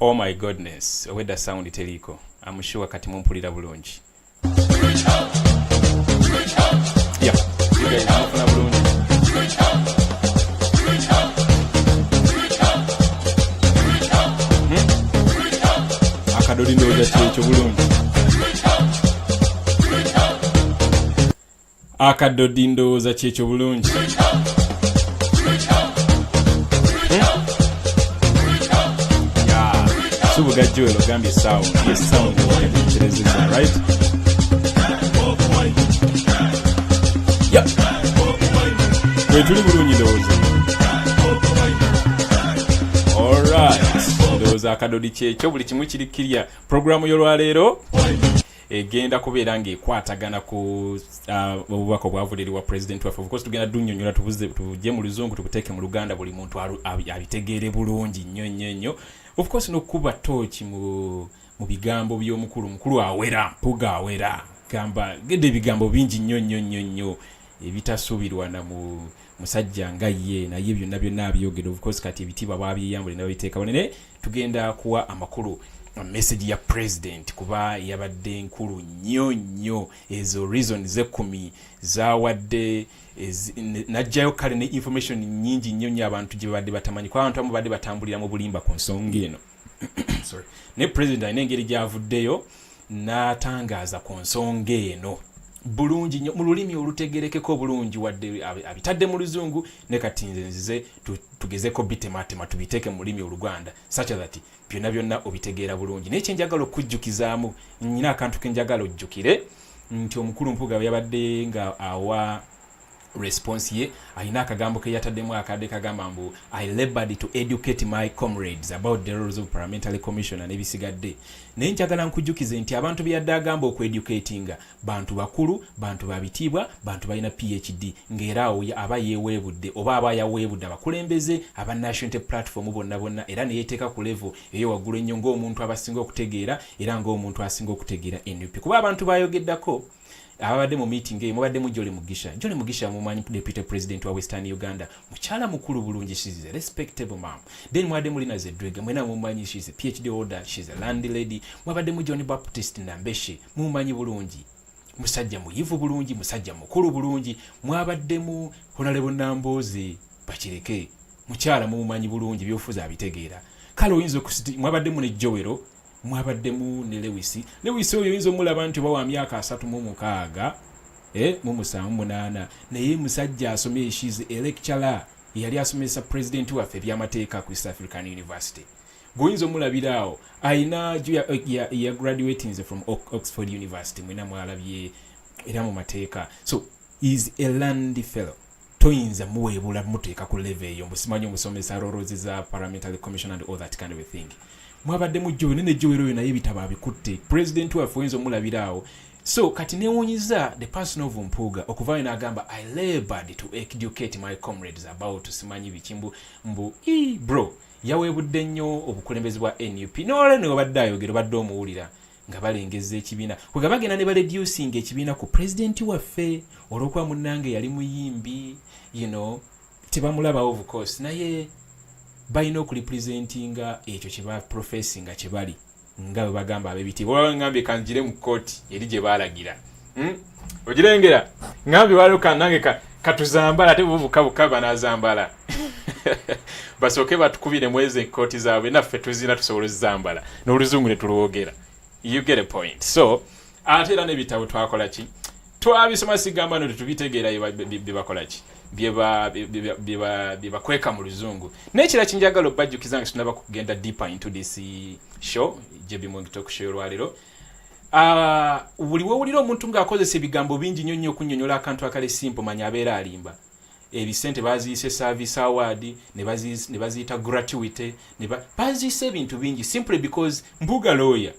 Oh my goodness, where the sound teliko. I'm sure kati mumpulira bulungi. Yeah, you guys mufuna bulungi. Akadodi ndoza kyekyo bulungi. Akadodi ndoza kyekyo bulungi. Subuga Joel ogambye sound. Yes, sound is right? Yeah. Wetuli bulungi ndowooza. Alright. Ndowooza akadodi kyekyo buli kimu kiri kirya. Programu y'olwaleero egenda kubeera ng'ekwatagana ku obubaka obwavulirirwa president waffe. Of course tugenda dunnyonnyola tujje mu luzungu tukuteeke mu luganda buli muntu abitegeere bulungi nnyo. Of course nokuba tochi mu bigambo by'omukulu awera Mpuuga awera gamba gede bigambo bingi nnyo ebitasuubirwa na musajja nga ye naye byonna byogera. Of course kati ebitiibwa babyeyambule nababiteeka bonene tugenda kuwa amakulu message ya president kuba yabadde nkulu nnyo ezo reasons 10 zawadde najjayo kale ne information nyingi nnyo abantu gye badde batamanyi kwa abantu abadde batambulira mu bulimba ku nsonga eno. Sorry. Ne president ayinengeri gyavuddeyo n'atangaza ku nsonga eno bulungi nnyo mu lulimi olutegerekeko bulungi wadde abitadde mu luzungu ne kati nze tugezeko bitematema tubiteeke mu lulimi oluganda such that byonna obitegeera bulungi. Naye kyenjagala okujjukizaamu nnyina akantu kenjagala ojjukire nti omukulu Mpuuga yabadde nga awa response ye ayina akagambo ke yataddemu akadde kagamba mbu I labored to educate my comrades about the roles of Parliamentary Commission n'ebisigadde. Naye njagala nkujjukize nti abantu byadde agamba okweducatinga bantu bakulu, bantu babitiibwa, bantu balina PhD ng'era aba yeeweebudde oba aba yaweebudde abakulembeze aba national platform bonna era ne yeeteeka ku level eyo waggulu ennyo ng'omuntu abasinga okutegeera era ng'omuntu asinga okutegeera NUP. Kuba abantu bayogeddako abadde mu meeting eyo mubadde mu Jolly Mugisha mumanyi deputy president wa Western Uganda mukyala mukulu bulungi, she's a respectable mom. Then mwadde mulina Zedrega mwena mumanyi she's a PhD holder, she's a landlady. Mwabadde mu John Baptist Nambeshe mumanyi bulungi, musajja muyivu bulungi, musajja mukulu bulungi. Mwabadde mu Honorable Nambooze bakireke mukyala mumanyi bulungi byofuza abitegeera. Kale oyinza mwabadde mu ne Joero mwabaddemu ne Lewis oyo yinzo mulaba nti bawa myaka 36 mu 78 naye musajja asomye she's a lecturer yali asomesa president waffe byamateeka ku East African University. Goyinzo mulabiraawo aina ya graduating from Oxford University mwena mwalabye era mu mateeka. So is a land fellow. Toyinza muweebula muteeka ku level eyo musimanyi omusomesa rorozi za Parliamentary Commission and all that kind of a thing. Mwabadde mu Joe ne Joero yo naye bitabo abikutte president wa Fuenzo mulabiraawo. So kati neewunyiza the person of Mpuuga okuvaayo n'agamba I labored to educate my comrades about simanyi bikimbu mbu bro yaweebudde nnyo obukulembeze bwa NUP n'olwo ne wabadde ayogera badde omuwulira nga balengeza ekibiina kwega bagenda ne bareducing ekibiina ku president waffe olw'okuba munnange yali muyimbi tebamulaba of course naye balina okurepresentinga ekyo kye ba professinga kye bali nga bwe bagamba ab'ebitiibwa. Ngambye kanjire mu kooti eri gye baalagira ogirengera ngambye waliwo nange katuzambala ate buvukabuka banazambala basooke batukubire mweze kooti zaabwe naffe tuzina tusobola zambala n'oluzungu ne tulwogera. You get a point. So ate era n'ebitabo twakola ki twabisoma sigamba no tetubitegeera byebakola ki byebakweka mu luzungu. N'ekira kinjagala obajjukiza nga tunaba kugenda deeper into this show JB Mwenge Talk Show olwaleero. Buli wewulira omuntu ng'akozesa ebigambo bingi nnyo okunnyonnyola akantu akali simple manya abeera alimba. Ebisente baziyise service award ne baziyita gratuity baziyise ebintu bingi simply because Mpuuga lawyer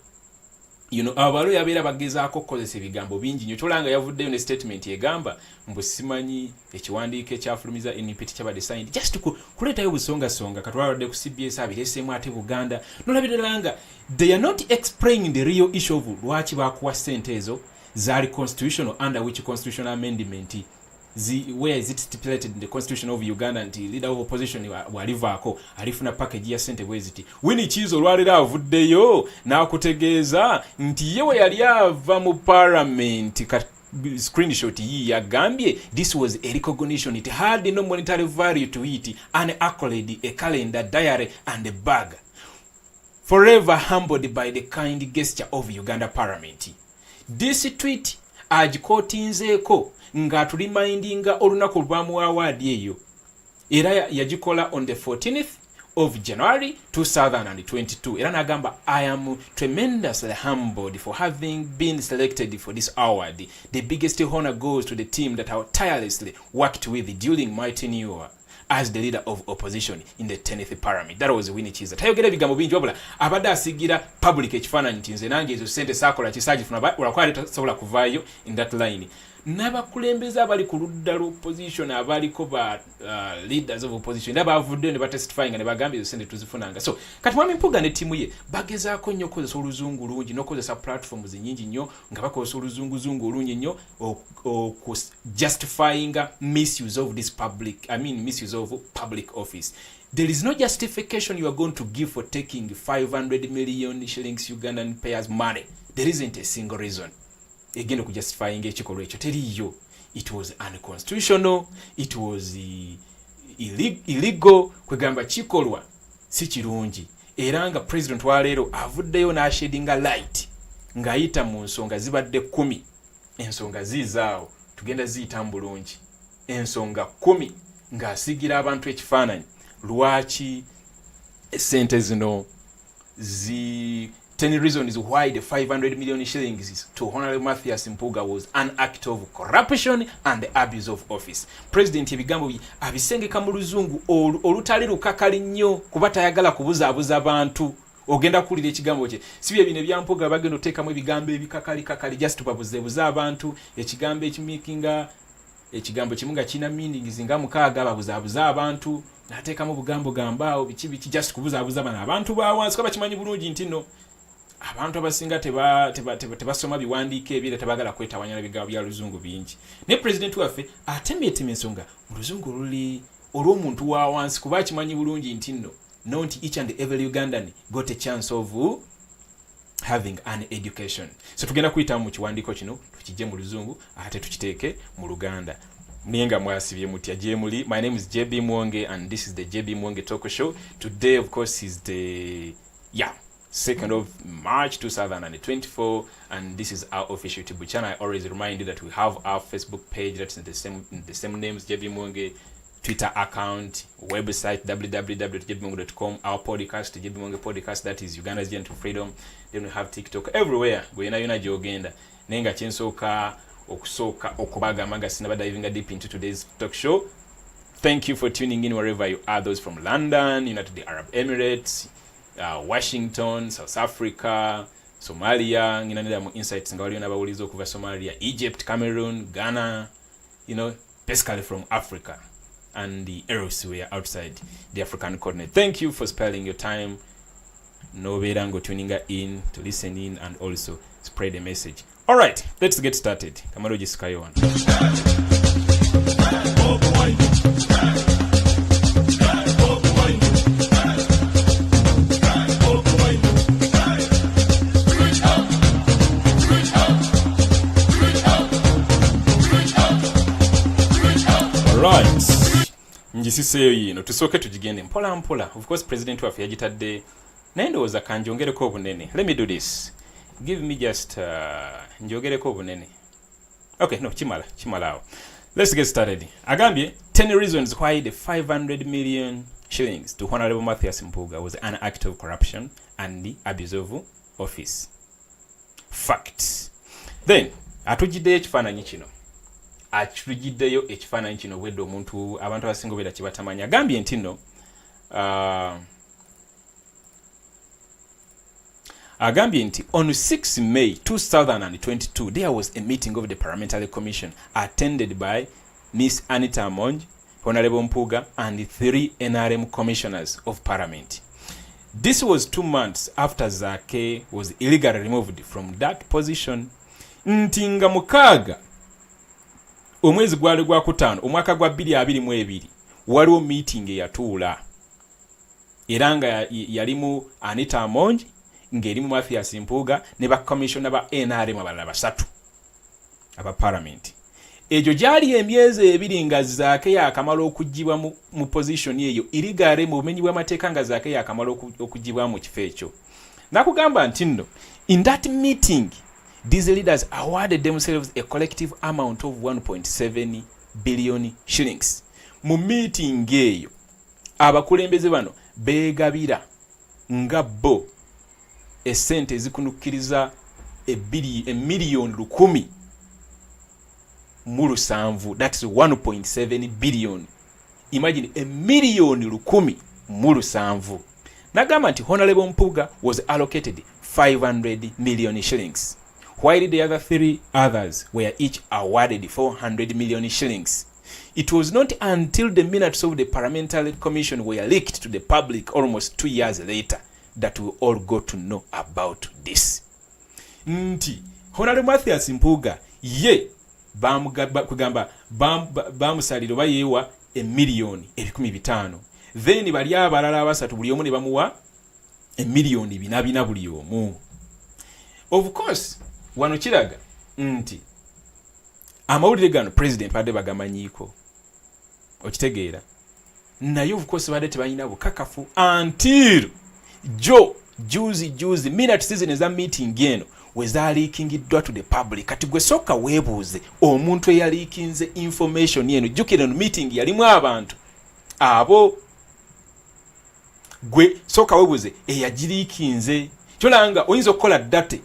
abalo yabeera bagezaako okukozesa ebigambo bingi nnyo. Kyolanga yavuddeyo ne statement egamba mbu simanyi ekiwandiiko ekyafulumiza NUP kyabadde signed just kuleetayo busongasonga katwalwadde ku CBS abireeseemu ate Buganda nolabirira nga they are not explaining the real issue of lwaki bakuwa ssente ezo zaali constitutional under which constitutional amendment where is it stipulated in the constitution of Uganda nti leader of opposition walivaako alifuna package ya sente bweziti Winnie Chizo olwalira avuddeyo n'akutegeeza nti yewe yali ava mu parliament screenshot yi yagambye this was a recognition, it had no monetary value to it, an accolade, a calendar, diary and a bag, forever humbled by the kind gesture of Uganda Parliament. This tweet agikotinzeeko nga tulimindinga olunaku lwamu award eyo era yagikola on the 14th of January 2022 era nagamba I am tremendously humbled for having been selected for this award. The biggest honor goes to the team that I tirelessly worked with during my tenure as the leader of opposition in the 10th parliament. That was Winnie Chiza. Tayogera bigambo bingi wabula abadde asigira public ekifaananyi nti nze nange ezo sente sakola kisagifuna olakwali tasobola kuvaayo in that line. N'abakulembeze abali ku ludda l'opposition abaliko ba leaders of opposition abavudde ne batestifying ne bagambye ezo sente tuzifunanga. So kati mwami Mpuuga ne timu ye bagezaako nnyo okukozesa oluzungu lungi n'okozesa platforms nnyingi nnyo nga bakozesa oluzunguzungu olungi nnyo justifying misuse of this misuse of public office. There is no justification you are going to give for taking 500 million shillings Ugandan payers' money. There isn't a single reason. Again, ku justifying ekikolwa ekyo teriyo. It was unconstitutional, it was illegal, kwegamba kikolwa si kirungi. Era nga president wa leero avuddeyo n'ashedinga light ng'ayita mu nsonga zibadde 10. Ensonga zizaawo tugenda ziyita bulungi. Ensonga 10 ng'asigira abantu ekifaananyi lwaki sente zino 10 reasons why the 500 million shillings to Honorable MATHIAS Mpuuga was an act of corruption and the abuse of office. President ebigambo abisengeka mu luzungu olutali lukakali nnyo kuba tayagala kubuzaabuza abantu. Ogenda kulira ekigambo kye sibye bine bya Mpuuga bagenda oteekamu ebigambo ebikakali just babuzeebuza abantu. Ekigambo ekimikinga ekigambo kimu nga kina meanings nga mukaaga ababuzaabuza abantu n'ateekamu bugambo gambaawo biki just kubuzaabuza bana abantu bawansi kuba kimanyi bulungi nti no abantu abasinga tebasoma biwandiiko ebire tebagala kwetawanya n'ebigambo bya luzungu bingi. Ne president waffe atemye ensonga mu luzungu luli olw'omuntu wa wansi kuba kimanyi bulungi nti no not each and every Ugandan got a chance of having an education. So tugenda kuyita mu kiwandiiko kino tukijje mu luzungu ate tukiteeke mu Luganda. Ninga mwasibye mutya je muli. My name is JB Muwonge and this is the JB Muwonge Talk Show. Today of course is the 2nd of March 2024 and this is our official YouTube channel. I always remind you that we have our Facebook page that's in the same names, JB Muwonge, Twitter account, website www.jbmuwonge.com, our podcast JB Muwonge podcast, that is Uganda's Journey to Freedom. Then we have TikTok everywhere. Gwena yona gyogenda. Nenga kyensooka okubaga magazine diving deep into today's talk show. Thank you for tuning in wherever you are, those from London, United Arab Emirates, Washington, South Africa, Somalia, nginanira mu insights nga waliyo n'abawuliza okuva Somalia, Egypt, Cameroon, Ghana, basically from Africa and the elsewhere outside the African continent. Thank you for sparing your time. Nobeera ngo tuning in to listen in and also spread the message. All right, let's get started. Kamaro jisikayo wana. Right. Njisiseyo yino tusooke tugigende mpola mpola. Of course president waffe yagitadde nendowooza kanjongereko obunene. Let me do this. Give me just njogereko obunene. Okay, no, chimala. Let's get started. Agambye 10 reasons why the 500 million shillings to Honorable MATHIAS Mpuuga was an act of corruption and the abuse of office. Facts. Then atujiddeyo ekifaananyi kino. Atujiddeyo ekifaananyi kino wedde omuntu abantu abasinga obeera kibatamanya. Agambye nti no Agambye nti on 6 May 2022 there was a meeting of the Parliamentary Commission attended by Miss Anitah Among, Honorable Mpuuga and 3 NRM Commissioners of Parliament. This was 2 months after Zaake was illegally removed from that position. Ntinga mukaaga omwezi gwali gwa kutaano omwaka gwa 2022 waliwo meeting eyatuula era nga yalimu Anitah Among ng'erimu MATHIAS Mpuuga ne ba commissioner ba NRM abalala basatu aba parliament. Ejo gyali emyezi ebiri nga Zaake yakamala okugibwa mu position eyo irigare mu bumenyi bw'amateeka nga Zaake yakamala okugibwa mu kifo ekyo. Nakugamba nti nno, in that meeting these leaders awarded themselves a collective amount of 1.7 billion shillings. Mu meeting eyo abakulembeze bano begabira nga bo esente zikunukiriza million 10 mu 7, that's 1.7 billion. Imagine a million 10 mu 7. Nagamba nti Honorable Mpuuga was allocated 500 million shillings, while the other 3 others were each awarded 400 million shillings. It was not until the minutes of the Parliamentary Commission were leaked to the public almost 2 years later that we all got to know about this. Nti Honorable MATHIAS Mpuuga ye kugamba bamusaliro bayewa million 15,000. Then bali abalala abasatu buli omu ne bamuwa million 4 buli omu. Of course wano kiraga nti amawulire gano president badde bagamanyiiko okitegeera naye of course badde tebalina bukakafu until juzi minute season za meeting eno wezaliikingiddwa to the public. Kati gwe soka weebuuze omuntu eyaliikinze information eno jjukira no meeting yalimu abantu abo gwe soka weebuuze eyagiriikinze kyolanga oyinza okukola date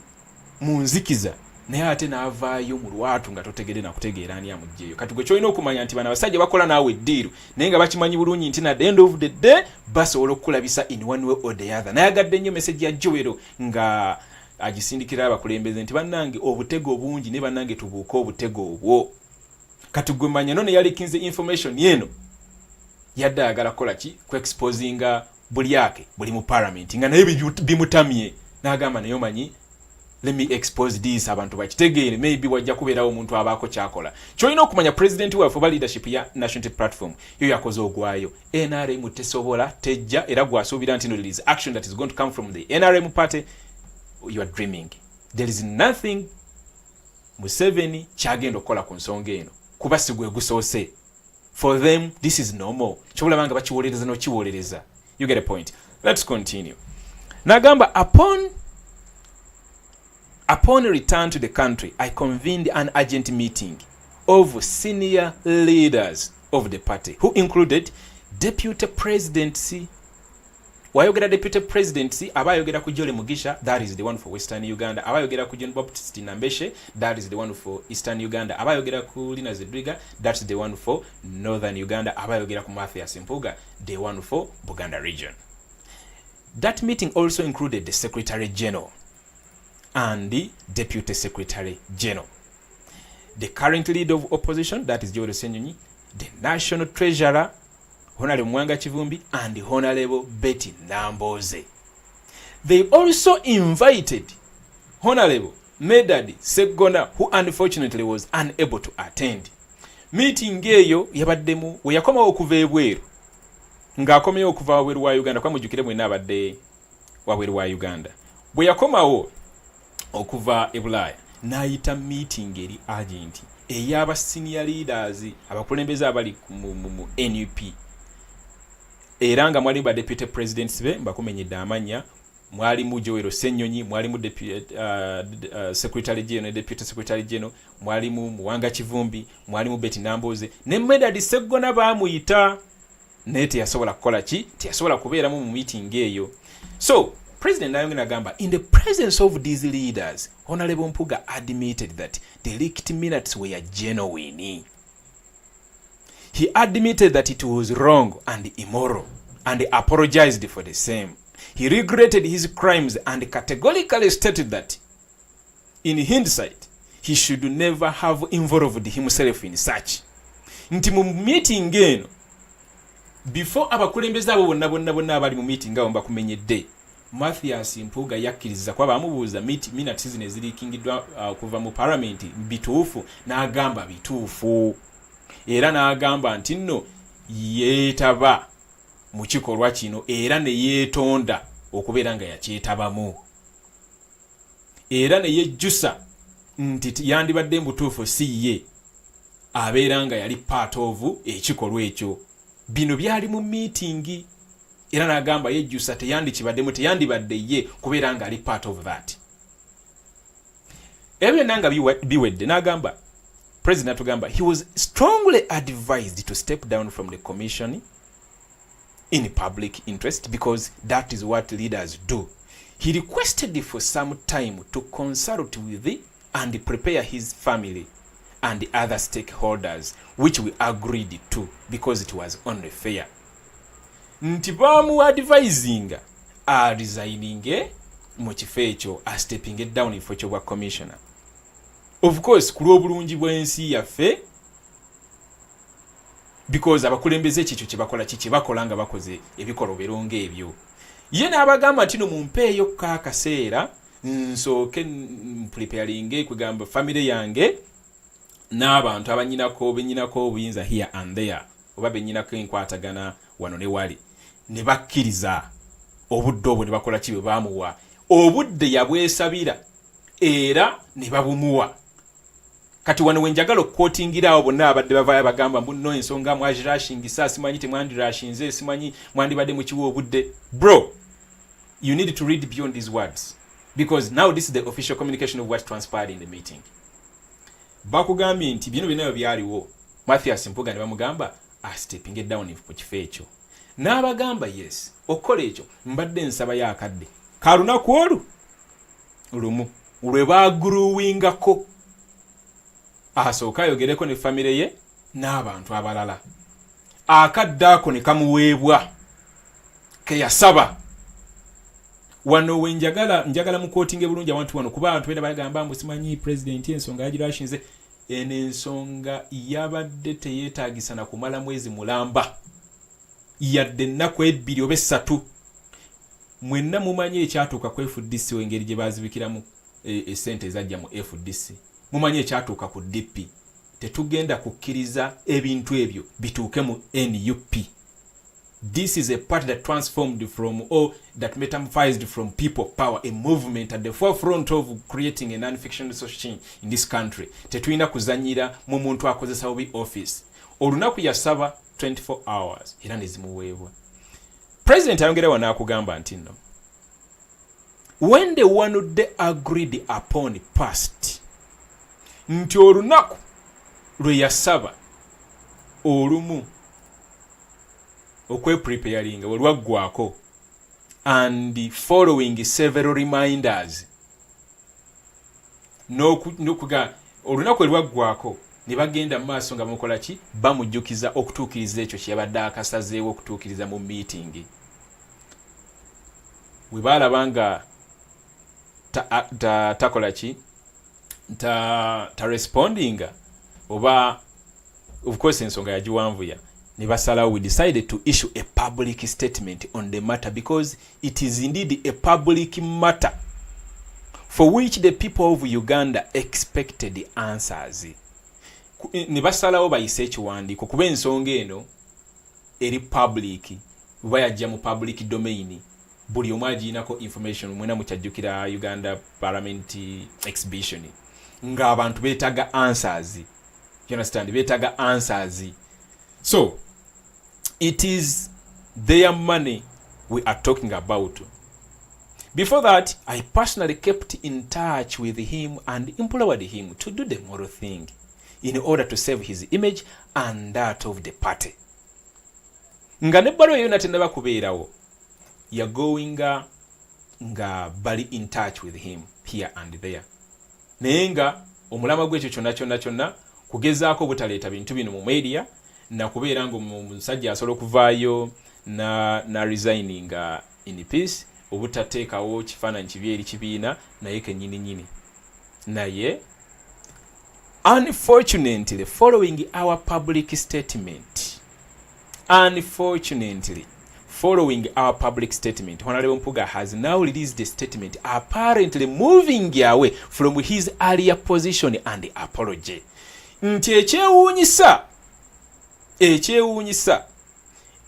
mu nzikiza naye ate n'avaayo mu lwatu nga totegere na kutegeera ani amugjeyo. Kati gwe kyolina okumanya nti bana basajja bakola naawe eddiiru naye nga bakimanyi bulungi nti na the end of the day basobola okukulabisa in one way or the other. Nayagadde nnyo message ya Joero nga agisindikira abakulembeze nti bannange obutego obungi ne bannange tubuuka obutego obwo. Kati gwe manya none yalikinze information yeno yadde ayagala kukola ki ku exposinga buli yake buli mu parliament nga naye bimutamye n'agamba naye omanyi let me expose this abantu bakitegeere maybe wajja kubeerawo omuntu abaako kyakola. Kyolina okumanya president waffe ba leadership ya National Platform yo yakoze ogwayo NRM tesobola tejja era gwasuubira nti no there is action that is going to come from the NRM party. You are dreaming. There is nothing Museveni kyagenda okukola ku nsonga eno kuba si gwe gusoose. For them this is normal. Kyobola banga bakiwolereza n'okiwolereza. You get a point. Let's continue. Nagamba upon return to the country, I convened an urgent meeting of senior leaders of the party, who included Deputy Presidency. Wayogera Deputy Presidency, abayogera ku Jolly Mugisha, that is the one for Western Uganda. Abayogera ku John Baptist Nambeshe, that is the one for Eastern Uganda. Abayogera ku Lina Zedriga, that's the one for Northern Uganda. Abayogera ku MATHIAS Mpuuga, the one for Buganda region. That meeting also included the Secretary General and the Deputy Secretary General, the current leader of opposition, that is Joel Senyonyi, the National Treasurer, Honorable Muwanga Kivumbi and Honorable Betty Nambooze. They also invited Honorable Medard Sseggona, who unfortunately was unable to attend. Meeting eyo yabaddemu we yakomawo okuva ebweru ng'akomyewo okuva wabweru wa Uganda kwa mujjukire mwenna abadde wabweru wa Uganda. Bwe yakomawo okuva e Bulaaya n'ayita meeting eri agent ey'aba senior leaders abakulembeze abali mu NUP era nga mwalimu ba deputy presidents be mbakumenyedde amanya, mwalimu Joel Senyonyi, mwalimu secretary general, deputy secretary general, mwalimu Muwanga Kivumbi, mwalimu Betty Nambooze ne Medard Sseggona baamuyita naye teyasobola kukola ki, teyasobola kubeeramu mu meeting eyo. So President Nayongera agamba, in the presence of these leaders, Honorable Mpuuga admitted that the leaked minutes were genuine. He admitted that it was wrong and immoral and apologized for the same. He regretted his crimes and categorically stated that, in hindsight, he should never have involved himself in such. Nti mu meeting eno, before abakulembeze abo bonna abali mu meeting abo mbakumenyedde, MATHIAS Mpuuga yakkiriza kwa bamubuuza minutes zino zirikingiddwa kuva mu Parliament bituufu n'agamba bituufu era n'agamba nti nno yeetaba mu kikolwa kino era ne yeetonda okubeera nga yakyetabamu era ne yejjusa nti yandibadde mbutuufu si ye abeera nga yali part of ekikolwa ekyo. Bino byali mu meeting era n'agamba yejjusa teyandikibaddemu teyandibadde ye kubeera nga ali part of that. Ebyo nanga biwedde n'agamba President atugamba he was strongly advised to step down from the commission in public interest because that is what leaders do. He requested for some time to consult with and prepare his family and other stakeholders, which we agreed to because it was only fair. Nti bamu advising a resigning mu kifo ekyo a stepping it down ifo kyo bwa commissioner. Of course ku lw'obulungi bw'ensi yaffe because abakulembeze ekyo kye bakola kiki bakola nga bakoze ebikolobero ng'ebyo. Ye n'abagamba nti no mumpeeyo kaakaseera nsooke preparing kugamba family yange n'abantu bennyinako obuyinza here and there oba bennyinako enkwatagana wano ne wali ne bakkiriza obudde obwo ne bakola ki bwe baamuwa obudde yabwesabira era ne babumuwa. Kati wano wenjagala okwotingirawo bonna abadde bavaayo bagamba mbuno ensonga mwagirashingisa simanyi temwandirashinze simanyi mwandibadde mukiwa obudde. Bro, you need to read beyond these words because now this is the official communication of what transpired in the meeting. Bakugambye nti bino binayo byaliwo MATHIAS Mpuuga ne bamugamba stepping it down mu kifo ekyo n'abagamba yes okola ekyo mbadde nsaba yakadde kalunaku olu lumu lwe baguruwingako asooka ayogereko ne family ye n'abantu abalala akadde ako ne kamuweebwa ke yasaba. Wano njagala mukotinge bulungi abantu wano kuba abantu benda bagamba mbu simanyi president ensonga yagirashinze ensonga yabadde teyeetaagisa na kumala mwezi mulamba yadde ennaku 2 oba 3 mwenna mumanyi ekyatuuka ku FDC wengeri gye bazibikiramu esente ezajja mu FDC mumanyi ekyatuuka ku DP tetugenda kukkiriza ebintu ebyo bituuke mu NUP. This is a part that transformed from that metamorphosed from people power, a movement at the forefront of creating a non-fictional social change in this country. Tetulina kuzanyira mu muntu akozesa obi office. Olunaku yasaba 24 hours. Era nezimuweebwa. President ayongera wana akugamba nti no. When the one they agreed upon passed, nti olunaku lwe yasaba olumu okwepreparing olwaggwako and following several reminders nokuga olunaku olwaggwako ne bagenda mu maaso nga bamukola ki bamujjukiza okutuukiriza ekyo kyabadde akasazeewo okutuukiriza mu meeting. We balabanga takola ki ta responding oba of course ensonga ya Biwanvuye ne basalawo we decided to issue a public statement on the matter because it is indeed a public matter for which the people of Uganda expected answers. Ne basalawo bayise ekiwandiiko kuba ensonga eno eri public bayajja mu public domain buli omu agiinako information mwena mukyajjukira Uganda Parliamentary Exhibition nga abantu beetaga answers. You understand? Beetaga answers. So it is their money we are talking about. Before that, I personally kept in touch with him and implored him to do the moral thing in order to save his image and that of the party. Nga nebbaluwa yonna tennaba kubeerawo ya going nga bali in touch with him here and there. Naye nga omulama gw'ekyo kyonna kugezaako butaleeta bintu bino mu media na kubeera nga omusajja asobola okuvaayo na resigning in peace obutateekawo kifaananyi kibi eri kibiina naye kennyini naye unfortunately following our public statement following our public statement, Honorable Mpuuga has now released a statement apparently moving away from his earlier position and apology. Nti ekyewuunyisa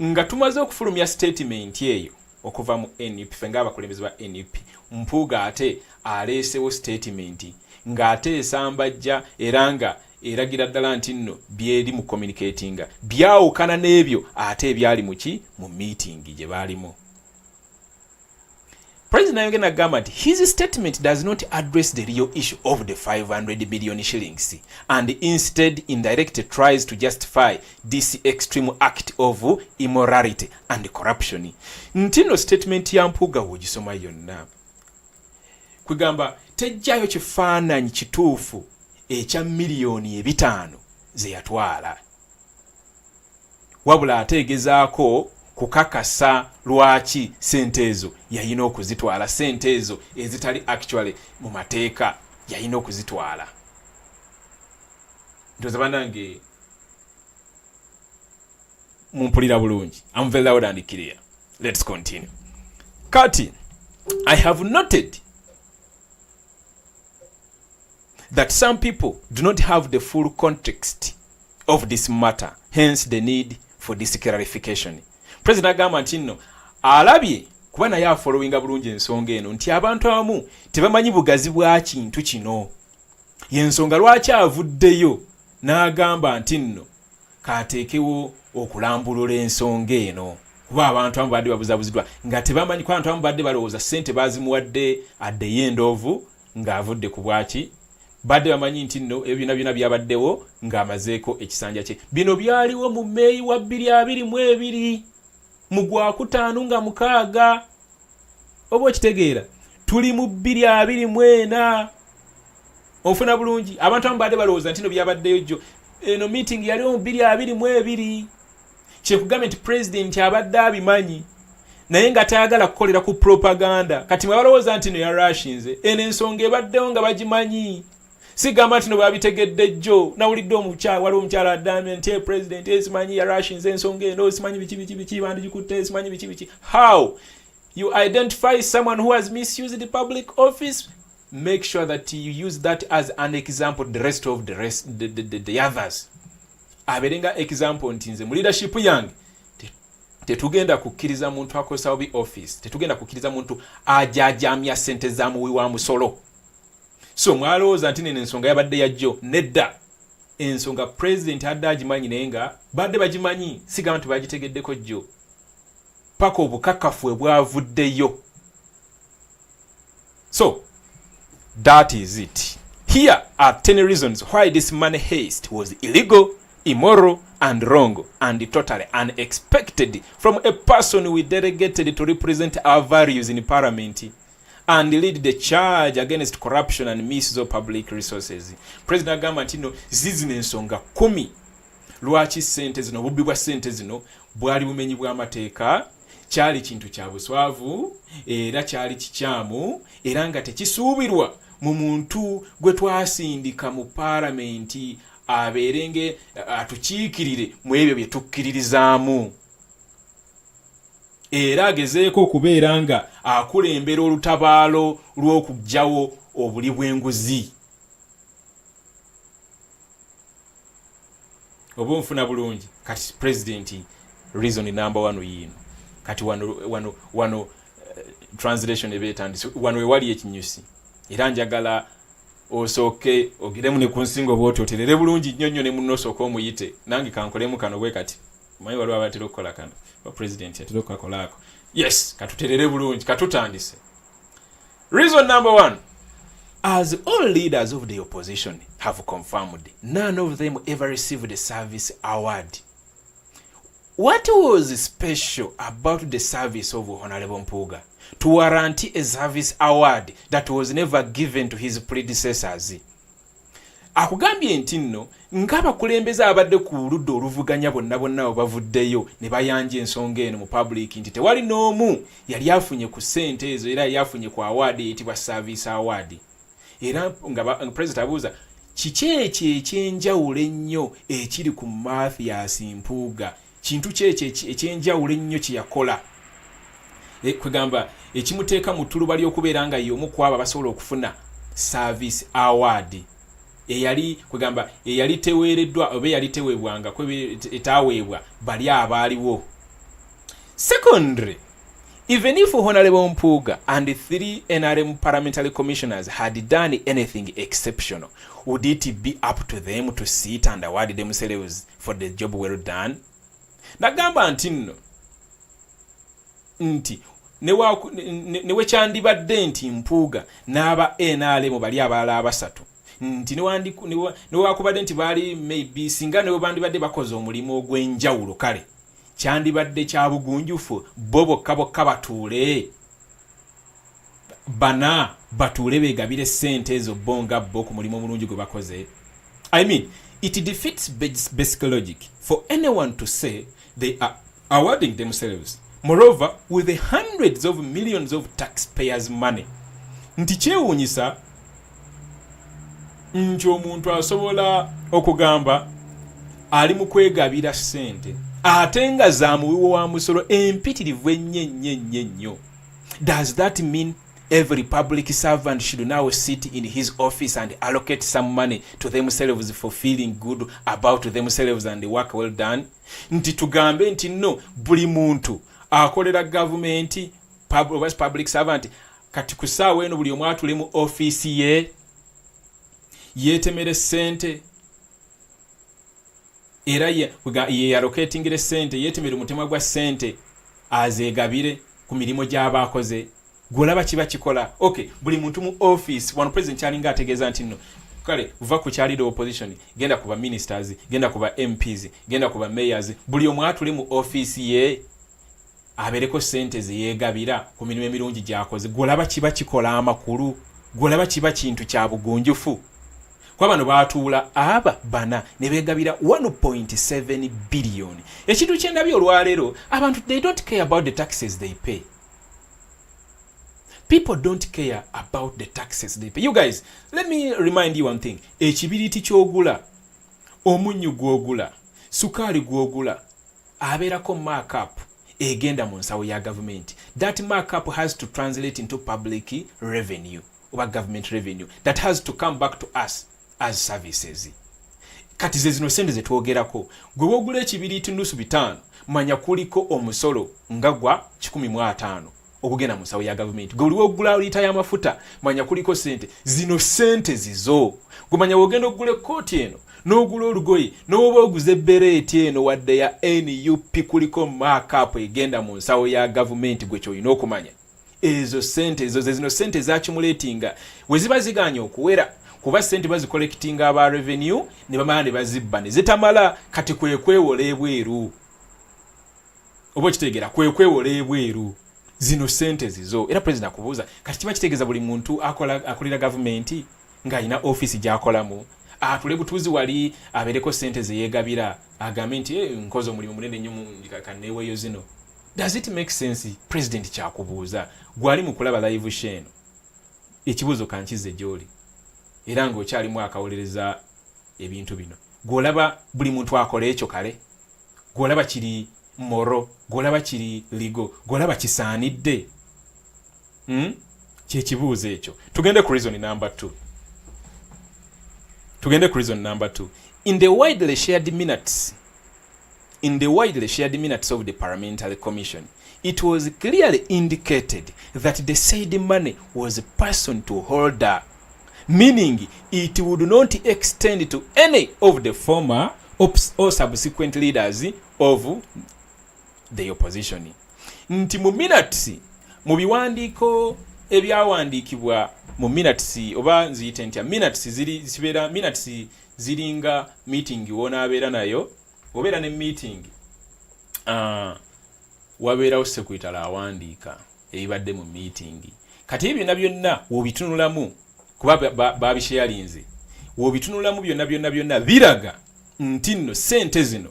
nga tumaze okufulumya statement eyo okuva mu NUP fenga abakulembeze ba NUP, Mpuuga ate aleesewo statement ng'ate esambajja era nga eragira ddala nti nno byeri mu communicating byawukana n'ebyo ate ebyali mu meeting gye baalimu. President Ayogena agamba nti his statement does not address the real issue of the 500 billion shillings and instead indirectly tries to justify this extreme act of immorality and corruption. Ntino statement ya Mpuuga wogisoma yonna kwegamba tejjayo kifaananyi kituufu ekya miliyoni 5 ze yatwala, wabula ategezaako kukakasa lwaki sente ezo yayina okuzitwala, sente ezo ezitali actually mu mateeka yayina okuzitwala. Ndoza banange mumpulira bulungi. I'm very loud and clear. Let's continue. Kati, I have noted that some people do not have the full context of this matter, hence the need for this clarification. President agamba nti nno alabye kuba naye afollowinga bulungi ensonga eno nti abantu abamu tebamanyi bugazi bwa kintu kino, yensonga lwaki avuddeyo n'agamba nti nno kateekewo okulambulula ensonga eno, kuba abantu abamu badde babuzabuziddwa nga tebamanyi, kwa abantu abamu badde balowooza ssente bazimuwadde at the end of ng'avudde ku bwaki, badde bamanyi nti nno ebyo byonna byabaddewo ng'amazeeko ekisanja kye. Bino byaliwo mu Meeyi wa 2022 mu Gwakutaano nga 6 oba okitegeera, tuli mu 2024. Ofuna bulungi, abantu abamu badde balowooza nti nno byabaddeyo jjo. Eno meeting yaliwo mu 2022. Kyekugamba nti president abadde abimanyi naye nga tayagala kukolera ku propaganda. Kati mwe balowooza nti no yarashinze, eno ensonga ebaddewo nga bagimanyi. Sigamba nti no babitegedde jjo. Nawulidde waliwo omukyala addamye nti president simanyi yarashinze ensonga eno, simanyi biki bandigikutte, simanyi biki. How you identify someone who has misused the public office? Make sure that you use that as an example the rest of the others. Aberenga example nti nze mu leadership yange tetugenda kukkiriza muntu akosa obi office, tetugenda kukkiriza muntu ajajamya sente za muwi wa musolo. So mwalowooza nti nene ensonga yabadde yajjo, nedda. Ensonga president adde agimanyi naye nga badde bagimanyi, sigamba nti bagitegeddeko jjo paka obukakafu bwavuddeyo. So that is it. Here are 10 reasons why this money heist was illegal, immoral and wrong and totally unexpected from a person we delegated to represent our values in Parliament and lead the charge against corruption and misuse of public resources. President agamba nti no zizina ensonga 10 lwaki sente zino, bubbi bwa sente zino bwali bumenyi bw'amateeka, kyali kintu kya buswavu era kyali kikyamu era nga tekisuubirwa mu muntu gwe twasindika mu Parliament aberenge atukiikirire mu ebyo bye tukkiririzaamu, era agezeeko okubeera nga akulembera olutabaalo lw'okugjawo obuli bw'enguzi. Oba nfuna bulungi. Kati president reason number 1 yino kati wano translation ebetandise wano wewali ekinyusi, era njagala osooke ogiremu ne ku nsingo bw'oti oterere bulungi nnyo ne munno osooka omuyite nange kankolemu kano bwe kati manyi waliwo abatera okukola kano ba president yatera okukakolaako. Yes, katuterere bulungi, katutandise. Reason number 1, as all leaders of the opposition have confirmed, none of them ever received a service award. What was special about the service of Honorable Mpuuga to warrant a service award that was never given to his predecessors? Akugambye nti nno ng'abakulembeze abadde ku ludda oluvuganya bonna bavuddeyo ne bayanja ensonga eno mu public nti tewali n'omu yali afunye ku ssente ezo era yali afunye ku award eyitibwa service award. Era nga president abuuza kiki ekyo ekyenjawulo ennyo ekiri ku Mathias Mpuuga, kintu kye ekyenjawulo ennyo kye yakola kwegamba ekimuteeka mu ttuluba ly'okubeera nga y'omu ku abo abasobola okufuna service award eyali teweereddwa oba eyali teweebwanga etaaweebwa bali abaaliwo. Secondly, even if Honorable Mpuuga and the 3 NRM Parliamentary Commissioners had done anything exceptional, would it be up to them to sit and award themselves for the job well done? Nagamba nti newe kyandibadde nti Mpuuga n'aba NRM bali abalala abasatu nti newakubadde nti baali maybe singa newe bandibadde bakoze omulimu ogw'enjawulo kale kyandibadde kya bugunjufu bo bokka batuule batuule beegabire ssente ezo bonga bo ku mulimu omulungi gwe bakoze. I mean, it defeats basic logic for anyone to say they are awarding themselves, moreover with the hundreds of millions of taxpayers' money. Nti kyewuunyisa nti omuntu asobola okugamba ali mu kwegabira ssente ate nga za muwiwo wa musolo empitirivu ennyo. Does that mean every public servant should now sit in his office and allocate some money to themselves for feeling good about themselves and the work well done? Nti tugambe nti no, buli muntu akolera gavumenti public servant kati kusaawa eno buli omu atule mu office ye yeetemere ssente era ye allocatingire ssente yeetemere omutemwa gwa ssente azeegabire ku mirimu gy'abaakoze. Golaba kiba kikola. Okay, buli muntu mu office one president kyalinga ategeeza nti no kale uva ku kyalida opposition genda kuba ministers genda kuba MPs genda kuba mayors buli omu atule mu office ye abereko ssente zeyeegabira ku mirimu emirungi gy'akoze. Golaba kiba kikola amakulu. Golaba kiba kintu kya bugunjufu. Kwa bano baatuula aba bana ne beegabira 1.7 billion. Ekintu kyendabye olwaleero abantu they don't care about the taxes they pay. People don't care about the taxes they pay. You guys, let me remind you one thing. Ekibiriti kyogula, omunyu gwogula, sukali gwogula, abeerako markup egenda mu nsawo ya government. That markup has to translate into public revenue or government revenue that has to come back to us as services. Kati zino sente zetwogerako gwe wogula ekibiriti nusu bitano manya kuliko omusolo ngagwa 15 okugenda mu nsawo ya government. Gwe wogula lita y'amafuta manya kuliko sente zino sente zizo. Gwe manya wogenda ogule kooti eno n'ogula olugoye n'oba oguze bereti eno wadde ya NUP kuliko markup egenda mu nsawo ya government gwe kyolina okumanya. Ezo sente ezo zino sente zakimulatinga we ziba ziganye okuwera kuba sente bazikollectinga aba revenue ne bamala ne bazibba ne zitamala kati kwekwewola ebweru. Oba kitegeera kwekwewola ebweru zino sente zizo. Era president akubuuza kati kiba kitegeeza buli muntu akolera government nga alina office gy'akolamu atule butuuzi wali abeereko sente zeyeegabira agambe nti nkoze omulimu munene nnyo kaneeweeyo zino. Does it make sense? President kyakubuuza gwali mu kulaba live sheno ekibuuzo kankize gy'oli era ng'okyalimu akawolereza ebintu bino. Gwolaba buli muntu akola ekyo kale, gwolaba kiri moro, gwolaba kiri ligo, gwolaba kisaanidde. Kyekibuuzo ekyo. Tugende ku reason number 2. In the widely shared minutes of the Parliamentary Commission, it was clearly indicated that the said money was person to holder, meaning it would not extend to any of the former or subsequent leaders of the opposition. Nti mu minutes mu biwandiiko ebyawandiikibwa mu minutes oba nziyite ntya minutes zibeera minutes ziringa meeting wona abeera nayo obeera ne meeting wabeerawo secretary awandiika ebibadde mu meeting. Kati ebyo byonna wobitunulamu kuba babisharinze wobitunulamu byonna biraga nti nno sente zino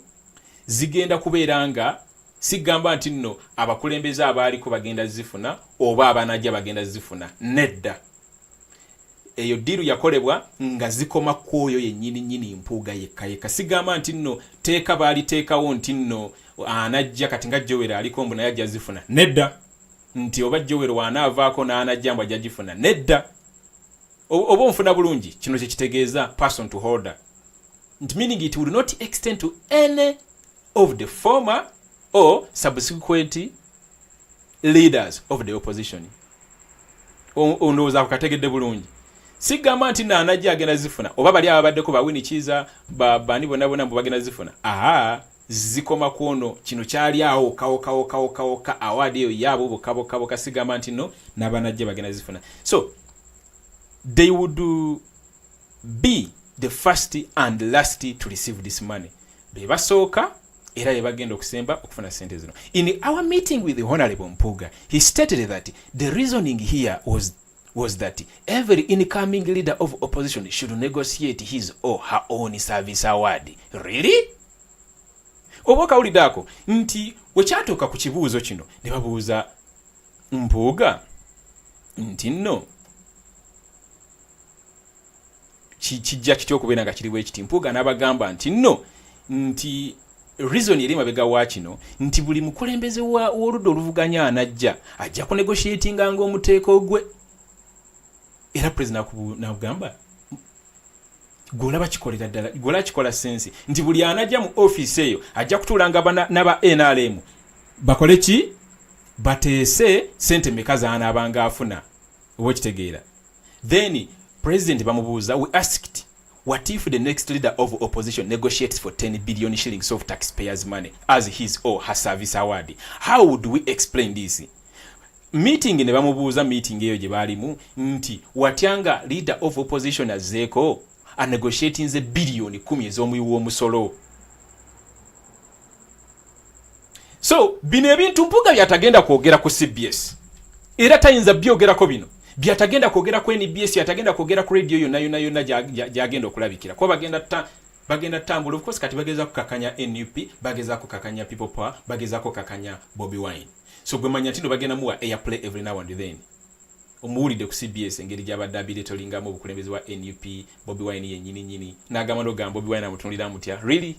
zigenda kubeera nga sigamba nti nno abakulembeze abaaliko bagenda zifuna oba abanajja bagenda zifuna. Nedda, eyo diru yakolebwa nga zikoma kwoyo yennyini Mpuuga yekka. Sigamba nti nno baali teekawo nti nno anajja kati nga Joel aliko mbu naye ajja zifuna. Nedda, nti oba Joel wanaavaako n'anajjambwa jagifuna nedda oba onfuna bulungi kino kye kitegeeza person to holder nti meaning it will not extend to any of the former or subsequent leaders of the opposition. Onooza kukategedde bulungi sigamba nti naanajja agenda zifuna oba bali ababaddeko bawini kiza bani bonna bagenda zifuna zikoma kuono kino kyali awo kawoka award eyo yabo bokaboka sigamba nti no nabanajja bagenda zifuna. So they would be the first and last to receive this money. Bebasooka era yebagenda okusemba okufuna sente zino. In our meeting with the Honorable Mpuuga, he stated that the reasoning here was that every incoming leader of opposition should negotiate his or her own service award. Really? Oboka ulidako nti wekyatuuka ku kibuuzo kino ne babuuza Mpuuga nti nno kijja kityo okubeera nga kiriwo ekiti. Mpuuga n'abagamba nti nno nti reason eri mabega wa kino nti buli mukulembeze w'oludda oluvuganya anajja ajja ku negotiatinga ng'omuteeko gwe. Era president n'agamba golaba kikolera ddala gola kikola sensi nti buli anajja mu office eyo ajja kutulanga n'aba NRM bakole ki bateese sente meka zaanaabanga afuna oba kitegeera. Then president bamubuuza, we asked what if the next leader of opposition negotiates for 10 billion shillings of taxpayers' money as his or her service award? How would we explain this? Meeting ne bamubuuza meeting eyo gye baalimu nti watyanga leader of opposition azzeeko a negotiating ze billion 10 ez'omuwi w'omusolo. So bino ebintu Mpuuga byatagenda kwogera ku CBS era tayinza byogerako bino byatagenda kwogera ku NBS yatagenda kwogera ku radio yonna gyagenda okulabikira kuba bagenda tambula. Of course kati bageza kukakanya NUP bageza kukakanya People Power bageza kukakanya Bobiwine. So gwe manya tino bagenda muwa airplay every now and then. Omuwulidde ku CBS engeri gy'abadde abiretolingamu obukulembeze wa NUP Bobiwine yennyini n'agamba n'ogamba Bobiwine amutunulira mutya really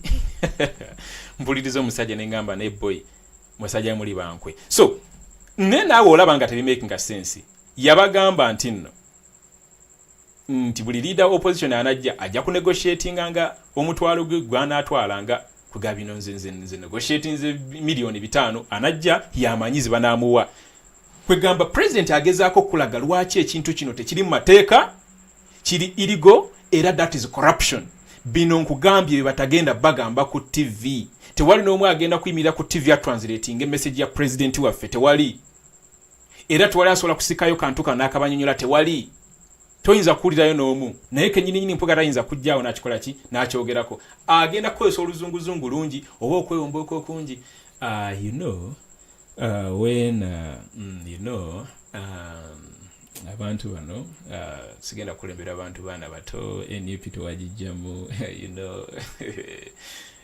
mpuliriza omusajja n'engamba ne boy musajja muli bankwe. So ne naawe olaba nga tebimakinga sense. Yabagamba nti nno nti buli leader opposition anajja ajja ku negotiatinga nga omutwalo gwe gw'anaatwalanga kuga bino nze negotiating ze milioni 5 anajja yamanyizi banaamuwa. Kwegamba president agezaako kulaga lwaki ekintu kino tekiri mu mateeka kiri illegal era that is corruption. Bino nkugambye batagenda bagamba ku TV. Tewali n'omwe agenda kuyimirira ku TV atranslating message ya president waffe tewali. Era tewali asobola kusikayo kantu kana akabanyonyola tewali. Toyinza kuwulirayo n'omu. Naye kennyini Mpuuga tayinza kujjaawo n'akikola ki n'akyogerako. Agenda kukozesa oluzunguzungu lungi oba okwewombooko okungi. Abantu bano sigenda kulembera abantu baana bato NUP tewagijjamu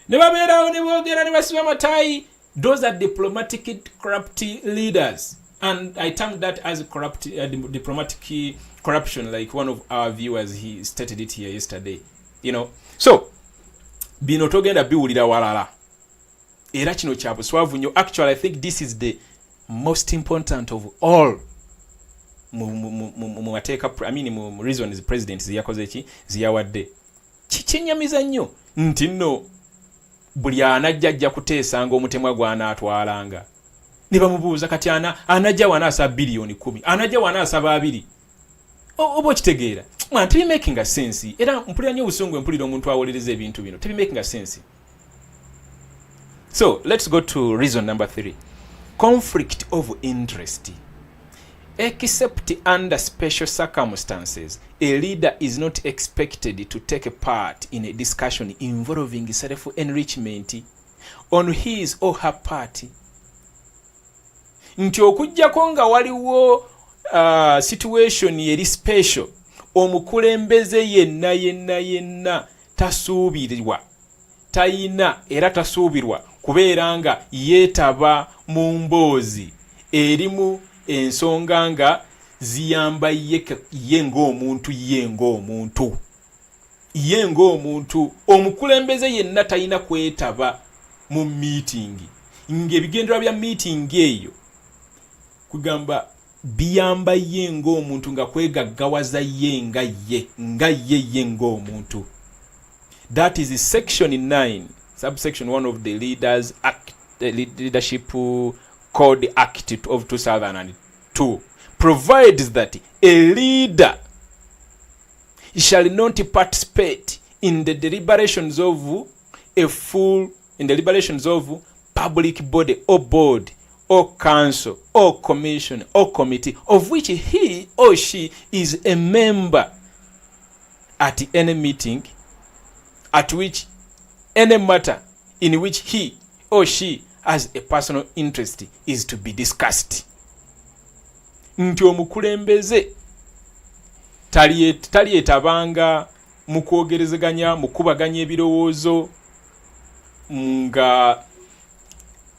ne babeerawo ne boogera ne basiba matayi. Those are diplomatic corrupt leaders. And I term that as corrupt diplomatic corruption, like one of our viewers, he stated it here yesterday. So bino togenda biwulira walala era kino kya buswavu nnyo. Actually I think this is the most important of all mu mateeka mu reasons president ziyakoze ki ziyawadde. Kikinyamiza nnyo nti nno buli anajja kuteesanga omutemwa gw'anaatwalanga. Ne bamubuuza kati anajja wanaasaba billion 10 anajja wanaasaba 2 oba kitegeera mwana tebi making a sense. Era mpulira nnyo obusungu mpulira omuntu awolereza ebintu bino tebi making a sense. So let's go to reason number 3. Conflict of interest. Except under special circumstances, a leader is not expected to take part in a discussion involving self-enrichment on his or her party. Nti okujjako nga waliwo situation eri special omukulembeze yenna tasuubirwa tayina era tasuubirwa kubeera nga yeetaba mu mboozi erimu ensonga nga ziyamba ye ng'omuntu omukulembeze yenna tayina kwetaba mu meeting ng'ebigendera bya meeting eyo kugamba biyamba ye ng'omuntu nga kwegaggawaza ye nga ye ng'omuntu. That is section 9 subsection 1 of the Leaders Act, Leadership Code Act of 2002 provides that a leader shall not participate in the deliberations of public body or board or council or commission or committee of which he or she is a member at any meeting at which any matter in which he or she has a personal interest is to be discussed. Nti omukulembeze talyetabanga mu kwogerezeganya mu kubaganya ebirowoozo nga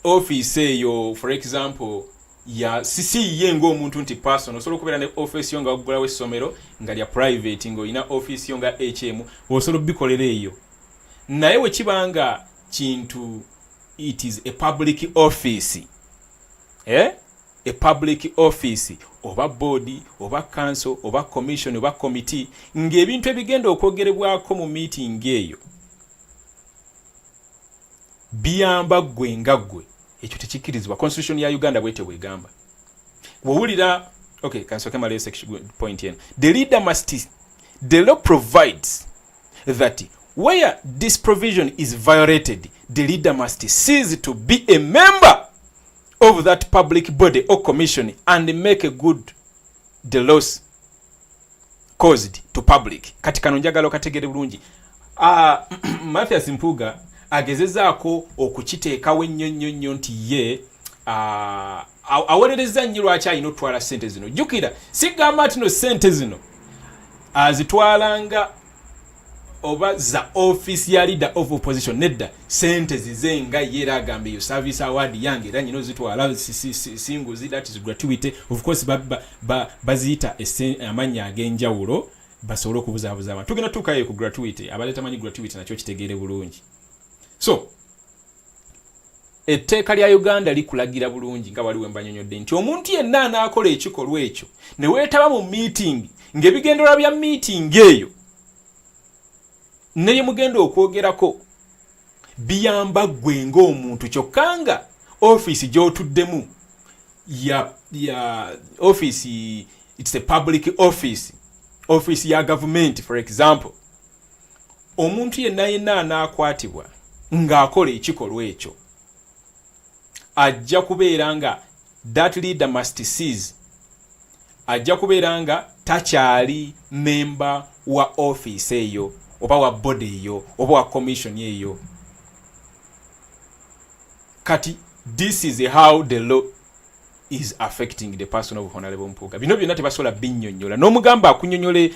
office eyo, for example ya sisi ye ng'omuntu nti personal osobola okubeera ne office yo nga waggulawo essomero nga lya private ng'olina office yo nga HM osobola bikolera eyo. Naye we kibanga kintu it is a public office, a public office oba board oba council oba commission oba committee ng'ebintu ebigenda okwogerebwako mu meeting eyo biyamba gwe nga gwe, ekyo tekikirizibwa. Constitution ya Uganda bwete bwegamba. Wawulira, okay, kansoke male section point yen. The law provides that where this provision is violated, the leader must cease to be a member of that public body or commission and make a good the loss caused to public. Kati kano njagala kategere bulungi. Mathias Mpuuga agezezaako okukiteekawo ennyo nti ye awolereza nnyo lwaki alina otwala ssente zino. Jjukira sigamba nti no ssente zino azitwalanga oba za office ya leader of opposition. Nedda, ssente zize nga ye era agambe yo service award yange era nyina ozitwala singuzi, that is gratuity. Of course baziyita amannya ag'enjawulo basobole okubuzaabuza abantu. Tugenda tuukayo ku gratuity, abale tamanyi gratuity nakyo kitegeere bulungi. So etteeka lya Uganda likulagira bulungi nga waliwo embanyonyodde nti omuntu yenna anaakola ekikolwa ekyo ne weetaba mu meeting ng'ebigendererwa bya meeting eyo naye mugenda okwogerako biyamba gwe ng'omuntu kyokka nga office gy'otuddemu ya office, it's a public office ya government. For example, omuntu yenna anaakwatibwa ng'akola ekikolwa ekyo ajja kubeera nga that leader must cease, ajja kubeera nga takyali member wa office eyo oba wa body eyo oba wa commission eyo. Kati this is how the law is affecting the person of Honorable Mpuuga. Bino byonna tebasobola binnyonnyola n'omugamba akunyonyole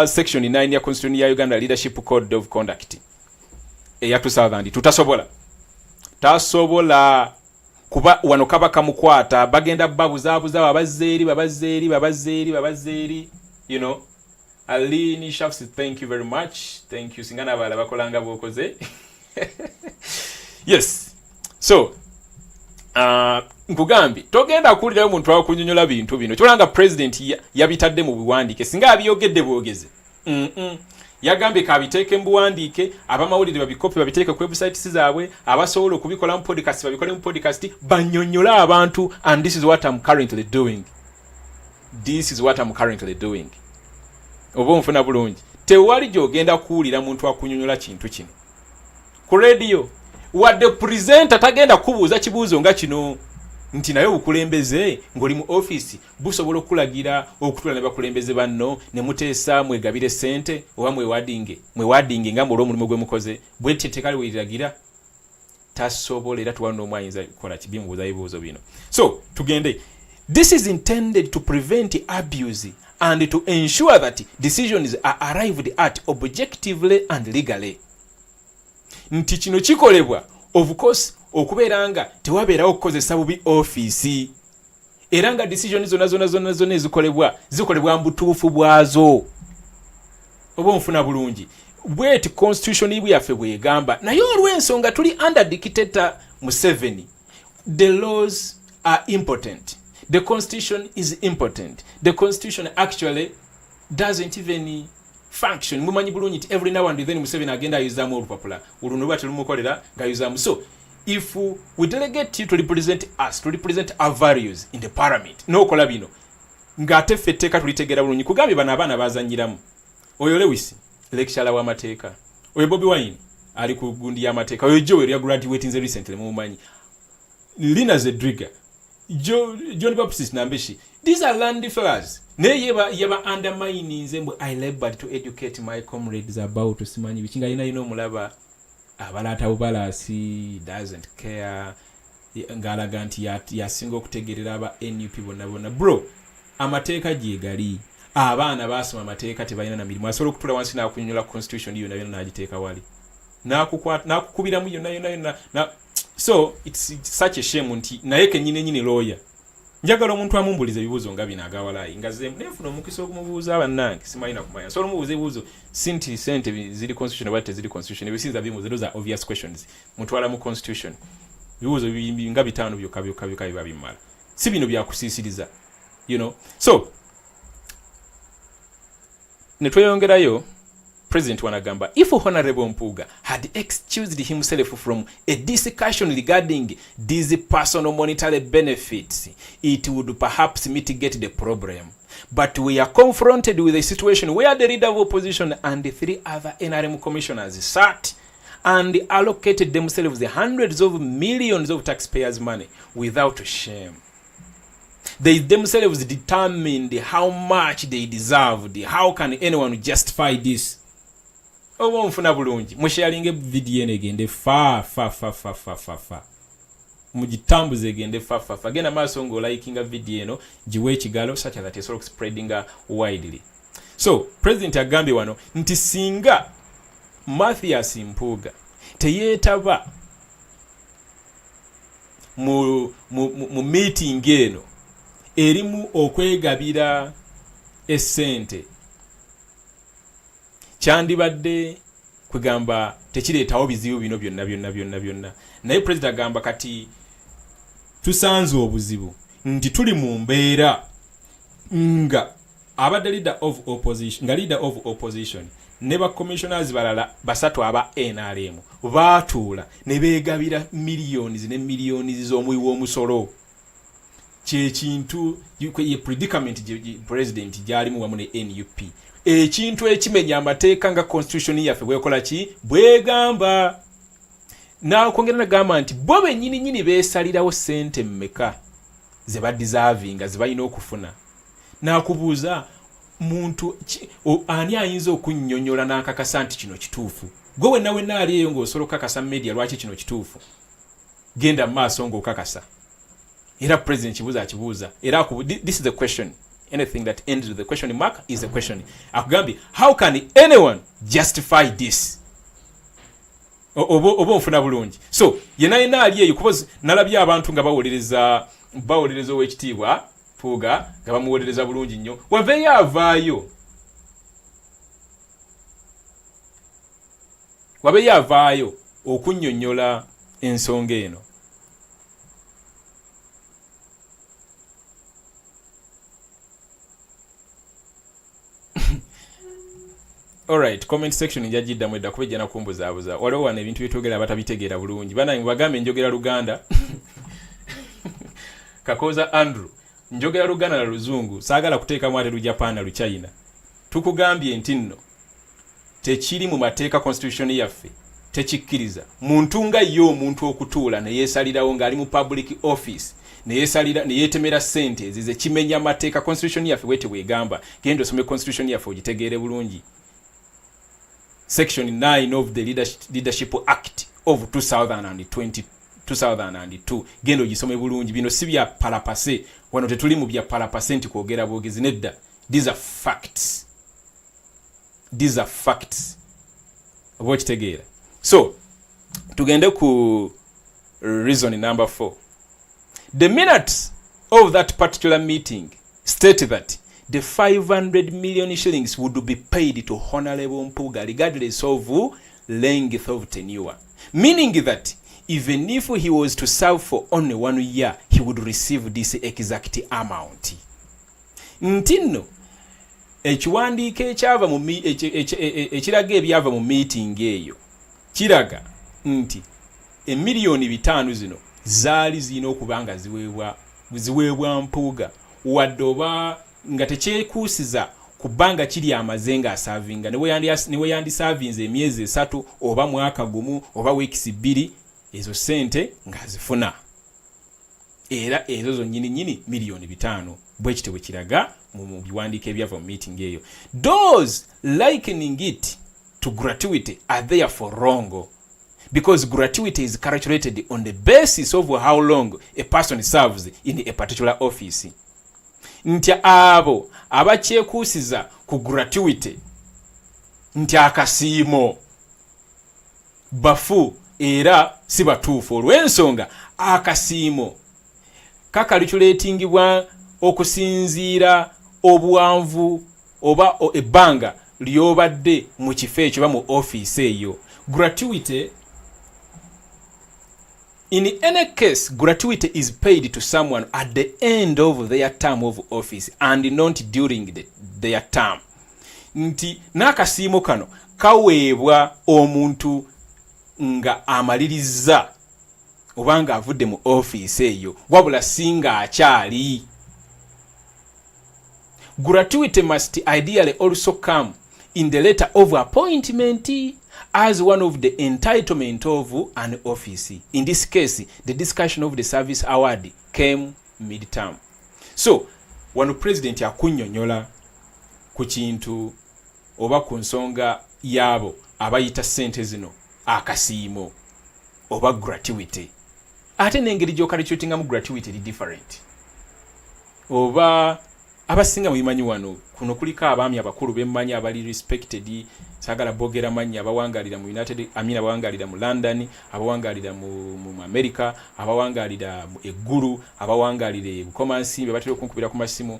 section 9 ya Constitution ya Uganda Leadership Code of Conduct eya 2000. Tasobola kuba wano kabaka mukwata bagenda babuzaabuza babazeeri, you know. Aline Shafs, thank you very much. Thank you. Singana abala bakolanga bwokoze. Yes. So, nkugambi togenda kulira omuntu akunyonyola bintu bino. Kyolanga president yabitadde mu biwandiike singa abiyogedde bwogeze. Yagambe kabiteeke mu buwandiike, abamawulire babikopi babiteeke ku website zaabwe, abasobola okubikola mu podcast babikole mu podcast, banyonyola abantu. And this is what I'm currently doing. Obo nfuna bulungi. Tewali gyogenda kuwulira muntu akunyonyola kintu kino ku radio wadde presenter tagenda kubuuza kibuuzo nga kino nti naye obukulembeze ng'oli mu office busobola okulagira okutula ne bakulembeze banno ne muteesa mwegabire ssente oba mwewadinge nga mulwo omulimu gwe mukoze bwetyo tekali weriragira tasobola era tuwano omwayinza kukola kibi mu buuzo bino. So tugende. This is intended to prevent abuse and to ensure that decisions are arrived at objectively and legally. Nti kino kikolebwa of course okubeera nga tewabeerawo okukozesa bubi office era nga decisions zonna zikolebwa mbutuufu bwazo. Oba nfuna bulungi bweti constitution bweyaffe bwegamba naye olw'ensonga tuli under dictator Museveni, the laws are important. The constitution is important. The constitution actually doesn't even function. Mumanyi bulungi nti every now and then Museveni agenda ayuzamu olupapula oluno lumukolera ngayuzamu. So if we delegate you to represent us, to represent our values in the parliament, nokola bino ngate feteka tulitegera bulungi kugambye bana abaana bazanyiramu. Oyo Lewis lecturer wa mateeka, oyo Bobiwine ali ku gundi ya mateeka, oyo Joe ya graduate nze recently mumanyi, Lina Zedriga, John Baptist Nambeshi. These are land fellas. Ne yeba undermining nzembo I labored to educate my comrades about simanyi bichinga ina mulaba abalata ubalasi doesn't care ngalaga nti yasinga okutegerera aba NUP bonna bro amateeka gyegali abaana basoma amateeka tebalina na mirimu asobola okutula wansi n'akunyonyola constitution yonna n'agiteeka wali n'akukubiramu yonna na so it's such a shame nti naye kenyine lawyer njagala omuntu amumbuliza ebibuuzo nga bino agawalayi nga ze nefuna omukisa okumubuuza abannange simalina kumanya so omubuuza ebibuuzo sinti sente ziri constitution oba teziri constitution ebisinza bimuuza those are obvious questions mutwala mu constitution ebibuuzo nga bitaano byokka biba bimala si bino byakusiisiriza so netweyongerayo President wanagamba, if Honorable Mpuuga had excused himself from a discussion regarding these personal monetary benefits, it would perhaps mitigate the problem. But we are confronted with a situation where the leader of opposition and the 3 other NRM commissioners sat and allocated themselves hundreds of millions of taxpayers' money without shame. They themselves determined how much they deserved. How can anyone justify this? Obo mfuna bulungi musharinge video negende fa mugitambuze egende fa genda maaso ngo likinga video eno jiwe ekigalo such that is spreading widely. So president agambye wano nti singa Mathias Mpuuga teyetaba mu meeting eno erimu okwegabira essente kyandibadde kugamba tekireetawo bizibu bino byonna naye president agamba kati tusanze obuzibu nti tuli mu mbeera nga abadde leader of opposition ne ba commissioners balala basatu aba NRM baatuula ne beegabira millions ne millions z'omuwi w'omusolo kyekintu ye predicament president gyalimu wamu ne NUP ekintu ekimenya amateeka nga constitution yaffe bwekola ki bwegamba nakwongera nagamba nti bo bennyini beesalirawo sente mmeka ze badeservinga ze balina okufuna nakubuuza muntu ani ayinza okunnyonnyola n'akakasa nti kino kituufu gwe wenna ali eyo ng'osobola okukakasa media lwaki kino kituufu genda mu maaso ng'okakasa era president kibuuza era this is the question. Anything that ends with the question mark is a question. Akugambi, how can anyone justify this? Obo mfuna bulungi. So, yena ali eyo kuba nalabya abantu nga bawuliriza ow'ekitiibwa Mpuuga nga bamuwuliriza bulungi nnyo. Waveeyo avaayo okunnyonnyola ensonga eno. Alright, comment section njagidda mwedda kubejja na kumbuzaabuza. Waliwo wana ebintu byetwogera batabitegeera bulungi. Bana bagambye njogera Luganda. Kakoza Andrew, njogera Luganda na Luzungu. Saagala kuteekamu ate Lujapana Luchina. Tukugambye nti nno tekiri mu mateeka constitution yaffe. Tekikkiriza. Muntu nga yo omuntu okutuula ne yeesalirawo ng'ali mu public office. Ne yetemera sente zize kimenya mateeka constitution yaffe wete weegamba. Genda osome constitution yaffe ogitegeere bulungi. Section 9 of the Leadership Act of 2002 gendo ogisome bulungi bino si bya palapase wano tetuli mu bya palapase nti kwogera bwogezi nedda. These are facts oba kitegeera. So tugende ku reason number 4. The minutes of that particular meeting state that the 500 million shillings would be paid to Honorable Mpuuga regardless of length of tenure. Meaning that even if he was to serve for only 1 year, he would receive this exact amount. Ntino ekiwandiiko ekyava mu ekiraga ebyava mu meeting eyo kiraga nti $5,000,000 zino zaali zina okubanga ziweebwa Mpuuga wadde oba nga tekyekuusiza kubanga kiri amazenga asavinga niwe yandisavinze emyezi 3 oba mwaka gumu oba weeks 2 ezo sente ngazifuna era ezo zonnyini $5,000,000 bwe kitwe kiraga mu biwandiiko ebyava mu meeting eyo. Those likening it to gratuity are there for wrong, because gratuity is calculated on the basis of how long a person serves in a particular office. Nti abo abakyekuusiza ku gratuity nti akasiimo bafu era si batuufu olw'ensonga akasiimo kakalculatingibwa okusinziira obuwanvu oba ebbanga lyobadde mu kifo ekyo ba mu office eyo. Gratuity, in any case, gratuity is paid to someone at the end of their term of office and not during their term. Nti n'akasiimo kano kaweebwa omuntu nga amaliriza obanga avudde mu office eyo wabula singa akyali. Gratuity must ideally also come in the letter of appointment as one of the entitlement of an office. In this case, the discussion of the service award came mid-term. So, wano president akunnyonnyola ku kintu oba ku nsonga yabo abayita ssente zino akasiimo oba gratuity. Ate n'engeri gy'okalculatingamu gratuity li different. Oba abasinga muyimanyi wano kuno kuliko abaami abakulu bemmanyi abali respected, sagala bogera manyi abawangalira mu abawangalira mu London, abawangalira mu America, abawangalira mu eggulu, abawangalira bukomansi bebatera okunkubira ku masimu.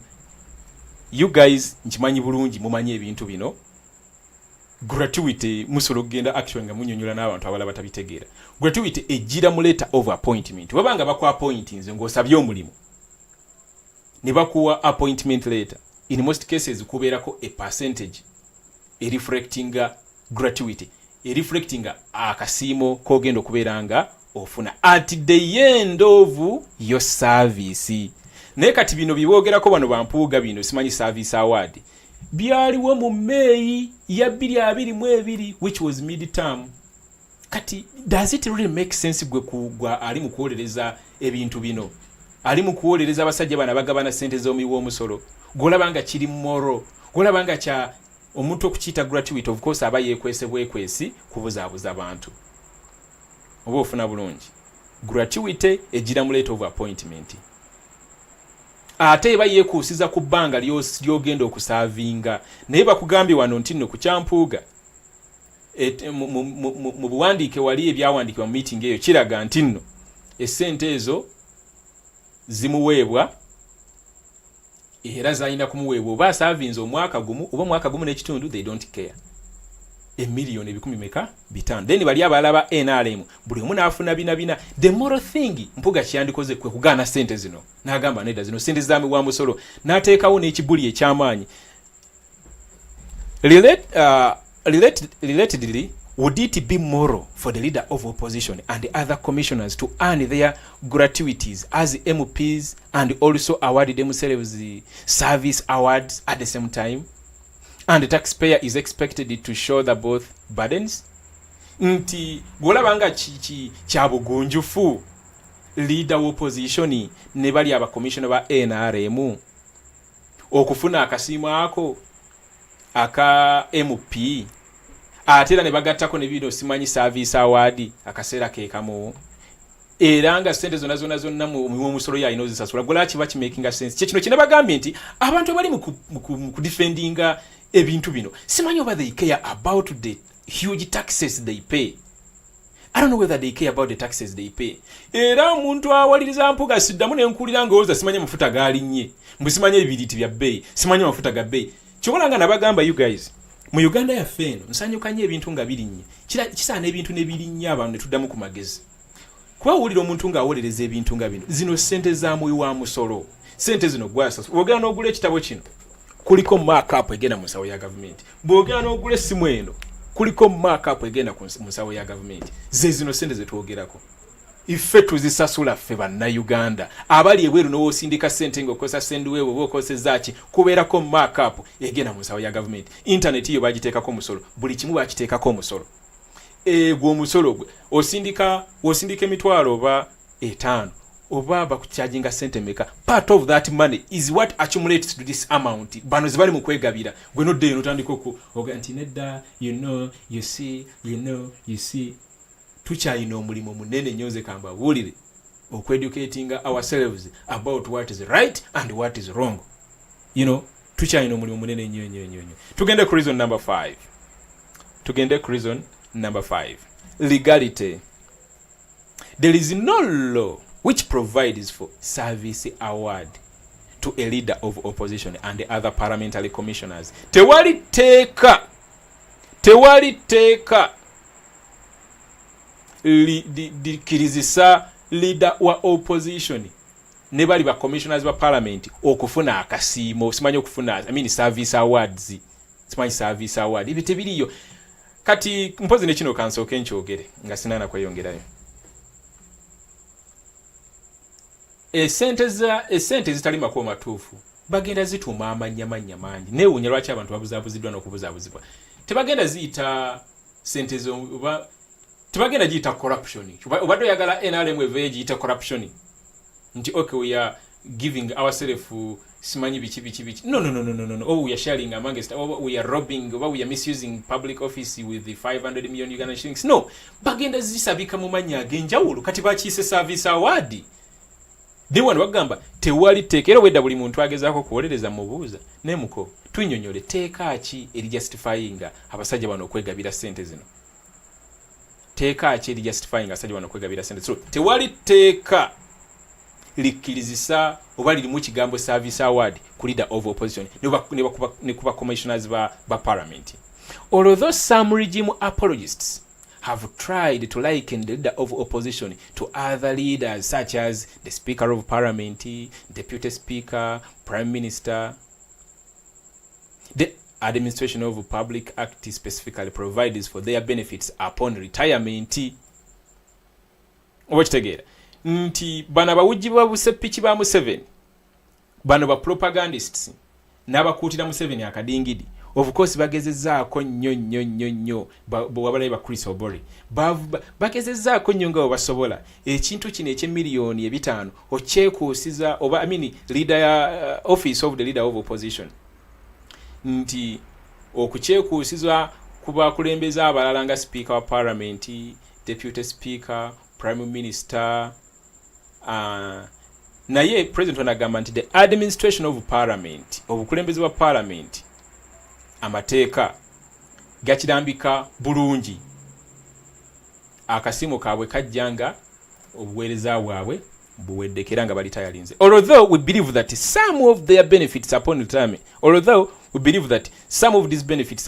You guys nkimanyi bulungi mumanyi ebintu bino. Gratuity musolo genda action nga munyonyola n'abantu abala batabitegeera. Gratuity ejira mu letter of appointment. Wabanga bakwa appointings ng'osabye omulimu ne bakuwa appointment letter. In most cases kubeerako a percentage reflecting gratuity, reflecting akasiimo kogenda okubeeranga ofuna at the end of your service. Naye kati bino biboogerako bano Mpuuga bino simanyi service award byaliwo mu May ya 2022 which was mid-term. Kati does it really make sense gwe kugwa ali mu kuwolereza ebintu bino, ali mu kuwolereza abasajja bana bagabana sente z'omiwa omusolo, golabanga kiri mmoro, golabanga kya omuntu okukiyita gratuity, of course aba yeekwese bwekwesi kubuzaabuza abantu oba ofuna bulungi. Gratuity ejira mu letter of appointment. Ate eba yeekuusiza ku bbanga lyogenda okusavinga. Naye bakugambye wano nti nno ku Mpuuga mu buwandiike wali ebyawandiikibwa mu meeting eyo kiraga nti nno essente ezo zimuweebwa era zalina kumuweebwa oba asavinze omwaka gumu oba mwaka gumu n'ekitundu, they don't care. $1,500,000. Then bali abalaba NRM buli omu n'afuna bina. The moral thing Mpuuga kyandikoze kwe kugaana sente zino n'agamba nedda zino sente zami wa musolo n'ateekawo n'ekibuli ekyamaanyi. Relatedly, would it be moral for the leader of opposition and the other commissioners to earn their gratuities as MPs and also award themselves the service awards at the same time? And the taxpayer is expected to shoulder both burdens. Nti golabanga kyabugunjufu leader of opposition ne bali aba commissioner ba NRM okufuna akasiimo ako aka MP atera ne bagattako ne bino simanyi service award akaseera kekamu era nga sente zonna mu musolo ya ino zisasula gola kiba kimaking sense. Kino kine bagambye nti abantu bali mu defendinga ebintu bino simanyi oba they care about the huge taxes they pay. I don't know whether they care about the taxes they pay. Era omuntu awaliriza Mpuuga siddamu nenkulira ngooza simanyi amafuta galinnye mbusimanyi ebiriti bya bay simanyi amafuta ga bay. Kyobalanga nabagamba you guys mu Uganda yaffe eno nsanyukanye ebintu nga birinnye kisaana ebintu ne birinnye abantu ne tuddamu ku magezi. kwawulira omuntu ng'awolereza ebintu nga bino zino ssente za muwi wa musolo ssente zino gwasasa bw'ogenda n'ogula ekitabo kino kuliko markup egenda mu nsawo ya gavumenti bw'ogenda n'ogula essimu eno kuliko markup egenda mu nsawo ya gavumenti ze zino ssente ze twogerako iffe tuzisasula ffe bannayuganda abali ebweru n'owoosindika ssente ng'okozesa sendiweewe oba okozesa Zaake kubeerako markup egenda mu nsawo ya gavumenti intaneti yo bagiteekako omusolo buli kimu bakiteekako omusolo gwe omusolo gwe osindika emitwalo oba 5 oba bakucharginga sente meka part of that money is what accumulates to this amount bano zibali mu kwegabira gwe nodde eno tandika oga nti nedda you see tukyalina omulimu munene nyoze kamba bulire okweducating ourselves about what is right and what is wrong tukyalina omulimu munene nnyo tugende ku reason number 5 legality. There is no law which provides for service award to a leader of opposition and the other parliamentary commissioners. Tewali teeka likirizisa leader wa opposition ne bali ba commissioners ba parliament okufuna akasiimo simanyi okufuna service awards simanyi service award ibi tebiriyo kati mpozi ne kino kansooke nkyogere nga sinana kweyongerayo esente zitali makulu matuufu bagenda zituuma amannya mangi neewuunya lwaki abantu babuzaabuziddwa n'okubuzaabuzibwa tebagenda ziyita sente oba tebagenda giyita corruption obadde oyagala NRM eveye giyita corruption nti okay we are giving ourselves simanyi biki no oh we are sharing among us we are robbing or we are misusing public office with the 500 million Ugandan shillings no bagenda zisabika mu mannya ag'enjawulo kati bakiise service award ne wano bagamba tewali teekera wedda buli muntu agezaako kuwolereza mubuuza nemuko tunnyonnyole teeka ki eri justifying abasajja bano okwegabira ssente zino teeka ki eri justifying abasajja bano okwegabira ssente so tewali teeka likkirizisa oba lirimu kigambo service award ku leader of opposition ne kuba commissioners ba parliament. Although some regime apologists have tried to liken the leader of opposition to other leaders such as the Speaker of Parliament, Deputy Speaker, Prime Minister, the Administration of Public Act specifically provides for their benefits upon retirement. Obakitegera nti bana bawujji babusepiki ba Museveni bano ba propagandists n'abakuutira Museveni akadingidi of course bagezezzaako nnyo bwabalabe ba Chris Obore bagezezzaako nnyo nga basobola ekintu kino eky'emiliyoni 5 okyekuusiza oba leader ya office of the leader of opposition nti okukyekuusiza ku bakulembeze abalala nga speaker wa parliament, deputy speaker, prime minister naye president wanagamba nti the administration of parliament obukulembeze bwa parliament amateeka gakirambika bulungi akasiimo kaabwe kajjanga obuweereza bwabwe buweddekera nga balitayalinze although we believe that some of their benefits upon retirement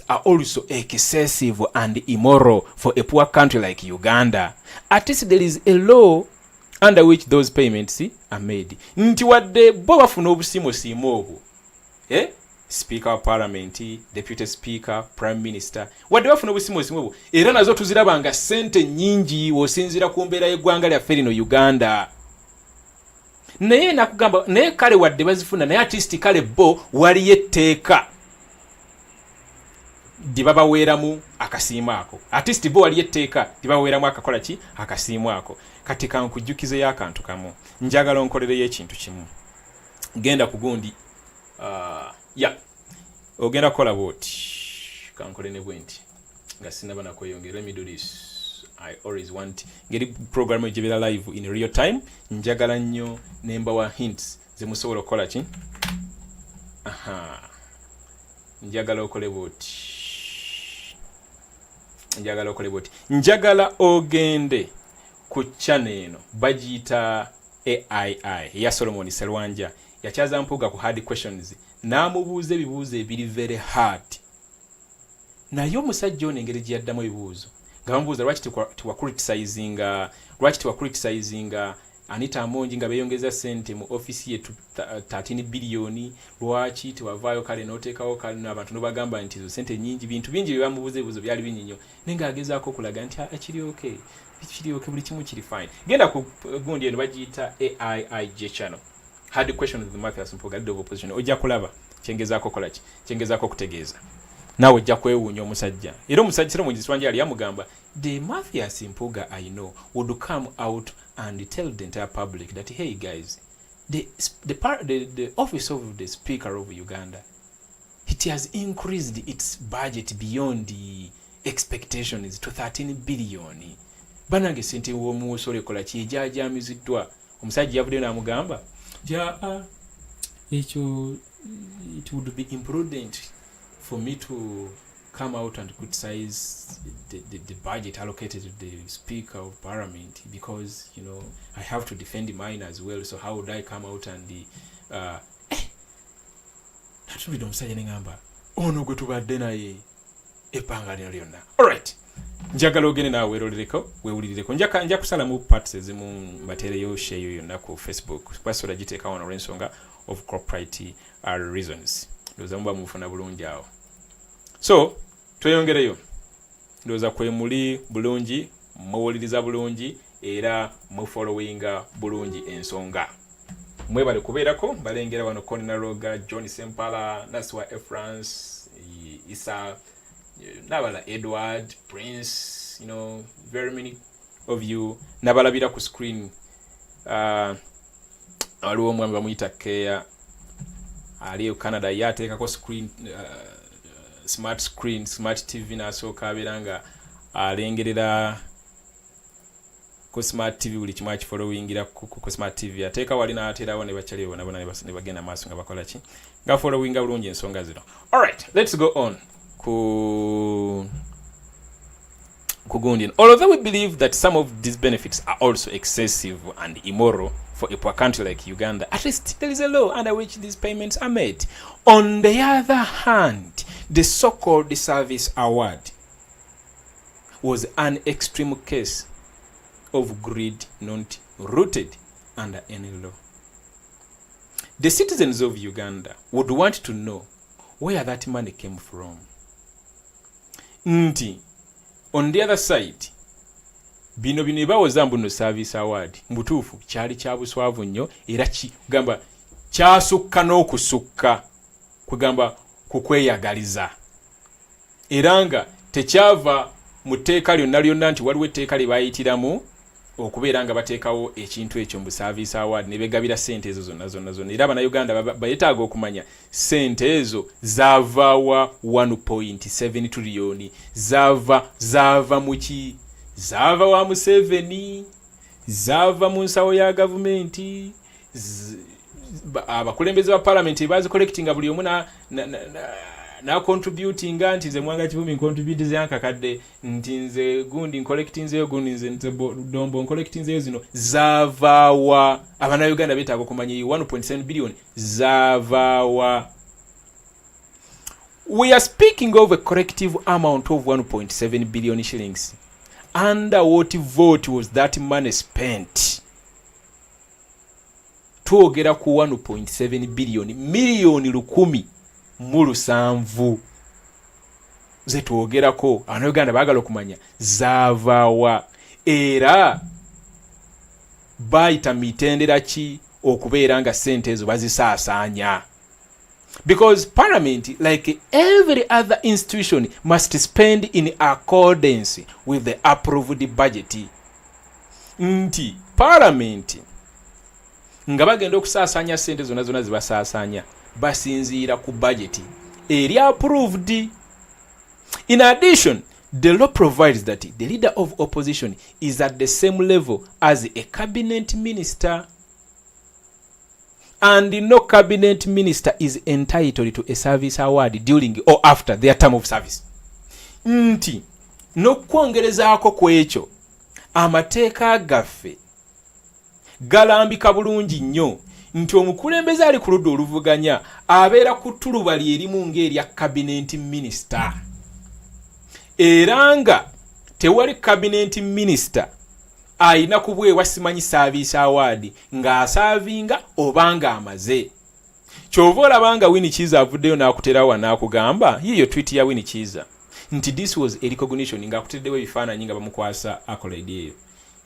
are also excessive and immoral for a poor country like Uganda. At least there is a law under which those payments are made. Nti wadde bo bafuna obusiimo obwo Speaker of Parliament, Deputy Speaker, Prime Minister wadde bafuna obusiimo obwo era nazo tuzirabanga sente nnyingi osinzira ku mbeera y'eggwanga lyaffe lino Uganda. Naye nakugamba naye kale wadde bazifuna naye artist kale bo waliyo etteeka dibabaweeramu akasiimo ako artist bo waliyo etteeka dibaweeramu akakola ki akasiimo ako kati kankujjukize y'akantu kamu njagala onkolereyo ekintu kimu genda ku gundi ogenda kukola bwoti kankole ne bwenti nga sinaba nakweyongera me do this. I always want ngeri program ejibera live in real time njagala nnyo nemba wa hints ze musobola okukola ki njagala okole bwoti njagala ogende ku channel eno bagiyita AI ya Solomon Selwanja yakyaza Mpuuga ku hard questions n'amubuuza ebibuuzo ebiri very hard naye omusajja ono engeri gye yaddamu ebibuuzo Ngambuuza lwaki tiwa criticizing Anitah Among nga beeyongeza sente mu office ye 13 billion lwaki tiwavaayo kale n'oteekawo kale n'abantu n'obagamba nti zo sente nyingi bintu bingi bye bamubuzeebuzo byali binyinyo naye ng'agezaako okulaga nti ekiri okay buli kimu kiri fine. Genda ku gundi eno bagiyita AIIJ channel hard question with MATHIAS Mpuuga leader of opposition ojja kulaba kyengezaako kola ki kyengezaako kutegeeza nawe ojja kwewuunya omusajja era omusajja sero mugisi wanje yali yamugamba the MATHIAS Mpuuga I know would come out and tell the entire public that hey guys the office of the Speaker of Uganda it has increased its budget beyond the expectations to 13 billion banange sente w'omusole kola ki ejajamiziddwa omusajja yavudde n'amugamba ekyo it would be imprudent for me to come out and criticize the budget allocated to the Speaker of Parliament because you know I have to defend mine as well, so how would I come out and natulidde omusajja n'engamba ono gwe tubadde naye ebbanga lino lyonna. Alright, njagala ogende naawe weewulirireko nja kusala mu parts ezimu mbateereyo share yonna ku Facebook basobola giteeka wano olw'ensonga of corporate reasons ndowooza muba mufuna bulungi awo. So tweyongereyo ndowooza kwe muli bulungi muwuliriza bulungi era mufollowinga bulungi ensonga mwebale kubeerako balengera wano Conina Roga John Sempala Naswa France Isa nabala Edward Prince, you know, very many of you nabalabira ku screen aliwo omwami bamuyita Kea aliyo Canada yateekako screen smart TV nasooka abeera alengerera ku smart TV buli kimu akifollowingira ku smart TV ateeka wali n'ateerawo ne bakyaliwo nabona ne bagenda maaso nga bakola ki nga followinga bulungi ensonga zino. Alright, let's go on Kugundian. Although we believe that some of these benefits are also excessive and immoral for a poor country like Uganda, at least there is a law under which these payments are made. On the other hand, the so-called service award was an extreme case of greed not rooted under any law. The citizens of Uganda would want to know where that money came from. On the other side, bino bawoza mbuno service award mbutuufu kyali kya buswavu nnyo era kigamba kyasukka n'okusukka kugamba kukweyagaliza era nga tekyava mu tteeka lyonna nti waliwo etteeka lye bayitiramu okubeera nga bateekawo ekintu ekyo mu service award ne begabira sente ezo zonna era Abannayuganda bayetaaga okumanya sente ezo zaavaawa 1.7 trillion zaava muki zaava wa Museveni zaava mu nsawo ya gavumenti abakulembeze ba parliament bazi collecting buli omu na contributing nti nze Muwanga Kivumbi contribute yankakadde nti nze gundi collecting gundi nze dombo collecting zino zaavaawa Abannayuganda betaaga okumanya 1.7 billion zaavaawa. We are speaking of a collective amount of 1.7 billion shillings. Under what vote was that money spent? Twogera ku 1.7 billion miliyoni 107 ze twogerako Abannayuganda baagala okumanya zaavaawa era bayita mitendera ki okubeera nga sente ezo bazisaasaanya. Because Parliament, like every other institution, must spend in accordance with the approved budget. Nti Parliament nga bagenda okusaasanya sente zonna zibasaasanya basinziira ku budget eri approved. In addition, the law provides that the leader of opposition is at the same level as a cabinet minister. And no cabinet minister is entitled to a service award during or after their term of service. Nti n'okwongerezaako ku ekyo amateeka gaffe galambika bulungi nnyo nti omukulembeze ali ku ludda oluvuganya abeera ku ttuluba lyerimu ng'erya cabinet minister era nga tewali cabinet minister ayina kubwewa simanyi service award ng'asaavinga obanga amaze. Kyova olabanga Winnie Kiza avuddeyo n'akuterawa n'akugamba yiyo tweet ya Winnie Kiza nti this was a recognition ng'akuteddewo ebifaananyi nga bamukwasa accolade eyo.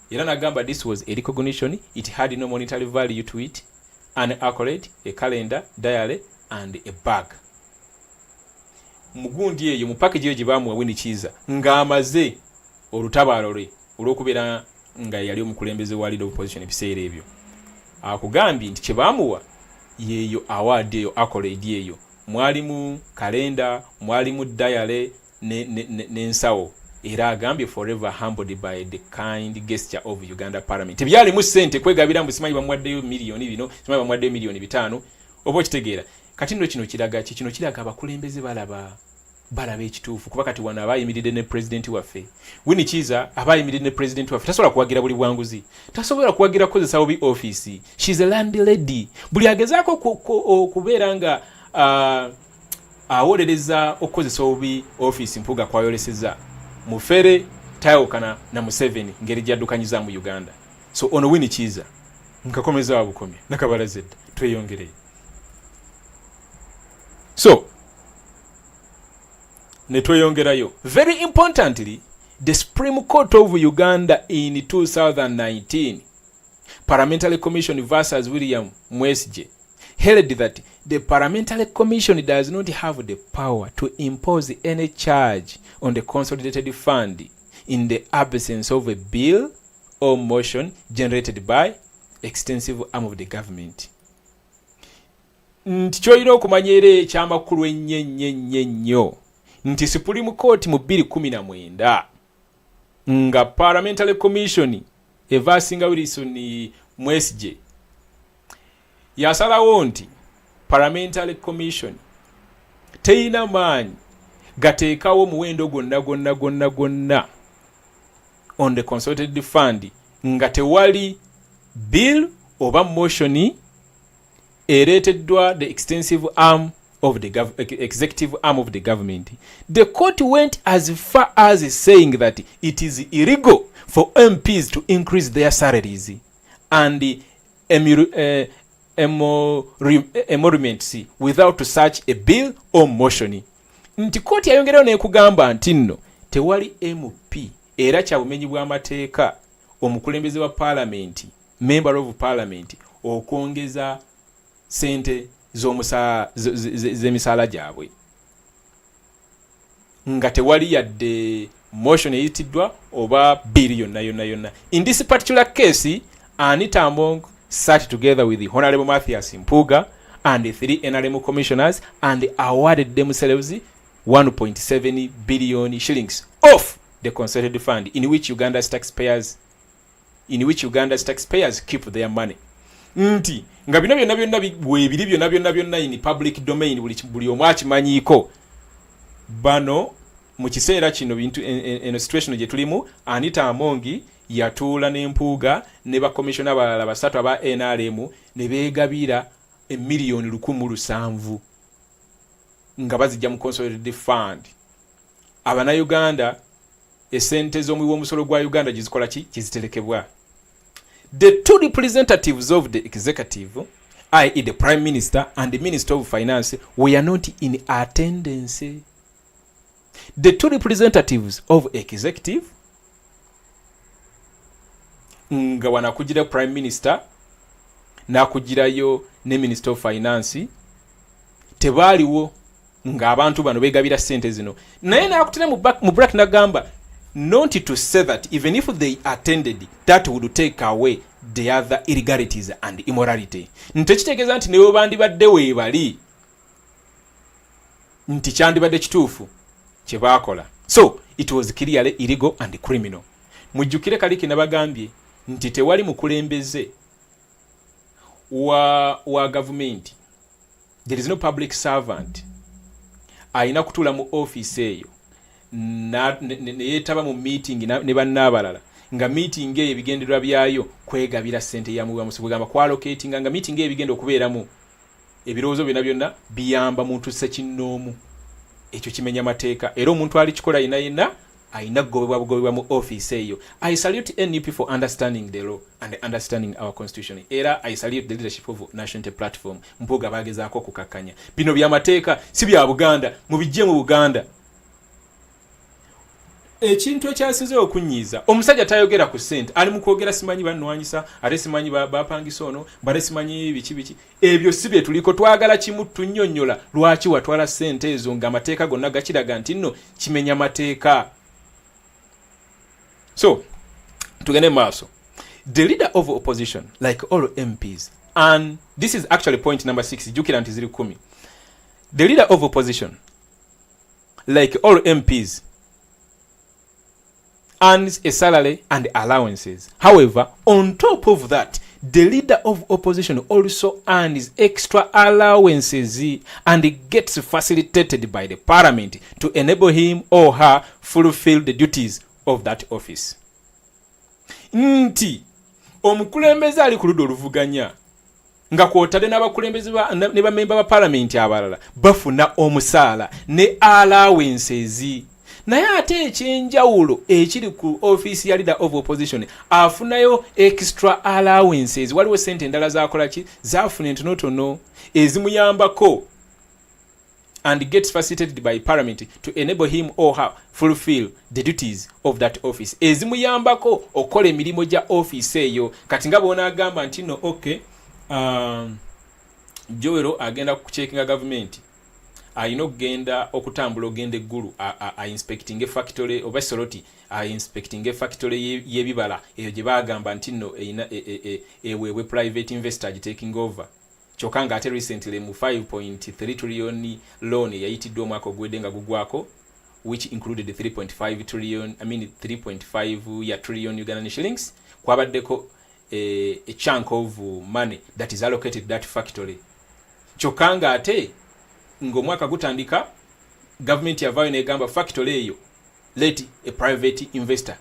Era n'agamba this was a recognition, it had no monetary value to it, an accolade, a calendar, diary and a bag. Mugundi eyo mu package eyo gye baamuwa Winnie Kiza ng'amaze olutabaalo lwe olw'okubeera nga yali omukulembeze wa leader opposition ebiseera ebyo. Akugambye nti kye baamuwa yeyo award eyo accolade eyo mwalimu kalenda mwalimu diary n'ensawo. Era agambye forever humbled by the kind gesture of Uganda Parliament. Tebyali mu sente kwegabira mbu simanyi bamwaddeyo milioni bino simanyi bamwaddeyo milioni 5 oba okitegeera. Kati nno kino kiraga kino kiraga abakulembeze balaba ekituufu kuba kati wano abayimiridde ne president waffe Winnie Kiza abayimiridde ne president waffe tasobola kuwagira buli bwanguzi, tasobola kuwagira kozesa obi office. She's a landlady. Buli agezaako okubeera nga awolereza okukozesa obi office Mpuuga kwayoleseza mufere tayokana na Museveni ngeri gyaddukanyiza mu Uganda. So ono Winnie Kiza nkakomeza wabukomye nakabala zedda tweyongere. So netweyongerayo. Very importantly, the Supreme Court of Uganda in 2019 Parliamentary Commission versus William Mwesige held that the Parliamentary Commission does not have the power to impose any charge on the consolidated fund in the absence of a bill or motion generated by extensive arm of the government. Nti kyoyina okumanyera ekyamakulu ennyo nti Supreme Court mu 2019 nga Parliamentary Commission evasinga Wilson Mwesige yasalawo nti Parliamentary Commission teyina maanyi gateekawo muwendo gonna on the consolidated fund nga tewali bill oba motion ereeteddwa the extensive arm of the executive arm of the government. The court went as far as saying that it is illegal for MPs to increase their salaries and emoluments without such a bill or motion. Nti court yayongerayo n'ekugamba nti nno tewali MP era kyabumenyi bw'amateeka omukulembeze wa parliament member of parliament okwongeza sente z'emisaala gyabwe nga tewali yadde motion eyitiddwa oba bill yonna. In this particular case, Anitah Among sat together with the Honorable MATHIAS Mpuuga and the 3 NRM Commissioners and awarded themselves 1.7 billion shillings off the consolidated fund in which Uganda's taxpayers keep their money. Nti nga bino byonna bwebiri byonna in public domain buli omu akimanyiiko. Bano mu kiseera kino bintu in a situation gye tulimu Anitah Among yatuula ne Mpuuga ne ba commissioner abalala basatu aba NRM ne beegabira emiliyoni 107 nga bazijja mu consolidated fund. Abana Uganda esente z'omuwi w'omusolo gwa Uganda gizikola ki kiziterekebwa. The two representatives of the executive, i.e. the Prime Minister and the Minister of Finance, were not in attendance. The two representatives of executive nga wanakugira Prime Minister nakugirayo ne Minister of Finance tebaliwo nga abantu bano begabira sente zino. Naye nakutira mu bracket nagamba not to say that even if they attended that would take away the other illegalities and immorality. Ntekitegeeza nti newe bandibadde weebali nti kyandibadde kituufu kye baakola. So it was clearly illegal and criminal. Mujjukire kaliki nabagambye nti tewali mukulembeze wa government, there is no public servant ayina kutula mu office eyo neyetaba mu meeting ne bannaabalala nga meeting eyo ebigendererwa byayo kwegabira sente ya muwa musibugamba kwalocating nga meeting eyo ebigenda okubeeramu ebirowoozo byonna biyamba muntu sekinnoomu ekyo kimenya mateeka era omuntu ali kikola yenna aina gobebwa mu office eyo. I salute NUP for understanding the law and understanding our constitution. Era I salute the leadership of National Unity Platform. Mpuuga bagezaako kukakanya bino by'amateeka si bya Buganda, mubijje mu Buganda. Ekintu ekyasinze okunyiiza omusajja tayogera ku ssente, ali mu kwogera simanyi bannwanyisa, ate simanyi bapangisa ono, bale simanyi biki ebyo si bye tuliko. Twagala kimu tunnyonnyola lwaki watwala ssente ezo ng'amateeka gonna gakiraga nti nno kimenya mateeka. So tugende maaso. The leader of opposition, like all MPs, and this is actually point number 6, jukira nti ziri 10. The leader of opposition, like all MPs, earns a salary and allowances. However, on top of that, the leader of opposition also earns extra allowances and gets facilitated by the parliament to enable him or her fulfill the duties of that office. Nti omukulembeze ali ku ludda oluvuganya nga kwotade n'abakulembeze ne bamemba ba parliament abalala bafuna omusaala ne allowances. Naye ate ekyenjawulo ekiri ku office ya leader of opposition afunayo extra allowances. Waliwo sente endala zakola ki zafuna entonotono ezimuyambako and gets facilitated by parliament to enable him or her fulfill the duties of that office. Ezimuyambako okola emirimu gya office eyo. Kati nga bona agamba nti no okay, Joero agenda kucheckinga government, ayina okugenda okutambula ogenda eggulu inspecting a factory oba soroti inspecting a factory y'ebibala eyo gye bagamba nti nno eweebwe private investor taking over. Kyokka nga ate recently mu 5.3 trillion loan yayitiddwa omwaka ogwedde nga gugwako, which included 3.5 trillion, 3.5 trillion Ugandan shillings, kwabaddeko a chunk of money that is allocated that factory. Kyokka nga ate ng'omwaka gutandika government yavaayo negamba factory eyo let a private investor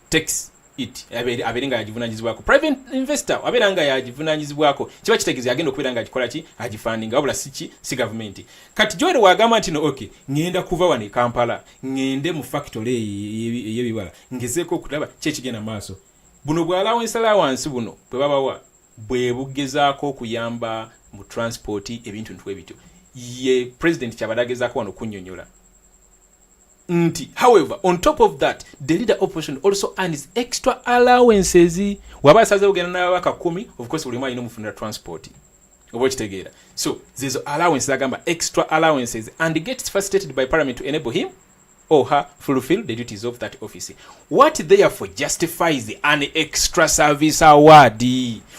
takes it, abeera nga yagivunanyizibwako. Private investor abeera nga yagivunanyizibwako kiba kitegeeza agenda okubeera nga agikola ki agifundinga, wabula si government. Kati Joel wagamba nti no okay, ngenda kuva wano e Kampala ngende mu factory ey'ebibala ngezeeko okulaba kyekigenda maaso. Buno bwa allowance buno bwe babawa bwe bugezaako okuyamba mu transport ebintu ntwebityo. Ye president kyabadagezaako wano kunnyonnyola nti however on top of that the leader opposition also earns extra allowances. Waba asaze ogenda n'ababaka 10, of course buli mwalina omufunira transport oba okitegeera. So zizo allowances agamba extra allowances and gets facilitated by parliament to enable him or her fulfill the duties of that office. What therefore justifies an extra service award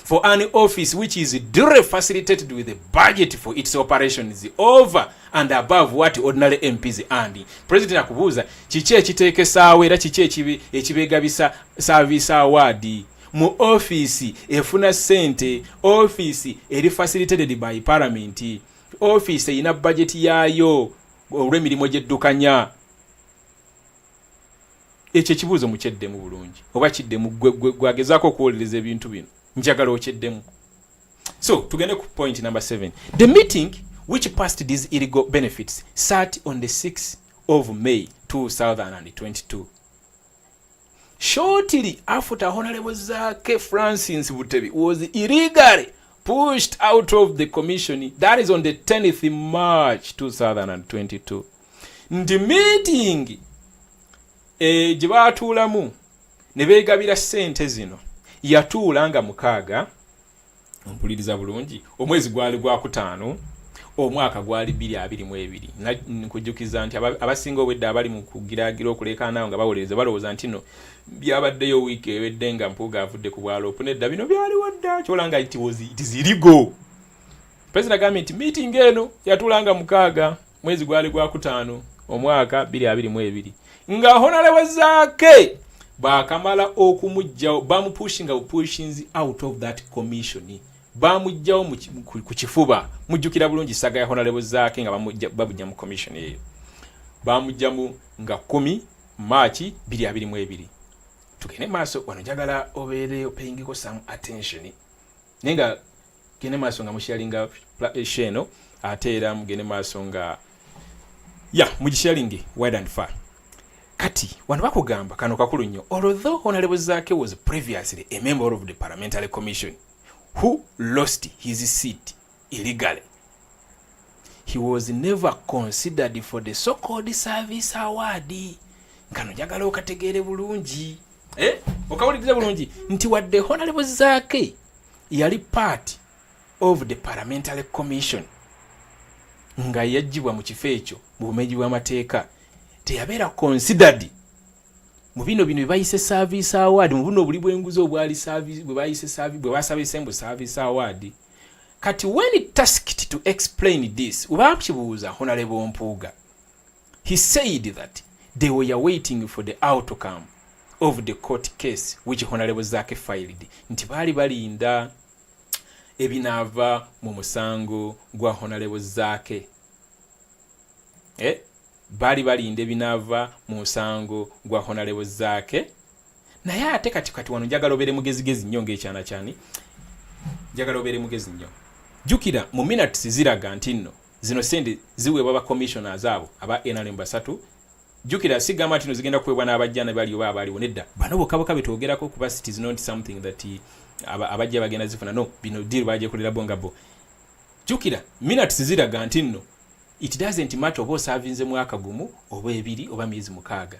for an office which is duly facilitated with a budget for its operations over and above what ordinary MPs earn? President akubuuza kiki ekiteekesaawo era kiki ekibeegabisa service award mu office efuna sente, office eri facilitated by parliament, office erina budget yaayo olw'emirimu gy'eddukanya. Ekyo kibuuzo mukyeddemu bulungi oba kiddemu gwagezaako okuwuliriza ebintu bino, njagala okyeddemu. So tugende ku point number 7. The meeting which passed these illegal benefits sat on the 6th of May 2022. Shortly after Honorable Zaake Francis Butebi was illegally pushed out of the commission, that is on the 10th March 2022. The meeting gye baatuulamu ne beegabira ssente zino yatuula nga 6, mpuliriza bulungi, omwezi gwali gwa 5, omwaka gwali 2022. Nkujjukiza nti abasinga obwedde abali mu kugiraagira okulekaanawo nga bawuliriza balowooza nti no byabaddeyo wiiki ewedde nga Mpuuga avudde ku bwalo nedda bino byaliwo dda, kyolanga it is illegal. President agambye nti meeting eno yatuula nga 6, mwezi gwali gwa 5, omwaka 2022. Nga Honorable Zaake bakamala okumujjawo bamupushinga pushinzi out of that commission, bamujjawo ku kifuba. Mujjukira bulungi saga ya Honorable Zaake nga babujja mu commission eyo, bamujjamu nga 10 March 2022. Tugende maaso wano, njagala obeere opayingiko some attention nenga gende maaso nga musharinga sheno ate era mugende maaso nga mugisharingi wide and far. Kati wano bakugamba kano kakulu nnyo. Although Honorable Zaake was previously a member of the Parliamentary Commission who lost his seat illegally, he was never considered for the so-called service award. Kano njagala okategeere bulungi. Okawuliriza bulungi nti wadde Honorable Zaake yali part of the Parliamentary Commission nga yajjibwa mu kifo ekyo mu bumenyi bw'amateeka, teyabeera considered mu bino bayise service award, mu buno buli bw'enguzi obwali service bwe bayise service bwe basabise mbu service award. Kati when tasked to explain this, ubakibuuza Honorable Mpuuga, he said that they were waiting for the outcome of the court case which Honorable Zaake filed. Nti baali balinda ebinaava mu musango gwa Honorable Zaake. Baali balinda ebinaava mu musango gwa Honorable Zaake. Naye ate kati wano njagala obeere mugezigezi nnyo ng'ekyana kyani. Njagala obeere mugezi nnyo. Jukira mu minutes ziraga nti nno zino sente ziweebwa ba commissioners abo aba NRM basatu. Jukira sigamba nti no zigenda kuweebwa n'abajjana bali oba abaliwo nedda. Bano bokaboka betwogerako kuba it is not something that abajja bagenda zifuna. No, bino deal baje kulira bongabo. Jukira minutes ziraga nti nno it doesn't matter oba osavinze mwaka gumu oba ebiri oba myezi mukaaga.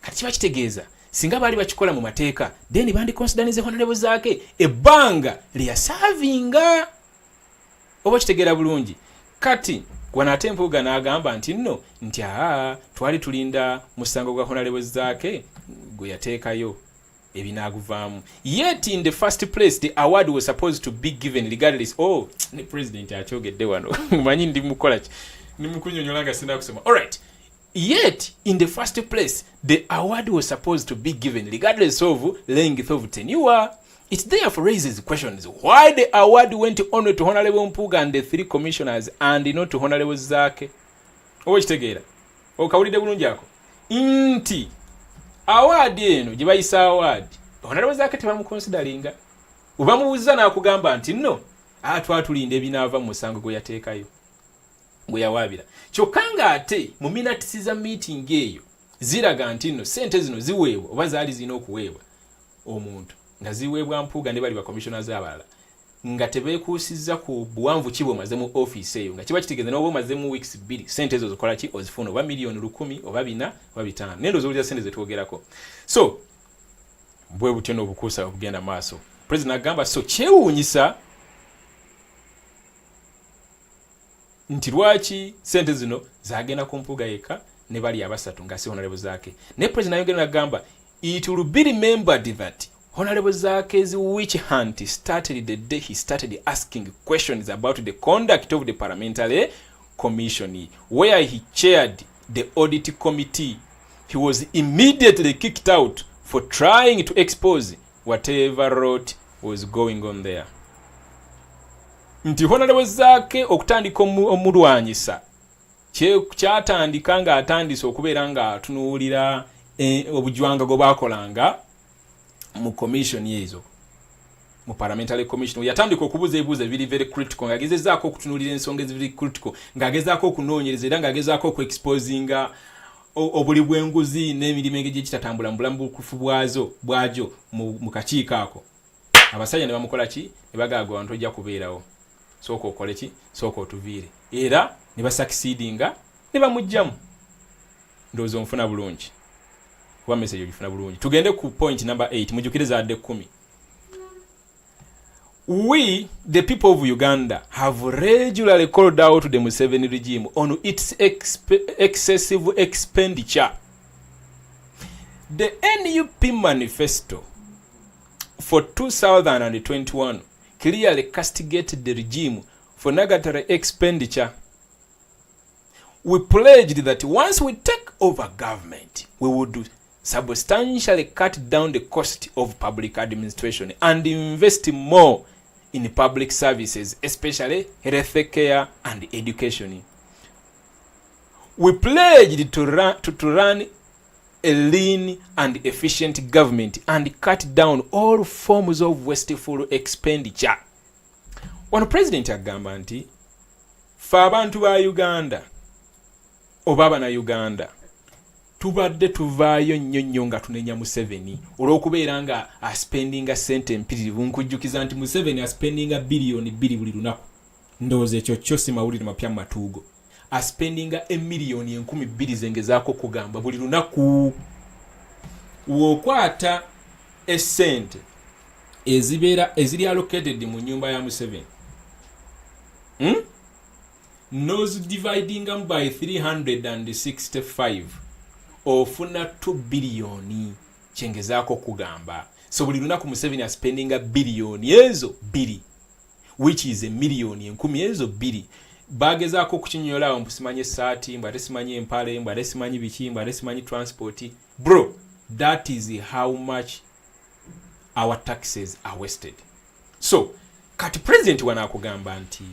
Kati kiba kitegeeza singa baali bakikola mu mateeka then bandi considerize Honorable Zaake ebbanga lya savinga. Oba kitegeera bulungi. Kati wanate Mpuuga n'agamba nti nno nti twali tulinda musango gwa Honorable Zaake gwe yateekayo ebinaaguvaamu. Yet in the first place the award was supposed to be given regardless. Ne president akyogedde wano manyi ndi mukola ki ni mukunyonyola nga sinda kusema. Alright, yet in the first place the award was supposed to be given regardless of length of tenure. It therefore raises questions why the award went only to Honorable Mpuuga and the 3 commissioners and not to Honorable Zaake. Kitegeera okawulidde bulungi ako nti award eno gye bayisa award Honorable Zaake tebamuconsideringa. Ubamubuuza n'akugamba nti nno twatulinda ebinaava mu musango gwe yateekayo gwe yawaabira. Kyokka nga ate mu minutes za meeting eyo ziraga nti nno sente zino ziweebwa oba zaali zirina okuweebwa omuntu nga ziweebwa Mpuuga ne bali ba commissioners abalala nga tebeekuusizza ku buwanvu ki bwe omaze mu office eyo, nga kiba kitegeeza n'oba omaze mu weeks 2 sente ezo zikola ki ozifuna oba million 10 oba 4 oba 5. Nendo z'owulira sente ze twogerako. So bwe butyo n'obukuusa obugenda maaso. President agamba so kyewuunyisa nti lwaki sente zino zagenda ku Mpuuga yekka ne bali abasatu nga si Honorable Zaake. Ne President ayongera n'agamba it will be remembered that Honorable Zaake's witch hunt started the day he started asking questions about the conduct of the Parliamentary Commission, where he chaired the audit committee. He was immediately kicked out for trying to expose whatever rot was going on there. Nti Honorable Zaake okutandika omulwanyisa kyatandika nga atandise okubeera nga atunuulira obujwanga gwe bakolanga mu commission yezo mu Parliamentary Commission. Yatandika okubuza ebibuuzo ebiri very critical, ngagezezaako okutunuulira ensonga eziri critical, ngagezaako okunoonyereza era ngagezaako okuexposinga obuli bw'enguzi n'emirimu engeri egitatambula mu bulamu bukufu bwajo mu kakiiko ako. Abasajja ne bamukola ki? Ne bagaaga abantu ojja kubeerawo, sooka okole ki? Sooka otuviire. Era ne basucceedinga ne bamugjamu. Ndowooza onfuna bulungi. Kuba message ogifuna bulungi. Tugende ku point number 8. Mujukiriza adde 10. We, the people of Uganda, have regularly called out the Museveni regime on its excessive expenditure. The NUP manifesto for 2021 clearly castigated the regime for negatory expenditure. We pledged that once we take over government, we would substantially cut down the cost of public administration and invest more in public services, especially health care and education. We pledged to run a lean and efficient government and cut down all forms of wasteful expenditure. Wano President agamba nti fa abantu ba Uganda oba bana Uganda tubadde tuvaayo nnyo nga tunenya Museveni olw'okubeera nga aspendinga ssente empitirivu. Nkujjukiza nti Museveni aspendinga biliyoni 2 buli lunaku. Ndowooza ekyo kyo si mawulire mapya mu matuugo. Aspendinga emiliyoni 2,000 zengezaako kugamba buli lunaku. W'okwata essente eziri allocated mu nnyumba ya Museveni, nozi dividing by 365 ofuna 2 biliyoni kyengezaako kugamba. So buli lunaku Museveni aspendinga biliyoni ezo 2, which is emiliyoni 10,000 ezo 2. Bagezaako kukinyolawo mbusimanyi saati, mbwate simanyi empale, mbwate simanyi biki, mbwate simanyi transport. Bro, that is how much our taxes are wasted. So kati president wanakugamba nti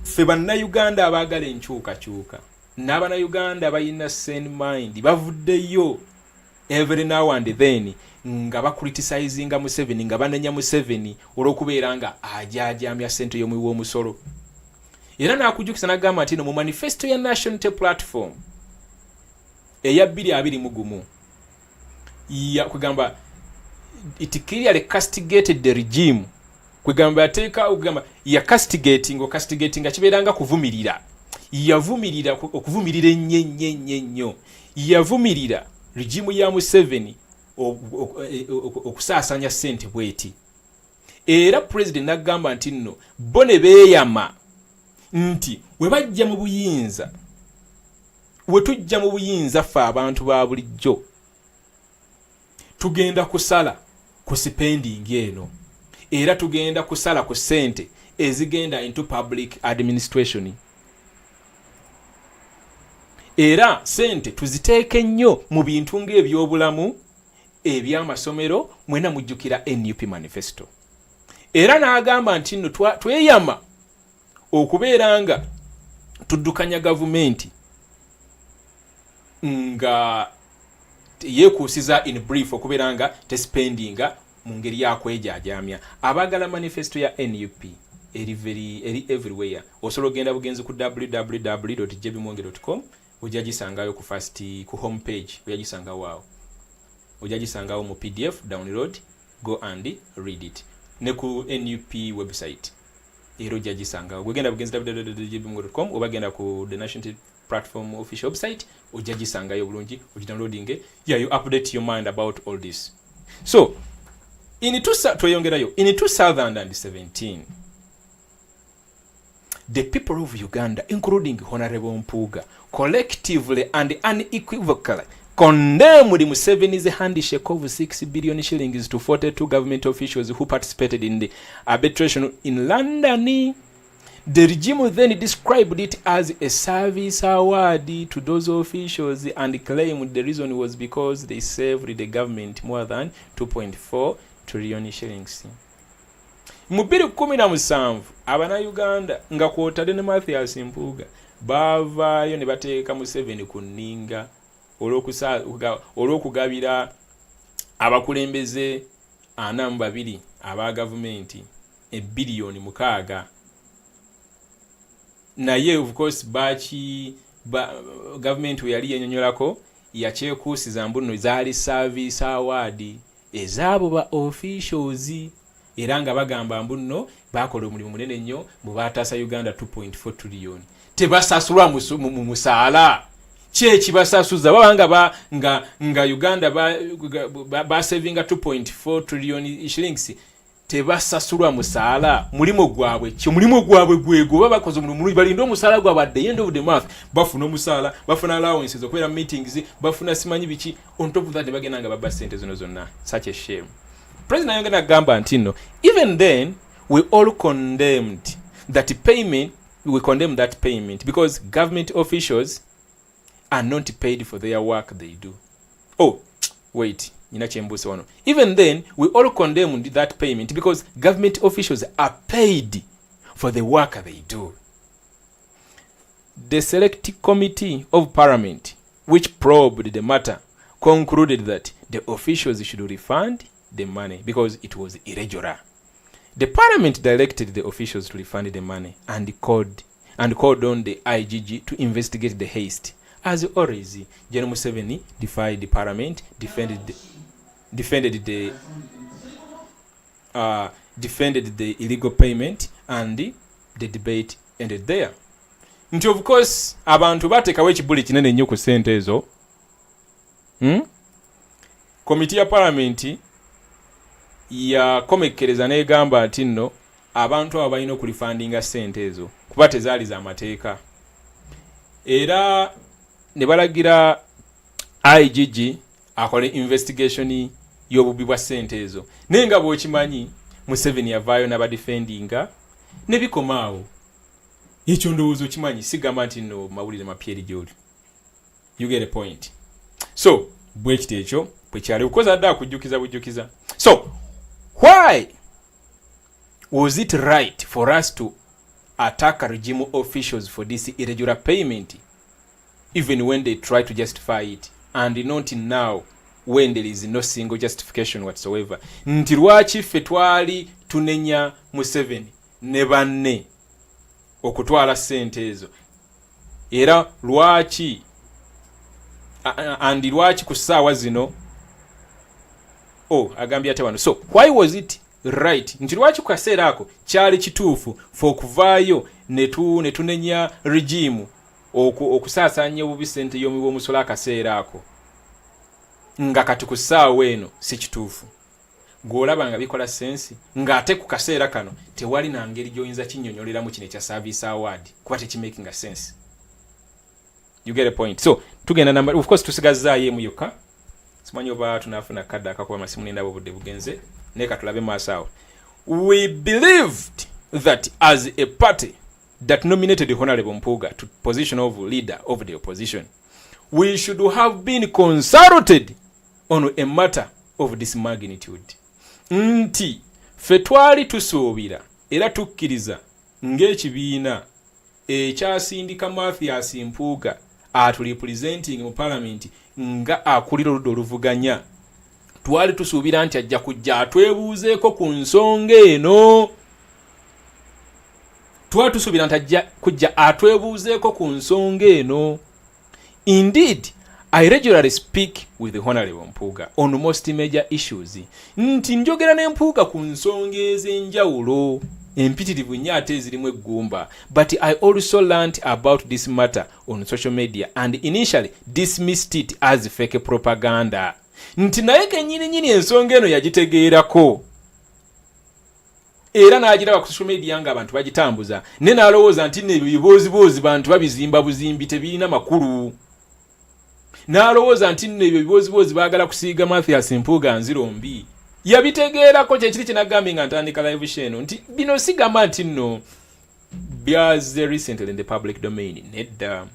ffe bannayuganda abaagala enkyukakyuka n'abannayuganda bayina sane mind bavuddeyo every now and then nga bacriticizing Museveni, nga banenya Museveni olw'okubeera nga ajaajamya ssente y'omuwi w'omusolo. Era n'akujjukisa n'agamba nti no mu manifesto ya National Unity Platform eya 2021 ya kugamba it clearly castigated the regime. Kugamba yateeka okugamba ya castigating kibeeranga kuvumirira. Yavumirira okuvumirira ennyo. Yavumirira regime ya Museveni okusaasanya ssente bweti. Era president n'agamba nti nno bo ne beeyama nti we bajja mu buyinza, we tujja mu buyinza ffe abantu ba bulijjo, tugenda kusala ku spending eno, era tugenda kusala ku ssente ezigenda into public administration. Era ssente tuziteeke nnyo mu bintu ng'ebyobulamu, eby'amasomero, mwena mujjukira NUP manifesto. Era n'agamba nti nno tweyama okubeera nga tuddukanya gavumenti nga yeekuusiza in brief okubeera nga tespendinga mu ngeri yakwejaajamya. Abaagala manifesto ya NUP eri everywhere. Osobola ogenda bugenzi ku www.jbimonge.com ojja gisangayo ku ku homepage, ojja gisangawo awo. Ojja gisangawo mu PDF download, go and read it. Ne ku NUP website era ojja gisangawo. Ogenda bugenzi www.jbimonge.com oba genda ku the National Platform official website ojja gisangayo bulungi, ogidownloading. Yeah, you update your mind about all this. So in 2017, the people of Uganda, including Honorable Mpuuga, collectively and unequivocally condemned Museveni's handshake of 6 billion shillings to 42 government officials who participated in the arbitration in London. The regime then described it as a service award to those officials and claimed the reason was because they saved the government more than 2.4 trillion shillings. Mu 2017 Abannayuganda nga kwotadde ne MATHIAS Mpuuga bavaayo ne bateeka Museveni ku nninga olw'okugabira abakulembeze 42 aba gavumenti ebiliyoni 6. Naye of course government we yali yenyonyolako yakyekuusiza mbuno zaali service award ezabo ba officials, era nga bagamba mbuno bakola omulimu munene nnyo mu bataasa Uganda 2.4 trillion. Tebasasulwa mu musaala. Kyekibasasuza babanga nga Uganda ba saving 2.4 trillion shillings. Tebasasulwa musaala. Mulimo gwabwe gwego baba bakoze omulimu balinda omusaala gwabwe at the end of the month bafuna omusaala, bafuna allowances okwera meetings, bafuna simanyi biki. On top of that bagenda nga baba sente zino zonna. Such a shame. President Yongena gamba ntino, even then we all condemned that payment. We condemn that payment because government officials are not paid for their work they do. Oh, wait. Even then, we all condemned that payment because government officials are paid for the work they do. The Select Committee of Parliament, which probed the matter, concluded that the officials should refund the money because it was irregular. The Parliament directed the officials to refund the money and called on the IGG to investigate the haste As always, General Museveni defied the parliament, defended the illegal payment, and the debate ended there. Nti of course abantu batekawo ekibuli kinene nnyo ku ssente ezo. Komiti ya parliament yakomekkereza n'egamba nti nno abantu abo balina okulifandinga ssente ezo kuba tezaali za mateeka, era ne balagira IGG akole investigation y'obubi bwa ssente ezo. Naye nga bw'okimanyi Museveni yavaayo n'abadefendinga ne bikomaawo. Ekyo ndowooza okimanyi, sigamba nti nno mawulire mapyeri gy'oli. You get a point. So bwe kiti ekyo bwe kyali kukoza adda akujjukiza. So why was it right for us to attack regime officials for this irregular payment, even when they try to justify it, and not now when there is no single justification whatsoever? Nti lwaki ffe twali tunenya Museveni ne banne okutwala ssente ezo, era lwaki andi lwaki ku ssaawa zino agambye ate wano. So why was it right, nti lwaki ku kaseera ako kyali kituufu fe okuvaayo ne tunenya regime okusaasaanya obubi ssente y'omuwi w'omusolo akaseera ako, nga kati ku ssaawa eno si kituufu? Gw'olaba nga bikola sensi, ng'ate ku kaseera kano tewali na ngeri gy'oyinza kinnyonnyoleramu kino ekya service award kuba tekimaking a sense. You get a point. So tugenda namba, of course tusigazaayo emu yokka, simanyi oba tunaafuna kadde akakuba masimu n'endaba obudde bugenze, naye katulabe maaso awo. We believed that as a party that nominated the Honorable Mpuuga to position of leader of the opposition, we should have been consulted on a matter of this magnitude. Nti ffe twali tusuubira era tukkiriza ng'ekibiina ekyasindika MATHIAS Mpuuga aturepresenting mu parliament nga akulira oludda oluvuganya, twali tusuubira nti ajja kujja atwebuuzeeko ku nsonga eno. Twali tusuubira nti ajja kujja atwebuuzeeko ku nsonga eno. Indeed, I regularly speak with the Honorable Mpuuga on most major issues. Nti njogera ne Mpuuga ku nsonga ez'enjawulo empitirivu nnyo ate ezirimu eggumba. But I also learned about this matter on social media and initially dismissed it as fake propaganda. Nti naye kennyini ensonga eno yagitegeerako, era n'agiraba ku social media ng'abantu bagitambuza, ne n'alowooza nti nno ebiboozi bantu babizimba buzimbi tebirina makulu. N'alowooza nti nno ebyo ebiboozi baagala kusiiga MATHIAS Mpuuga nzirombi. Yabitegeerako kyekiri kinagambye nga ntandika live sheno nti bino sigamba nti nno byaze recently in the public domain. Nedda.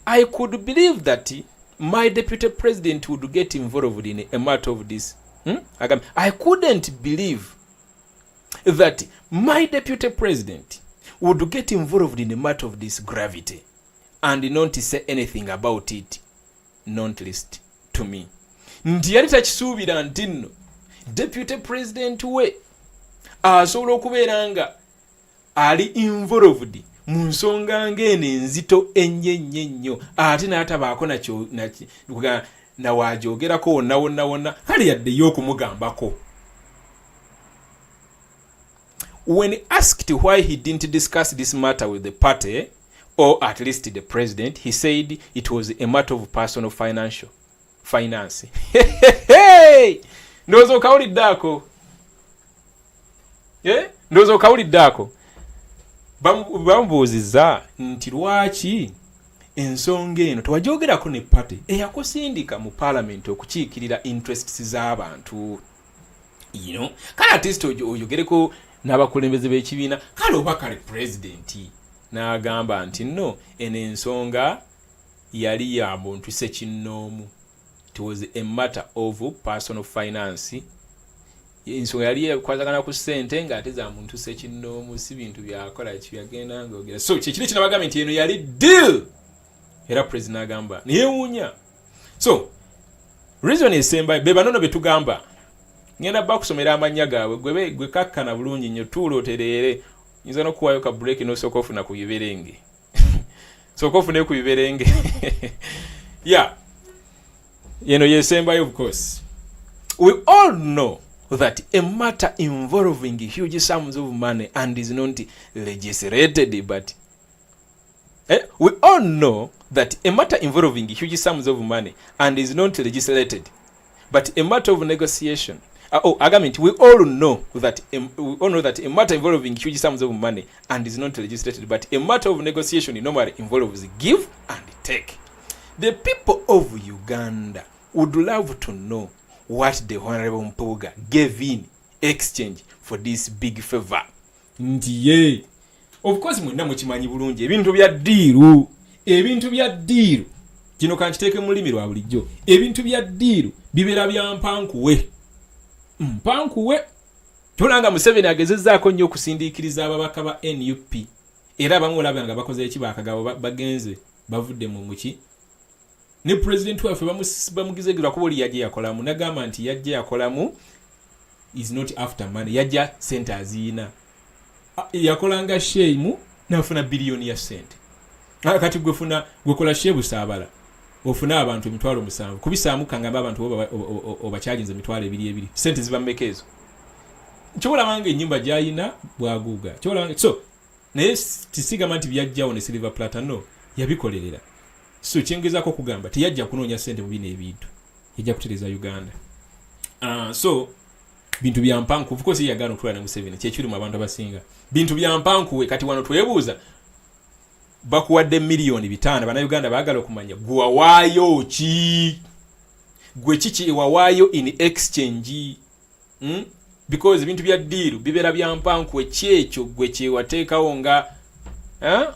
I could believe that my deputy president would get involved in a matter of this. I couldn't believe that my deputy president would get involved in a matter of this gravity and not say anything about it, not least to me. Nti yali takisuubira nti nno deputy president we asobola okubeera nga ali involved mu nsonga ng'eno enzito ennyo ate n'atabaako na waajoogerako wonna kale yaddeyo okumugambako. When asked why he didn't discuss this matter with the party, or at least the president, he said it was a matter of personal finance. Ndozo kawuliddako. Ndozo kawuliddako. Bamubuuzizza nti lwaki ensonga eno tewajoogerako ne party eyakusindika mu parliament okukiikirira interests z'abantu. Kale at least oyogereko n'abakulembeze b'ekibiina, kale oba kale president n'agamba nti nno eno ensonga yali ya muntu ssekinnoomu. It was a matter of personal finance. Ensonga yali ekwatagana ku ssente ng'ate za muntu ssekinnoomu, si bintu byakola kyeyagenda ng'ogera. So kyekiri kinabagambye nti eno yali deal. Era president agamba neyewuunya. So reason esembayo be banono be tugamba. Ngenda bakusomera amannya gaabwe gwe kakkana bulungi nnyo tuulo otereere. Nyinza n'okuwaayo ka break n'osooka ofuna ku biberenge. so kofune ku biberenge yeah yesembayo of course we all know that a matter involving huge sums of money and is not legislated but we all know that a matter involving huge sums of money and is not legislated but a matter of negotiation we all know that a matter involving huge sums of money and is not legislated but a matter of negotiation normally involves give and take. The people of Uganda would love to know what the Honorable Mpuuga gave in exchange for this big favor. Ndiye. Of course mwenda mukimanyi bulungi ebintu bya diiru kino kankiteeke mu lulimi lwa bulijjo ebintu bya diiru bibeera bya mpankuwe tulanga Museveni agezezzaako nnyo okusindiikiriza ababaka ba NUP era abamu olaba nga bakoze ekibakagabo bagenze bavudde mu muki ne president waffe bamugizegera kuba oli yajja yakolamu nagamba nti yajja yakolamu is not after money yajja sente aziina yakolanga shame nafuna billion ya sente kati gwekola shebu saabala ofuna abantu 7,000 kubisaamu kangamba abantu obacharginze 2,200 sente ziba mmekezo kyola wange ennyumba gyayina bwaguga kyola wange so naye tisigama nti byajjawo ne silver platinum yabikolerera so kyengezako kugamba tiyajja kunoonya sente mu bino ebintu yajja kutereza Uganda so bintu bya mpanku of course yagano tulana mu 7 kyekiri mu abantu abasinga bintu bya mpanku kati wano twebuuza bakuwadde milioni 5 bana Uganda baagala okumanya gwawaayo ki gwe kiki wawaayo in exchange because bintu bya diiru bibera bya mpanku ekyekyo gwe kyewateekawo nga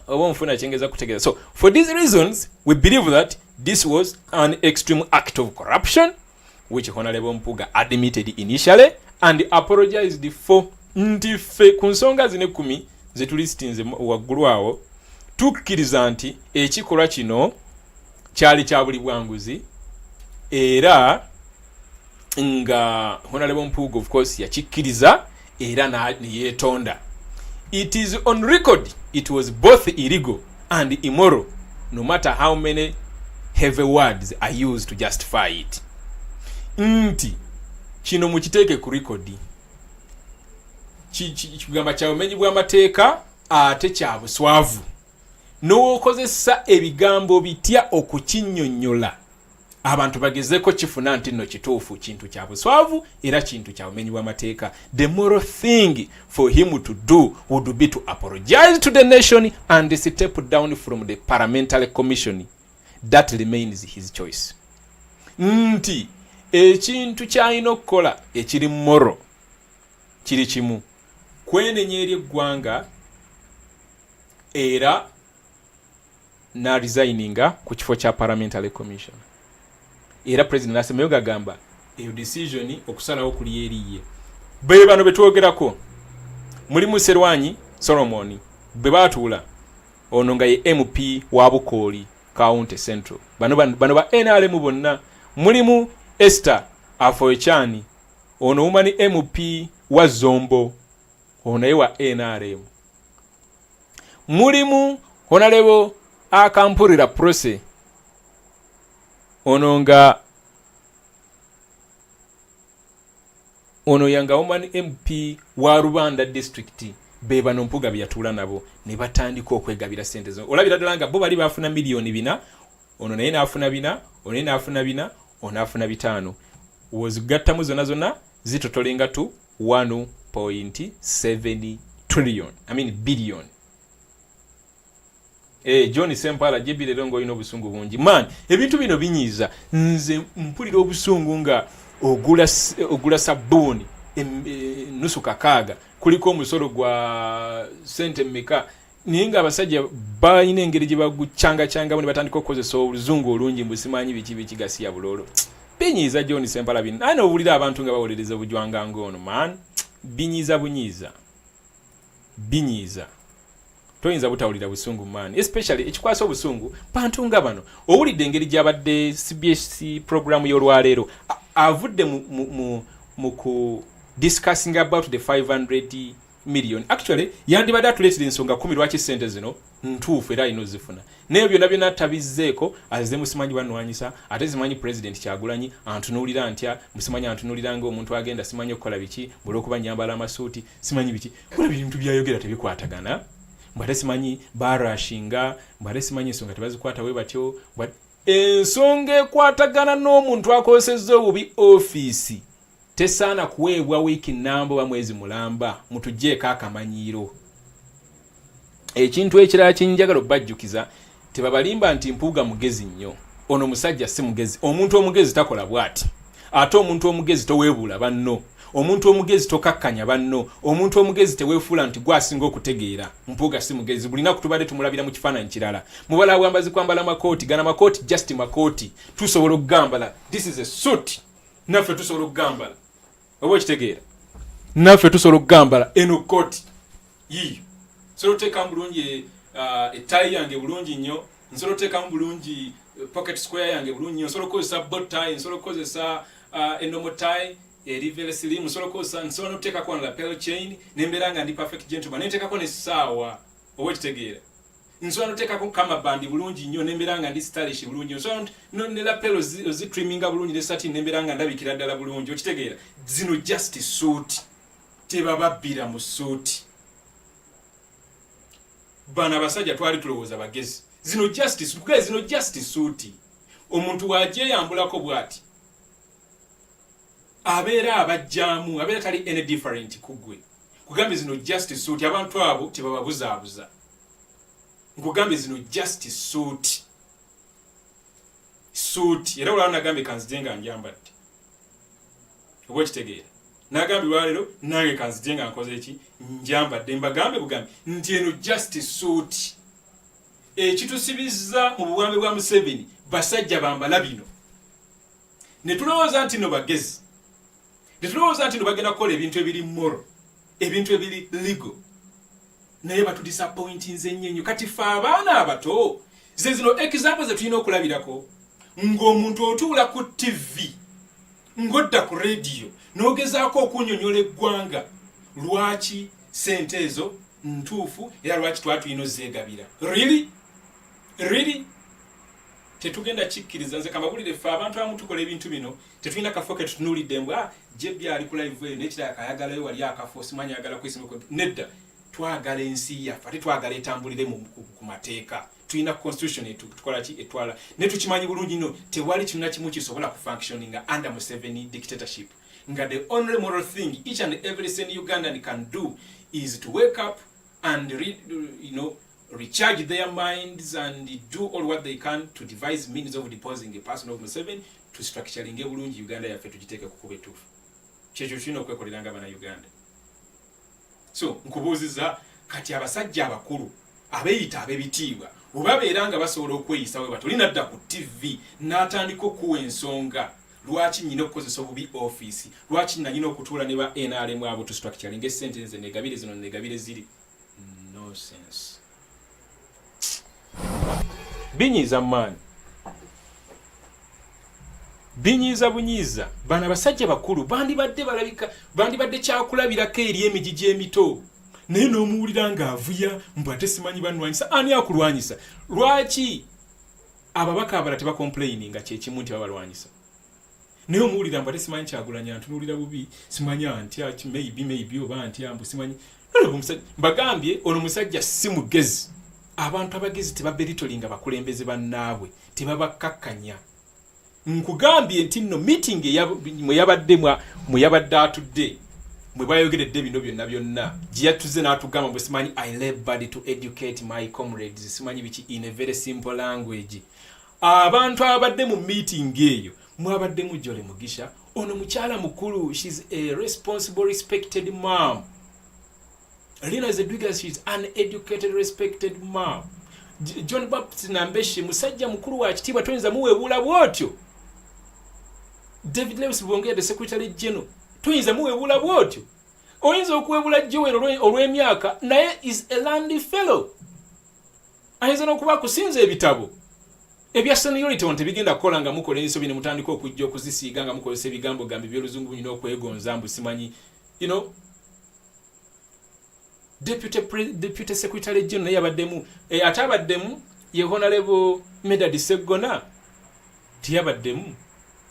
oba mfuna kyengeza kutegeeza. So for these reasons we believe that this was an extreme act of corruption which Honorable Mpuuga admitted initially and apologized for. Nti ffe ku nsonga zine 10 zetulistinze waggulu awo tukkiriza nti ekikolwa kino kyali kya buli bwanguzi era nga Honorable Mpuuga of course yakikkiriza era yeetonda. It is on record it was both illegal and immoral no matter how many heavy words are used to justify it. Nti kino mukiteeke ku record kigamba kya bumenyi bw'amateeka ate kya buswavu n'okozesa ebigambo bitya okukinnyonnyola abantu bagezeko kifuna nti nno kituufu kintu kya buswavu era kintu kya bumenyi bw'amateeka. The moral thing for him to do would be to apologize to the nation and step down from the Parliamentary Commission. That remains his choice. Nti ekintu kyalina okukola ekiri moral kiri kimu kwenenya eri eggwanga era na resigninga ku kifo kya Parliamentary Commission. Era President Asemeyo gagamba eyo decision okusalawo kuli eriye be bano betwogerako mulimu Serwanyi Solomon be batuula ono nga ye MP wa Bukooli County Central bano ba NRM bonna mulimu Esther Afoyechani ono umani MP wa Zombo ono yewa NRM mulimu Honorable Akampurira Prose ono yanga umani MP wa Rubanda District beba no Mpuuga byatula nabo ne batandika okwegabira sente zo olabira dalanga bo bali bafuna milioni 4 ono naye nafuna 4 ono naye nafuna 4 ono afuna 5 wozigattamu zona zitotolenga tu 1.7 trillion billion. John Sempala jebire longo ino busungu bungi man ebintu bino binyiza nze mpulira obusungu nga ogula sabuni nusu kakaga kuliko omusolo gwa sente mmeka ninga abasajja bayina engeri gye bagucanga bone batandika okukozesa oluzungu olungi mbusimanyi biki gasi ya bulolo binyiza John Sempala bin ana obulira abantu nga bawolereza obujwanga ngono man binyiza toyinza butawulira busungu man especially ekikwasa obusungu bantu nga bano owulidde engeri gy'abadde CBS program y'olwaleero avudde mu ku discussing about the 500 million. Actually yandibadde atuleetera ensonga 10 lwaki sente zino ntuufu era ino zifuna naye byonna tabizzeeko azze musimanyi banwanyisa ate zimanyi president Kyagulanyi antunuulira ntya musimanyi antunuulira ng'omuntu agenda simanyi okukola biki bulwokuba nyambala amasuuti simanyi biki kuna bintu byayogera tebikwatagana mbate simanyi barashinga mbate simanyi ensonga tebazikwata we batyo ensonga ekwatagana n'omuntu akosezza obubi ofiisi tesaana kuweebwa wiiki nnamba oba mwezi mulamba mutugjeeko akamanyiiro. Ekintu ekirala kinjagala obbajjukiza tebabalimba nti Mpuuga mugezi nnyo ono musajja si mugezi. Omuntu omugezi takola bw'ati ate omuntu omugezi toweebuula banno omuntu omugezi tokakkanya banno omuntu omugezi teweefuula nti gwasinga okutegeera. Mpuuga si mugezi bulina kutubadde tumulabira mu kifaananyi kirala mubala bwambazi kwambala makooti gana makooti just makooti tusobola okugambala this is a suit naffe tusobola okugambala oba okitegeera naffe tusobola okugambala eno kooti yiyo nsobola oteekamu bulungi ettayi yange bulungi nnyo nsobola oteekamu bulungi pocket square yange bulungi nnyo nsobola okukozesa bot tie nsobola okukozesa enomo tie erivere slim nsobola okukozesa nsobola n'okuteekako na lapel chain nembeera nga ndi perfect gentleman nenteekako n'essaawa oba okitegeera nsobola n'oteekako kamabandi bulungi nnyo nembeera nga ndi stylish bulungi nsobola ne lapel ozitrimminga bulungi ne satin nembeera nga ndabikira ddala bulungi okitegeera zino just suit tebababbira mu suit. Bana basajja twali tulowooza bagezi zino just suit omuntu wagyeyambulako bw'ati abeera abajjaamu abeera tali any different kugwe kugambe zino just suit abantu abo tebababuzaabuza nkugambe zino just suit era olaba nagambe kanzije nga njambadde oba okitegeera nagambe lwaleero nange kanzije nga nkoze eki njambadde mbagambe bugambe nti eno just suit ekitusibiza mu buwambe bwa Museveni basajja bambala bino ne tulowooza nti no bagezi ne tulowooza nti no bagenda kukola ebintu ebiri moral ebintu ebiri legal naye batudisappointinze nnyo kati fe abaana abato ze zino examples zetulina okulabirako ng'omuntu otuula ku TV ng'odda ku radio n'ogezaako okunyonyola eggwanga lwaki sente ezo ntuufu era lwaki twatulina ozeegabira really tetugenda kikkiriza nze kamabulire ffe abantu abamu tukola ebintu bino tetulina kafo ke tutunuulidde mbw Ebibya ali ku live eyo nekirala kayagalayo wali akafo simanyi agala kwesimuko nedda twagala ensi yaffe ate twagala etambulire ku mateeka tulina constitution tukola ki etwala ne tukimanyi bulungi nnyo tewali kirina kimu kisobola kufunctioninga under Museveni dictatorship nga the only moral thing each and every single Ugandan can do is to wake up and recharge their minds and do all what they can to devise means of deposing a person of Museveni to structuring bulungi Uganda yaffe tugiteeke kukuba etuufu kyekyo tulina okwekoleranga bana Uganda. So nkubuuziza kati abasajja abakulu abeeyita ab'ebitiibwa obabeera nga basobola okweyisa we batulina dda ku TV n'atandika okuwa ensonga lwaki nnyina okukozesa obubi ofiisi lwaki nanyina okutuula ne ba NRM abo to structuring essente nze negabire zino negabire ziri no sense binyiiza maani binyiiza bunyiiza bana basajja bakulu bandibadde balabika bandibadde kyakulabirako eri emijiji emito naye n'omuwulira ng'avuya mbw ate simanyi banwanyisa ani akulwanyisa lwaki ababaka abala tebakomplaininga kyekimu nti babalwanyisa naye omuwulira mbw ate simanyi Kyagulanyi antunuulira bubi simanyi antya maybe oba antya mbu simanyi mbagambye ono musajja si mugezi abantu abagezi tebaberitolinga bakulembeze bannaabwe tebabakkakkanya nkugambye nti nno meeting mwe yabadde atudde mwe bayogeredde bino byonna gyeyatuze n'atugamba bwe simanyi I labored to educate my comrades simanyi biki in a very simple language abantu abadde mu meeting eyo mwabadde mujole mugisha ono mukyala mukulu she's a responsible respected mom Lina Zedwiga she's an educated respected mom John Baptist Nambeshe musajja mukulu wa kitiibwa toyinza muweebula bwotyo David Lewis Bongea the Secretary General toyinza muweebula bwotyo oyinza okuweebula Joel olw'emyaka naye is a land fellow ayinza n'okuba kusinza ebitabo ebya seniority wonte bigenda kukola nga mukola ensobi ne mutandika okujja okuzisiiga nga mukozesa ebigambo gambi by'oluzungu nyina okwegonza mbu simanyi deputy secretary general yabaddemu atabaddemu ye honorable Medard Sseggona tiyabaddemu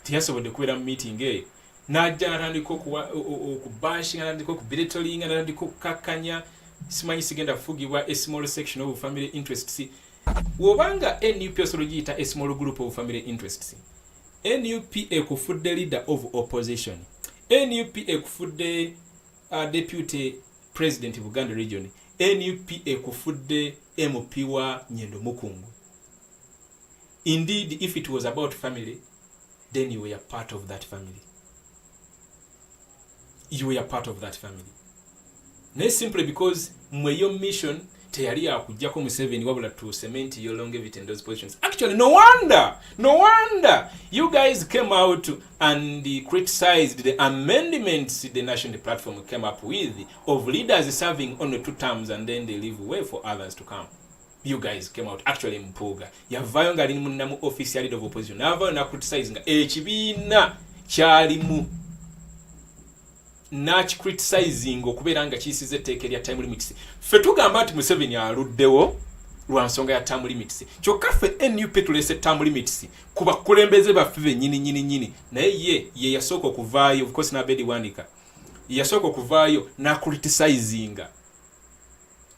tiyasobodde kubeera mu meeting eyo n'ajja natandika okubashing natandika okubelittling natandika okukakkanya simanyi sigenda kufugibwa a small section of family interests wobanga NUP osolo giyita a small group of family interests NUP ekufudde leader of opposition NUP ekufudde deputy president Buganda region NUP ekufudde MP wa Nyendo Mukungu. Indeed, if it was about family, then you were part of that family. You were part of that family. Not simply because your mission teyali yakujjako Museveni wabula to cement your longevity in those positions. Actually, no wonder you guys came out and criticized the amendments the national platform came up with of leaders serving only 2 terms and then they leave way for others to come. You guys came out actually Mpuuga yavayo nga ali munnamu official leader of opposition navayo na criticize nga ekibiina kyalimu nach criticizing okubeera nga kiyisize etteeka lya time limits. Ffe tugamba nti Museveni aluddewo lwa nsonga ya time limits. Kyokka ffe NUP tulese time limits ku bakulembeze baffe bennyini naye ye yasooka okuvaayo of course n'abeedi wanika yasooka okuvaayo na criticinga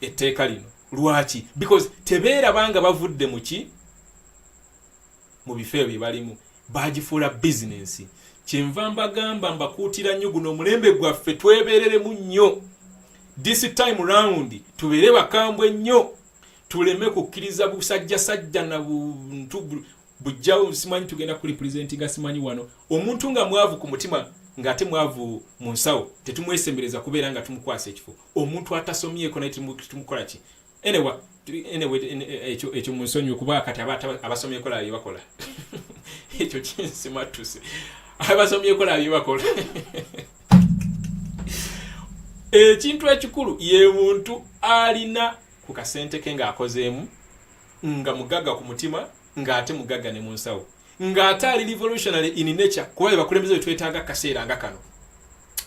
etteeka lino. Lwaki? Because tebeerabanga bavudde mu bifeeyo bye balimu bagifuula business. Kyenva mbagamba mbakuutira nnyo guno omulembe gwaffe twebeereremu nnyo. This time round tubeere bakambwe nnyo tuleme kukkiriza busajjasajja na buntu bujjawo simanyi tugenda ku representinga simanyi wano omuntu nga mwavu ku mutima ng'ate mwavu mu nsawo tetumwesembereza kubeera nga tumukwasa ekifo omuntu atasomyeko naye tumukola ki anyway ekyo munsonyi okuba kati abasomyeko la bye bakola ekyo kinsimatuse abasomyeko la bye bakola ekintu ekikulu ye muntu alina ku kasente ke ng'akozeemu nga mugaga ku mutima ng'ate mugaga ne mu nsawo ng'ate ali revolutionary in nature kuba bakulembeze twetaaga kaseera nga kano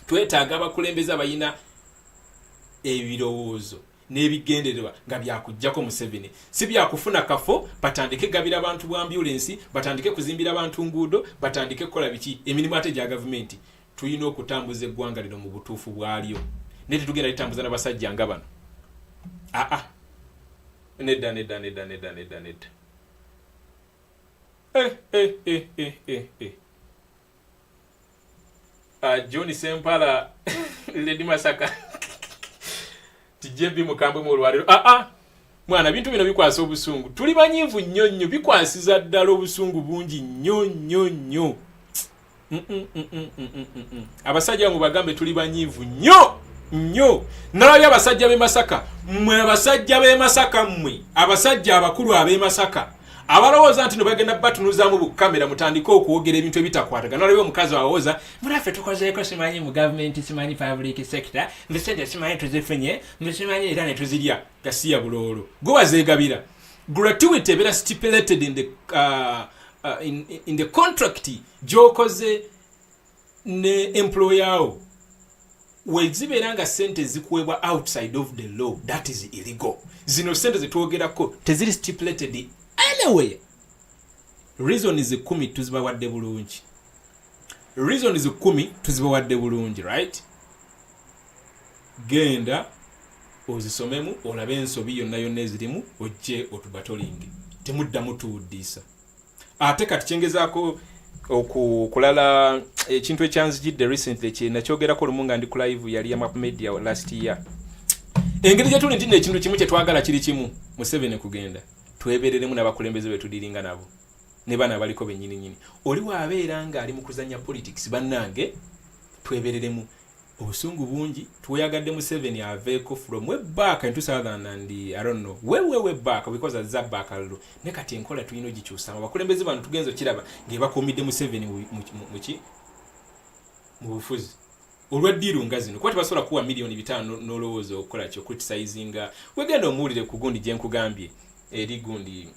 twetaaga abakulembeze abayina ebirowoozo n'ebigendererwa nga byakujjako Museveni si byakufuna kafo batandike gabira abantu bu ambulance batandike kuzimbira abantu nguudo batandike kola biki emirimu ate gya government tuyina okutambuza eggwanga lino mu butuufu bwalyo neti tugenda litambuza n'abasajja nga bano nedda John Sempala Lady Masaka tijebi mukambwe mu lwaliro mwana bintu bino bikwasa obusungu tuli banyivu nnyo bikwasiza ddala obusungu bungi nnyo abasajja mu bagambe tuli banyivu nnyo nalabye abasajja b'e Masaka mmwe abasajja b'e Masaka mmwe abasajja abakulu ab'e Masaka abalowooza nti no bagenda batunuzaamu bukamera mutandika okwogera ebintu ebitakwataga nalabye omukazi awooza mulaffe tukozeeko simanyi mu gavumenti simanyi public sector nzesente simanyi tuzifunye nsimanyi era ne tuzirya gasiya buloolo gwe wazeegabira gratuity ebeera stipulated in the contract gy'okoze ne employer wezibeera nga sente zikuweebwa outside of the law that is illegal. Zino sente zetwogerako teziri stipulated anyway. Reason is 10 tuzibawadde bulungi. Reason is 10 tuzibawadde bulungi, right? Genda ozisomemu olabe ensobi yonna ezirimu ojje otubatolinge temuddamu tuwuddisa ate kati kyengezaako okulala ekintu ekyanzijidde recently kinakyogerako lumu nga ndi ku live yali ya Map Media last year. Engeri gye tuli nti ekintu kimu kye twagala kiri kimu Museveni kugenda twebereremu n'abakulembeze be tudiringa nabo ne bana baliko bennyini oli waabeera nga ali mu kuzanya politics bannange twebereremu obusungu bungi tuyagadde Museveni aveeko from way back in 2000 and I don't know way back because of that back allo ne kati enkola tuyino gikyusa abakulembeze bano tugenzo kiraba ngebakomidde Museveni muki mu bufuzi olwaddiru nga zino kwati basobola kuwa milioni 5 n'olowooza okukola kyo criticizinga wegenda omuwulire ku gundi gye nkugambye eri gundi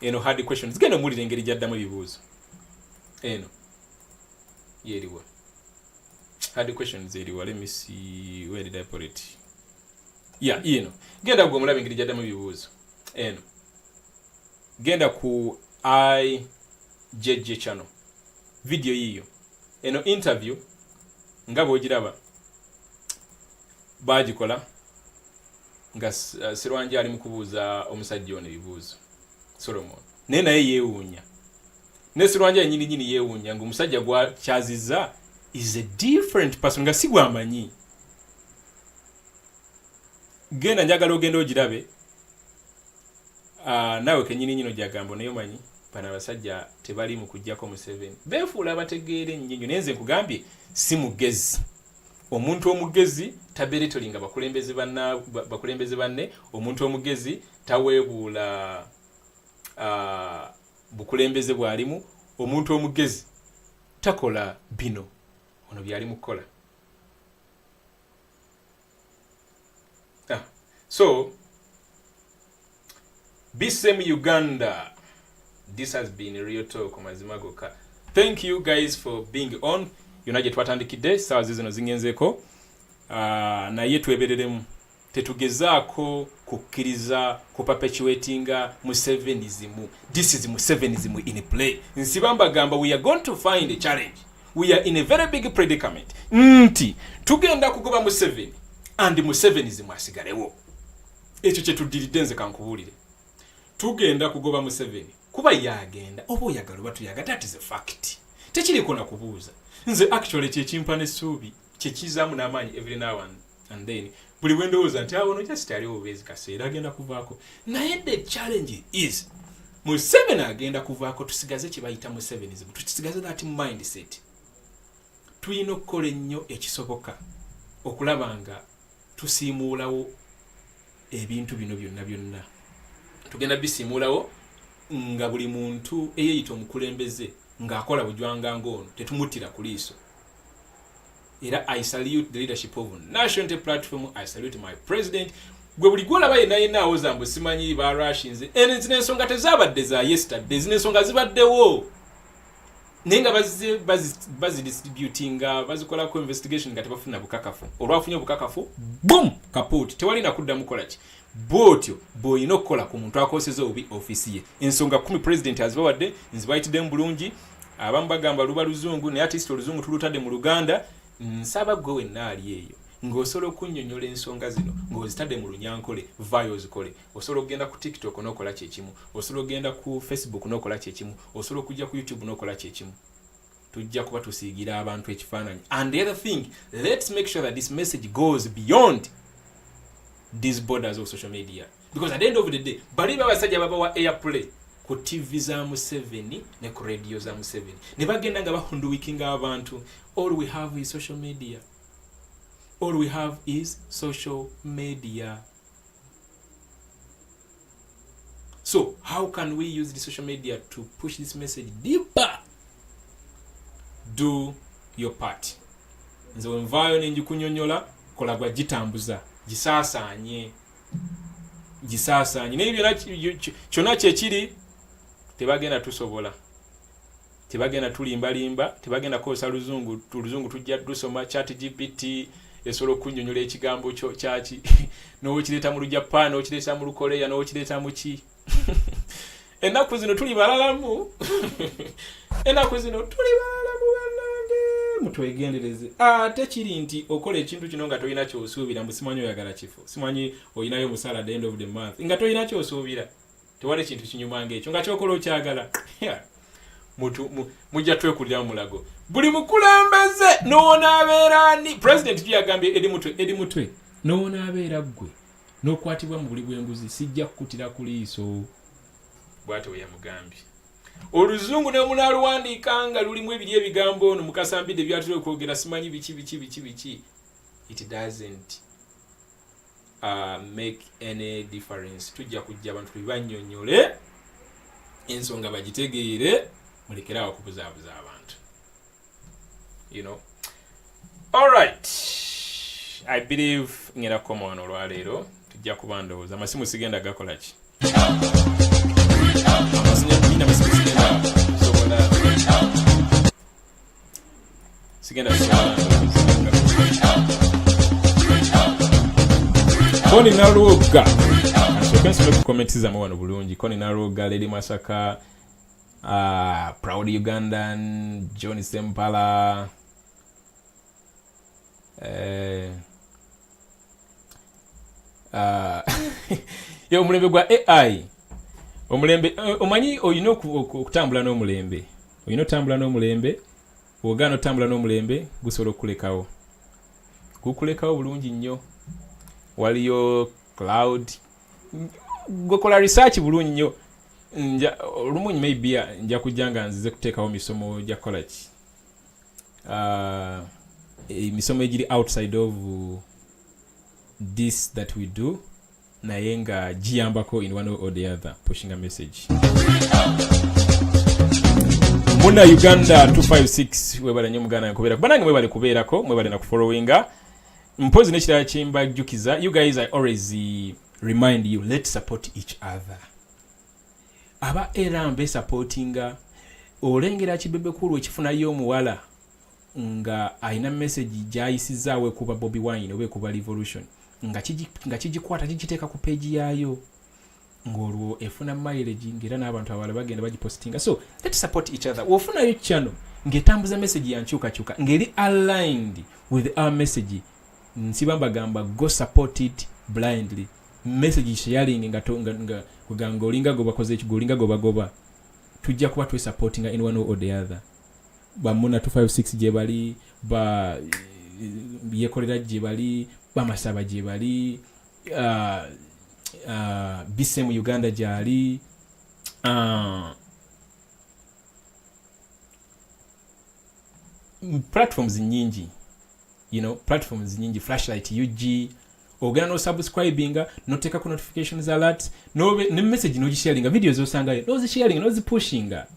eno hard questions genda omuwulire engeri gyaddamu ebibuuzo eno yeriwa had questions eriwa. Let me see, where did I put it? Yeah, genda gwe mulabe ngiri jaddamu ebibuuzo eno, genda ku IJJ channel video yiyo eno interview nga bwogiraba bagikola nga Sirwanja ali mu kubuuza omusajja ono ebibuuzo Solomon, naye yeewuunya, ne Sirwanja nyini yeewuunya ng'omusajja gwakyaziza is a different person nga si gwamanyi. Genda njagala ogenda ogirabe, naawe kenyini nyino gyagambo naye omanyi bano abasajja tebali mu kujjako Museveni, beefuula abategeera ennyinyo. Naye nze nkugambye si mugezi. Omuntu omugezi taberetolinga bakulembeze banne. Omuntu omugezi taweebuula bukulembeze bwalimu. Omuntu omugezi takola bino ono byali mukola. So BSM Uganda, this has been a real talk mazima goka. Thank you guys for being on. Yunaje twatandikide sawa zino zingenzeeko naye twebereremu tetugezaako kukkiriza kuperpetuatinga Musevenism. This is Musevenism in play. Nsibamba gamba, we are going to find a challenge. We are in a very big predicament. Tugenda kugoba Museveni and Musevenism asigarewo. Ekyo kye tudiridenze kankubuulire. Tugenda kugoba Museveni kuba yagenda oba oyagala oba tuyaga, that is a fact. Tekiriko na kubuuza. Nze actually kyekimpa n'essuubi kyekizaamu n'amaanyi every now and then. Buli wendowooza nti awo no just aliwo obezi kaseera agenda kuvaako. Naye the challenge is Museveni agenda kuvaako, tusigaze kye bayita Musevenism, tusigaze that mindset. Tuyina okukola ennyo ekisoboka okulaba nga tusiimuulawo ebintu bino byonna. Tugenda bisiimuulawo nga buli muntu eyeeyita omukulembeze ng'akola bujwanga ng'ono tetumuttira ku liiso. Era I salute the leadership of National Platform. I salute my president. Gwe buli gwolaba yenna awoza mbu simanyi ba Russians. Zino ensonga tezaabadde za yesterday, zino ensonga zibaddewo. Naye nga bazidistributinga, bazikolako investigation nga tebafuna bukakafu. Olwafunye obukakafu, boom, kaput. Tewali na kuddamu kola ki. Bwotyo bw'olina okukola ku muntu akooseza obubi ofiisi ye. Ensonga 10 president azibawadde, nzibayitiddemu bulungi. Abamu bagamba luba luzungu, naye artist oluzungu tulutadde mu Luganda. Nsaba gwe wenna ali eyo ng'osobola okunnyonnyola ensonga zino ng'ozitadde mu Lunyankole, vayo ozikole. Osobola okugenda ku TikTok n'okola kyekimu, osobola okugenda ku Facebook n'okola kyekimu, osobola okujja ku YouTube n'okola kyekimu. Tujja kuba tusiigira abantu ekifaananyi. And the other thing, let's make sure that this message goes beyond these borders of social media, because at the end of the day bali babasajja babawa airplay ku TV za Museveni ne ku radio za Museveni ne bagenda nga bahunduwikinga abantu. All we have is social media. All we have is social media. So how can we use the social media to push this message deeper? Do your part. Nze wenvayo nenjikunyonyola kola gwa gitambuza gisaasaanye naye byonna kyonna kyekiri tebagenda tusobola, tebagenda tulimbalimba, tebagenda kosa luzungu tujja tusoma ChatGPT esobola okunnyonnyola ekigambo kyaki n'okireeta mu Lujapani, n'okireeta mu Lukoleya, n'okireeta mu ki. Ennaku zino tuli balalamu bannange, mutwegendereze. Tekiri nti okola ekintu kino nga tolina kyosuubira, mbu simanyi oyagala kifo, simanyi oyinayo omusaala at the end of the month nga tolina kyosuubira. Tewali ekintu kinyuma ng'ekyo nga kyokola okyagala. Mujja twekulira mu mulago. Buli mukulembeze n'onaabeera ani. President gyagambye eri mutwe n'onaabeera ggwe n'okwatibwa mu buli bw'enguzi sijja kukutira ku liiso. Bw'atyo bwe yamugambye. Oluzungu ne munaalwandiika nga lulimu ebiri ebigambo ono mukasambidde byatera okwogera simanyi biki. It doesn't make any difference. Tujja kujja abantu bibannyonnyole ensonga bagitegeere, mulekerawo okubuzaabuza abantu. All right. I believe ngera koma wano olwaleero tujja kuba ndowooza amasimu sigenda gakola ki. Sigenda Koni Naroga. So can some comments za mwana bulungi. Koni Naroga, Lady Masaka, Proud Ugandan, Johnny Sempala. Yo omulembe gwa AI. Omulembe omanyi oyina okutambula n'omulembe. Oyina otambula n'omulembe. Ogano tambula n'omulembe gusobola okulekawo. Gukulekawo bulungi nnyo. Waliyo cloud. Gokola research bulungi nnyo. Olumunyi maybe nja kujjanga nzize kuteekawo misomo gya college. Misomo egiri outside of this that we do. Naye nga giyambako in one or the other pushing a message. Muna Uganda 256 webale nyo mugana nkubera banange mwebale kubeerako mwebale na kufollowinga mpozi nekirala kimba jukiza. You guys, I always remind you, let's support each other. Aba erambe supportinga olengera kibebe kulu ekifuna yo muwala nga aina message jayisizaawe kuba Bobiwine obe kuba revolution nga kijikwata kijiteeka ku page yayo ngolwo efuna mileage ngera n'abantu abala bagenda bagipostinga. So let's support each other. Ofuna yo channel ngetambuza message yanchuka ngeri aligned with our message. Nsibamba gamba go support it blindly. Message sharing nga kuganga olinga go bakoze ekigolinga go bagoba. Tujja kuba twe supportinga in one or the other. Ba Muna 256 je bali ba yekolera je bali ba Masaba je bali Bisemu Uganda jali platforms nyingi, you know, platforms nyingi, flashlight UG ogana no subscribinga no teka ku notifications alert no message no sharinga videos osanga no sharing no pushinga,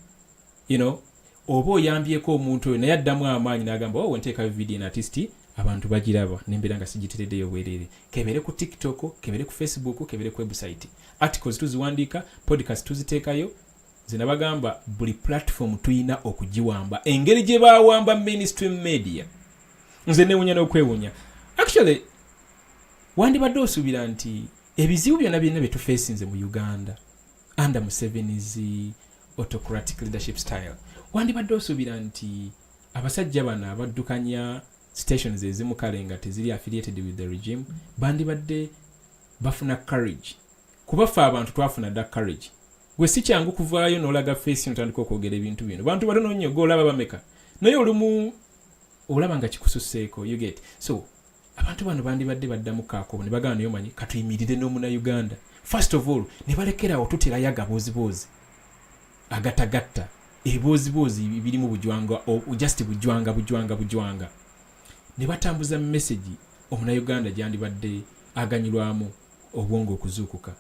you know, obo yambyeko omuntu naye addamu amaanyi n'agamba nteeka video na artist abantu bagiraba nembera nga sigiteredde yobwerere kebere ku TikTok, kebere ku Facebook, kebere ku website, articles tuziwandika, podcast tuziteekayo. Zinabagamba buli platform tuyina okugiwamba engeri gye bawamba mainstream media. Nze newunya n'okwewunya. Actually wandibadde osuubira nti ebizibu byonna bye tufacinze mu Uganda under Museveni's autocratic leadership style, wandibadde osuubira nti abasajja bano abaddukanya stations ezimu kale nga teziri affiliated with the regime bandibadde bafuna courage. Kubafa abantu twafuna da courage. Gwe si kyangu kuvaayo n'olaga face ntandika okwogera ebintu bino. Bantu batono nnyo golaba bameka naye olumu olaba nga kikususseeko, you get. So abantu bano bandibadde baddamu kaako ne bagana nayo manyi katuyimirire n'omuna Uganda. First of all ne balekerawo tuterayo agaboozibozi agatagatta eboozibozi birimu bujwanga just bujwanga ne batambuza message omuna Uganda gyandibadde aganyirwamu obwongo okuzuukuka.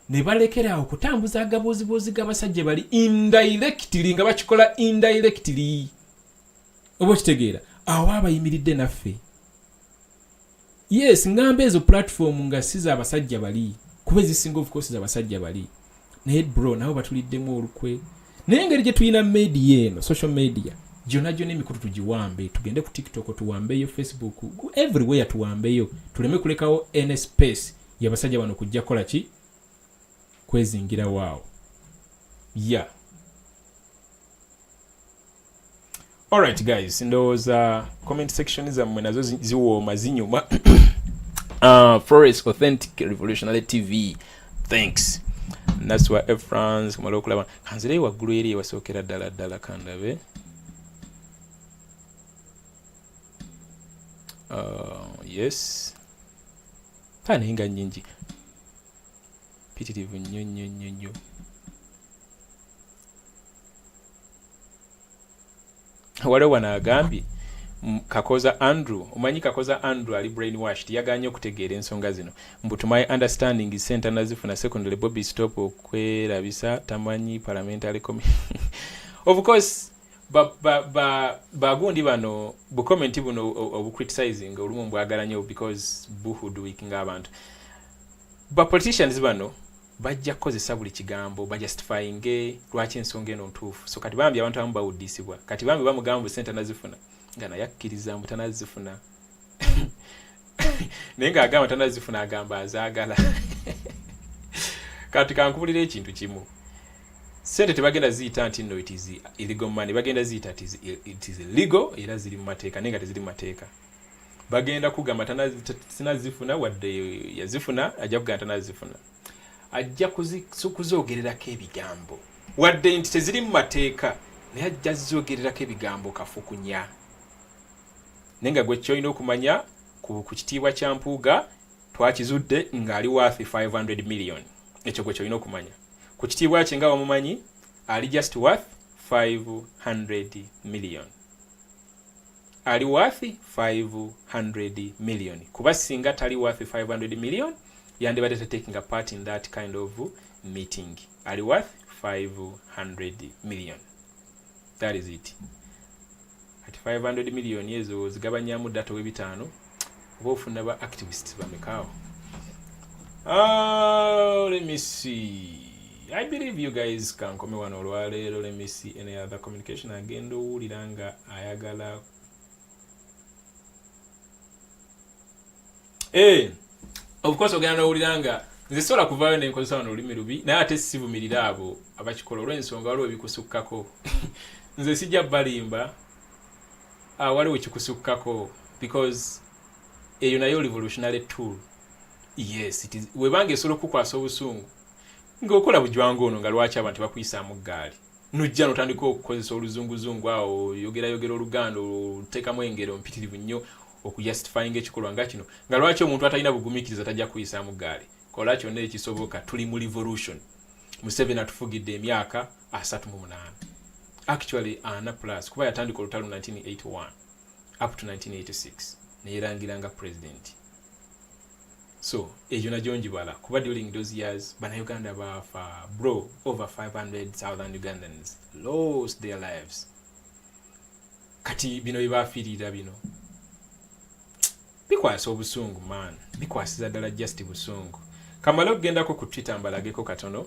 Ne balekerawo kutambuza agaboozibozi g'abasajja bali indirectly nga bakikola indirectly. Obo kitegeera awo abayimiridde naffe. Yes, ngambe ezo platform nga siza abasajja bali kuba ezisinga of course abasajja bali naye bro nabo batuliddemu olukwe. Naye engeri gye tuyina media eno, social media gyonna emikutu tugiwambe, tugende ku TikTok tuwambeyo, Facebook, everywhere tuwambeyo, tuleme kulekawo any space y'abasajja bano kujja kola ki kwezingira waawo. Yeah. Alright guys, ndowooza comment section zammwe nazo ziwooma zinyuma. Forest Authentic Revolutionary TV, thanks. Naswa F France kumala okulaba kanzire waggulu eri wasookera ddala kandabe. Yes. Pane inga nyingi. Pitirivu nnyo. Wale wanagambye Kakoza Andrew, umanyi Kakoza Andrew ali brainwashed, yaganye okutegeera ensonga zino. Mbutu my understanding is center nazifuna secondary Bobi stop okwerabisa tamanyi Parliamentary Commission. Of course bagundi bano bu comment buno obu criticizing olumu mbwagala nnyo because buhudu wikinga abantu. Ba politicians bano bajja kozesa buli kigambo ba justifying lwaki ensonga eno ntuufu. So kati bambi abantu abamu bawuddisibwa, kati bambi bamugamba center nazifuna ngana yakkiriza mbutanazifuna. naye ng'agamba tanazifuna agamba azaagala. Kati kankubulira ekintu kimu. Sente tebagenda ziyita nti no it is illegal money, bagenda ziyita it is illegal era ziri mu mateeka naye nga teziri mu mateeka. Bagenda kugamba tanazifuna wadde yazifuna ajja kugamba tanazifuna. Ajja kuzoogererako ebigambo wadde nti teziri mu mateeka naye ajja zoogererako ebigambo kafukunya. Naye nga gwe kyolina okumanya ku kitiibwa kya Mpuuga twakizudde ng'ali worth 500 million. Ekyo gwe kyolina okumanya. Ku kitiibwa kye nga wamumanyi ali just worth 500 million. Ali worth 500 million. Kuba singa tali worth 500 million yandibadde taking a part in that kind of meeting. Ali worth 500 million. That is it. At 500 million yezo zigabanyamu data webitano oba ofuna ba activists bamekao. Let me see. I believe you guys can come one olwaleero. Let me see any other communication agenda owuliranga ayagala. Of course ogenda owuliranga nze sola kuvaayo nenkozesa wano olulimi lubi naye ate sivumirira abo abakikola olw'ensonga waliwo ebikusukkako. Nze sijja balimba waliwo ekikusukkako because eyo nayo revolutionary tool. Yes, it is. Webanga esobola okukwasa obusungu ng'okola bujwangu ono nga lwaki abantu bakuyisaamu ggaali nojja notandika okukozesa oluzunguzungu awo yogera oluganda oluteekamu engero mpitirivu nnyo okujustifyinga ekikolwa nga kino nga lwaki omuntu atalina bugumiikiriza tajja kuyisaamu ggaali. Kola kyonna ekisoboka. Tuli mu revolution. Museveni atufugidde emyaka 38 actually ana plus kuba yatandika olutalo 1981 up to 1986 neyerangiranga president. So ejo na jonji bala kuba during those years bana Uganda bafa bro over 500,000 Ugandans lost their lives. Kati bino bibafirira bino bikwasa obusungu man, bikwasiza ddala just busungu. Kamala okugendako ku Twitter mbalageko katono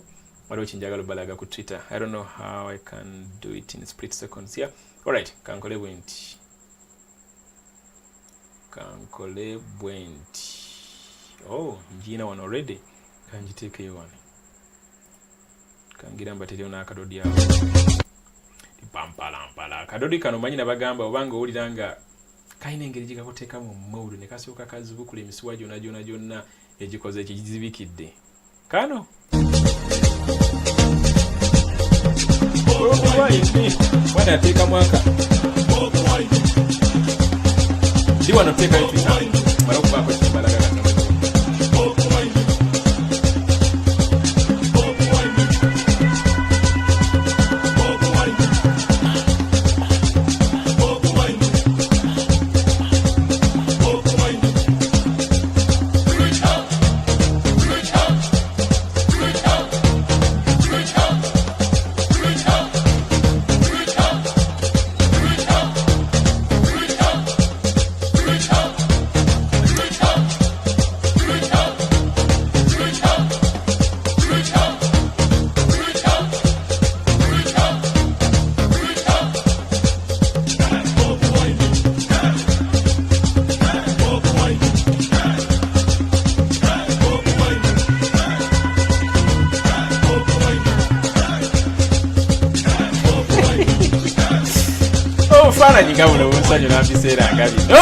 waliwo kinjagala balaga ku Twitter. I don't know how I can do it in split seconds here. Alright, kankole bwenti. Oh, njina one already. Kanjiteekeyo one. Kangira mbateryo n'akadodi awo. Pampalampala. Akadodi kano manyi nabagamba obanga owuliranga kayina engeri gye kakuteekamu mmoolu ne kasooka kazibukula emisuwa gyonna egikoze ekigizibikidde. Kano. Wana ateeka mwaka. Ndi wano teeka Twitter. Mala okubaako kimbalaga katono. Fala nyinga buno bunsanyo n'ambiseera nga bino.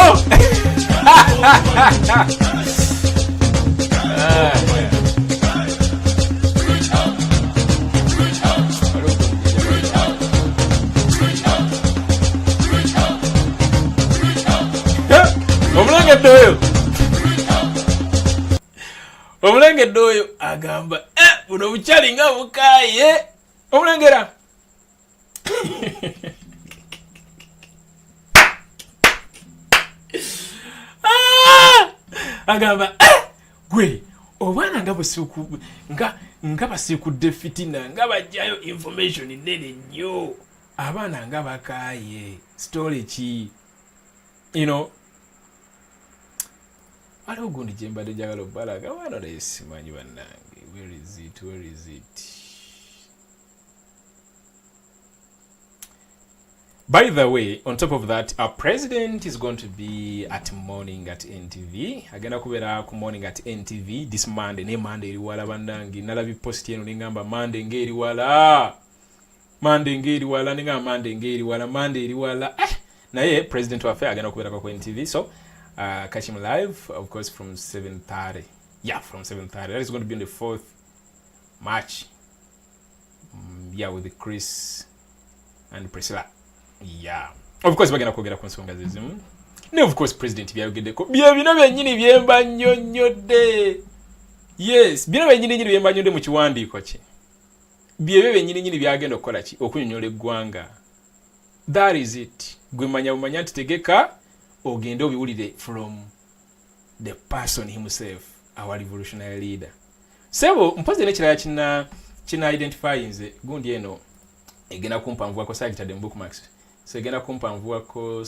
Omulengedde oyo agamba buno bukyali nga bukaaye. Omulengera agamba gwe obwana nga busuku nga basiikudde fitina nga bajjayo information nene nnyo abaana nga bakaaye story ki waliwo gundi gye mbadde njagala obbalaga wano naye simanyi bannange. Where is it? By the way, on top of that, our president is going to be at morning at NTV. Agenda kubera ku morning at NTV this Monday. Ne Monday iriwala bandangi. Nalabi post yenu ningamba Monday ngeriwala. Monday ngeriwala ninga Monday ngeriwala. Monday iriwala. Na ye president wa affair agenda kubera ku NTV. So, catch him live, of course, from 7:30. Yeah, from 7:30. That is going to be on the 4th March. Yeah, with Chris and Priscilla. Yeah. Of course, bagenda kwogera ku nsonga zezimu. Ne of course president byayogeddeko. Bye bino byennyini byemba nnyonnyodde. Yes, bino byennyini byemba nnyonnyodde mu kiwandiiko kye. Bye byennyini byagenda okukola ki? Okunyonyola eggwanga. That is it. Gwe manya nti tegeka ogenda obiwulire from the person himself, our revolutionary leader. Sebo mpoze nekirala kina identify nze gundi eno egenda kumpanvuako sagitadde mu bookmarks. Segenda kumpanvuako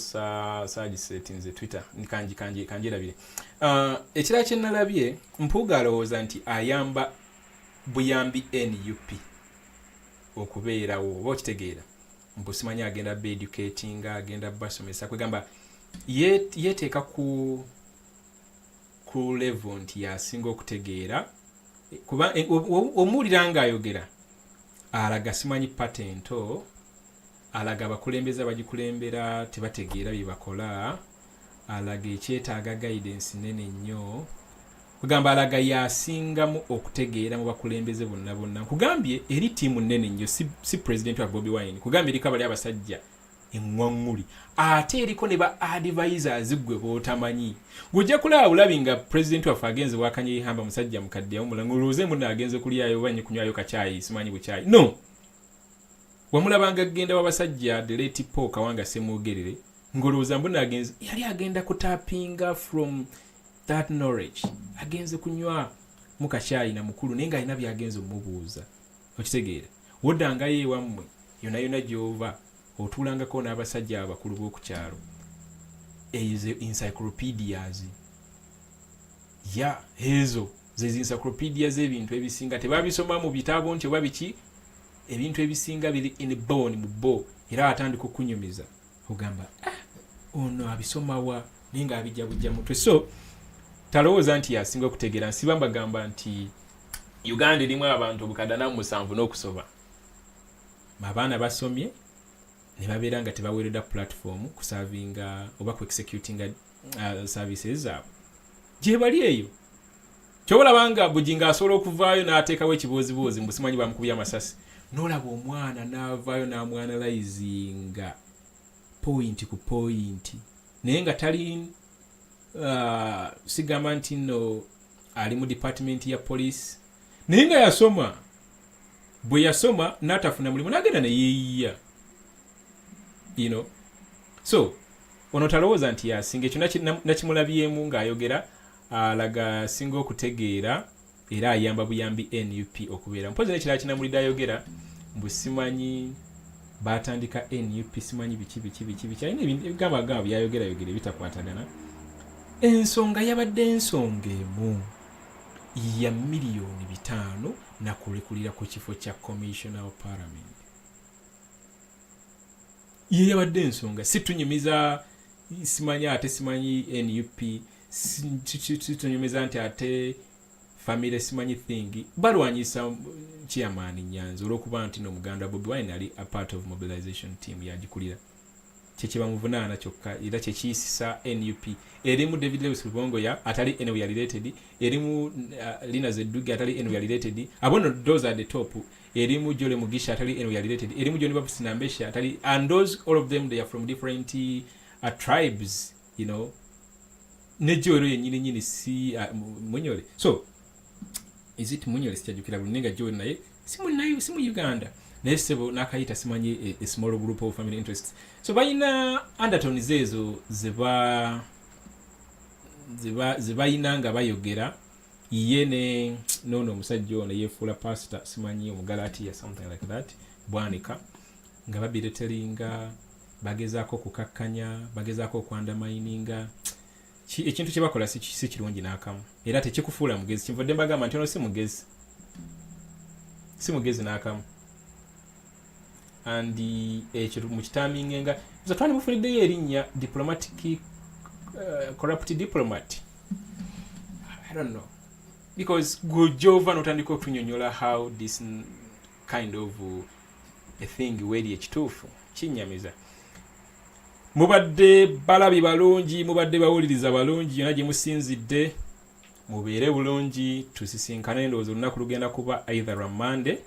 sagisetinze Twitter kanjirabire. Ekirala kye nalabye Mpuuga alowooza nti ayamba buyambi NUP okubeerawo oba okitegeera mbusimanya agenda be educating agenda basomesa kwegamba yeteeka ku level nti yasinga okutegeera kuba omuwulira nga ayogera alaga simanyi patento alaga abakulembeze abagikulembera tebategeera bye bakola alaga ekyetaaga guidance nene nnyo kugamba alaga yasingamu okutegeera mu bakulembeze bonna kugambye eri tiimu nene nnyo si president wa Bobiwine kugambye eriko abali abasajja engwanguli ate eriko ne ba advisors gwe bootamanyi gujja kulaba bulabi nga president waffe agenze wakanye ihamba musajja mukadde yawumula nguluze munna agenze kulyayo banye kunywayo kacaayi simanyi bucaayi no wamulabanga agenda wabasajja delete po kawanga semwogerere nguluza mbona agenze yali agenda kutapinga from that knowledge agenze kunywa mukacaayi na mukulu nenga alina byagenze omubuuza okitegeera wodanga ye wammwe yona gyova otulangako n'abasajja abakulu b'okukyalo ezo encyclopedias ezo zezi encyclopedias ebintu ebisinga tebabisoma mu bitabo nti oba biki ebintu ebisinga biri in bone mu bo era atandika okunyumiza ogamba ono abisomawa ninga abijja bujja mutwe so talowooza nti yasinga okutegeera nsiba mbagamba nti Uganda erimu abantu bukadana mu 7 n'okusoba abaana basomye ne babeera nga tebaweeredda platform kusavinga oba ku executing services zaabwe gye bali eyo kyobalabanga bujinga asobola okuvaayo n'ateekawo ekibooziboozi mbusimanyi bamukubya amasasi n'olaba omwana n'avaayo n'amwanalizinga point ku point naye nga tali sigamba nti no ali mu department ya police naye nga yasoma bwe yasoma n'atafuna mulimu n'agenda ne yeeyiya so ono talowooza nti yasinga ekyo nakimulabyemu ng'ayogera alaga singa okutegeera era ayamba buyambi NUP okubeera mpozi n'ekirala kinamulidde ayogera mbu simanyi batandika NUP simanyi biki alina ebigambagamba byayogera bitakwatagana ensonga yabadde ensonga emu ya $5 million nakulekulira ku kifo kya Commissioner of Parliament ye yabadde ensonga situnyumiza simanyi NUP situnyumiza nti ate family simanyi thing balwanyisa chairman Nyanzi olwokuba nti n'omuganda Bobiwine ali a part of mobilization team yagikulira kyekibamuvunaana kyokka era kyekiyisisa NUP erimu David Lewis Lubongoya atali anywhere related erimu Lina Zedduge atali anywhere related abono those are the top erimu Jole Mugisha atali anywhere related erimu John Baptist Nambesha atali and those all of them they are from different tribes nejoro yenyini si Munyole so is it Munyole sitajukira bulinga Jole naye simu Uganda nesebo nakayita simanyi a small group of family interests so bayina undertones ezo zibayina nga bayogera yene nono musajja ono yefuula pastor simanyi omugalatiya something like that bwanika nga babiretelinga bagezaako kukakkanya bagezaako okwandamaininga ekintu kye bakola si kirungi n'akamu era tekikufuula mugezi kinvudde mbagamba nti ono si mugezi n'akamu and ekyo mukitamingenga twali mufuniddeyo erinnya diplomatic corrupt diplomat. I don't know, because gujova notandika okunyonyola how this kind of a thing weri ekituufu kinyamiza. Mubadde balabi balungi, mubadde bawuliriza balungi, yonna gye musinzidde mubeere bulungi, tusisinkane ndowooza olunaku lugenda kuba either on Monday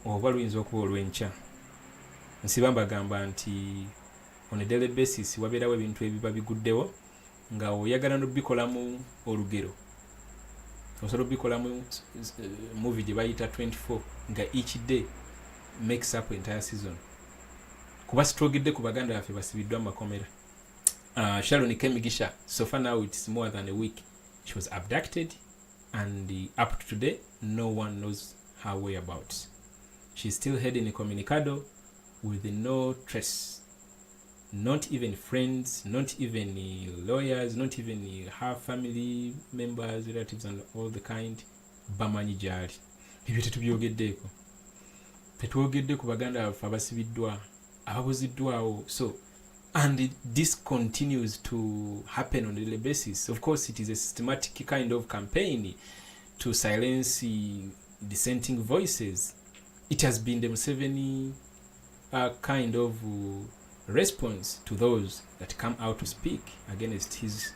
oba luyinza okuba olw'enkya. Nsiba mbagamba nti on a daily basis wabeerawo ebintu ebiba biguddewo nga oyagala n'obikolamu olugero. Osobola obikolamu movie gye bayita 24 nga each day makes up entire season. Kuba sitwogedde ku baganda baffe basibiddwa mu makomera. Sharon Kemigisha, so far now it's more than a week. She was abducted and up to today no one knows her whereabouts. She's still heading a communicado with no trace. Not even friends, not even lawyers, not even her family members, relatives and all the kind. Bamanyi gyali. Ebyo tetubyogeddeeko. Tetwogedde ku baganda baffe abasibiddwa, ababuziddwawo. So, and this continues to happen on a daily basis. Of course, it is a systematic kind of campaign to silence dissenting voices. It has been the Museveni kind of response to those that come out to speak against his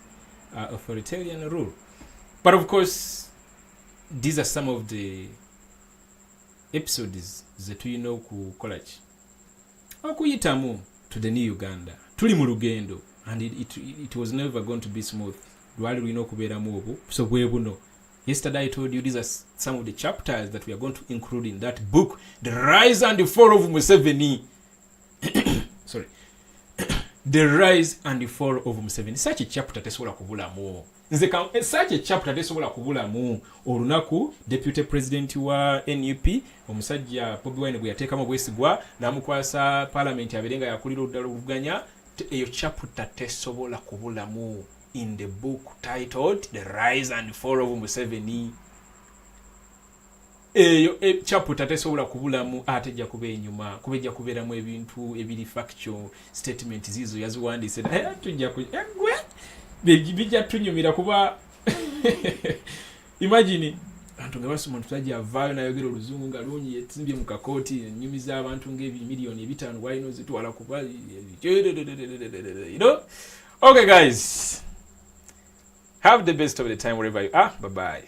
authoritarian rule. But of course, these are some of the episodes that we know ku college. Okuyitamu to the new Uganda. Tuli mu lugendo, and it was never going to be smooth. Lwali lulina okubeeramu obwo, so bwe buno. Yesterday I told you these are some of the chapters that we are going to include in that book, The Rise and the Fall of Museveni. Sorry. The Rise and the Fall of Museveni. Such a chapter tesobola kubulamu. Such a chapter tesobola kubulamu. Olunaku Deputy President wa NUP omusajja Bobiwine bwe yateekamu bwesigwa n'amukwasa Parliament aberenga yakulira oddala oluvuganya. Eyo chapter tesobola kubulamu in the book titled The Rise and Fall of Museveni. Eyo chapter tesobola kubulamu ate jja kuba enyuma kubejja kubeeramu ebintu ebiri factual statement zizo yaziwandiise tujja bijja tunyumira kuba imagine abantu nga basoma tujja avaayo nayogera oluzungu nga lungi yetsimbye mu kakooti nyumiza abantu ng'ebimiliyoni 5 wayino zitwala kuba you know. Okay guys, have the best of the time wherever you are. Bye bye.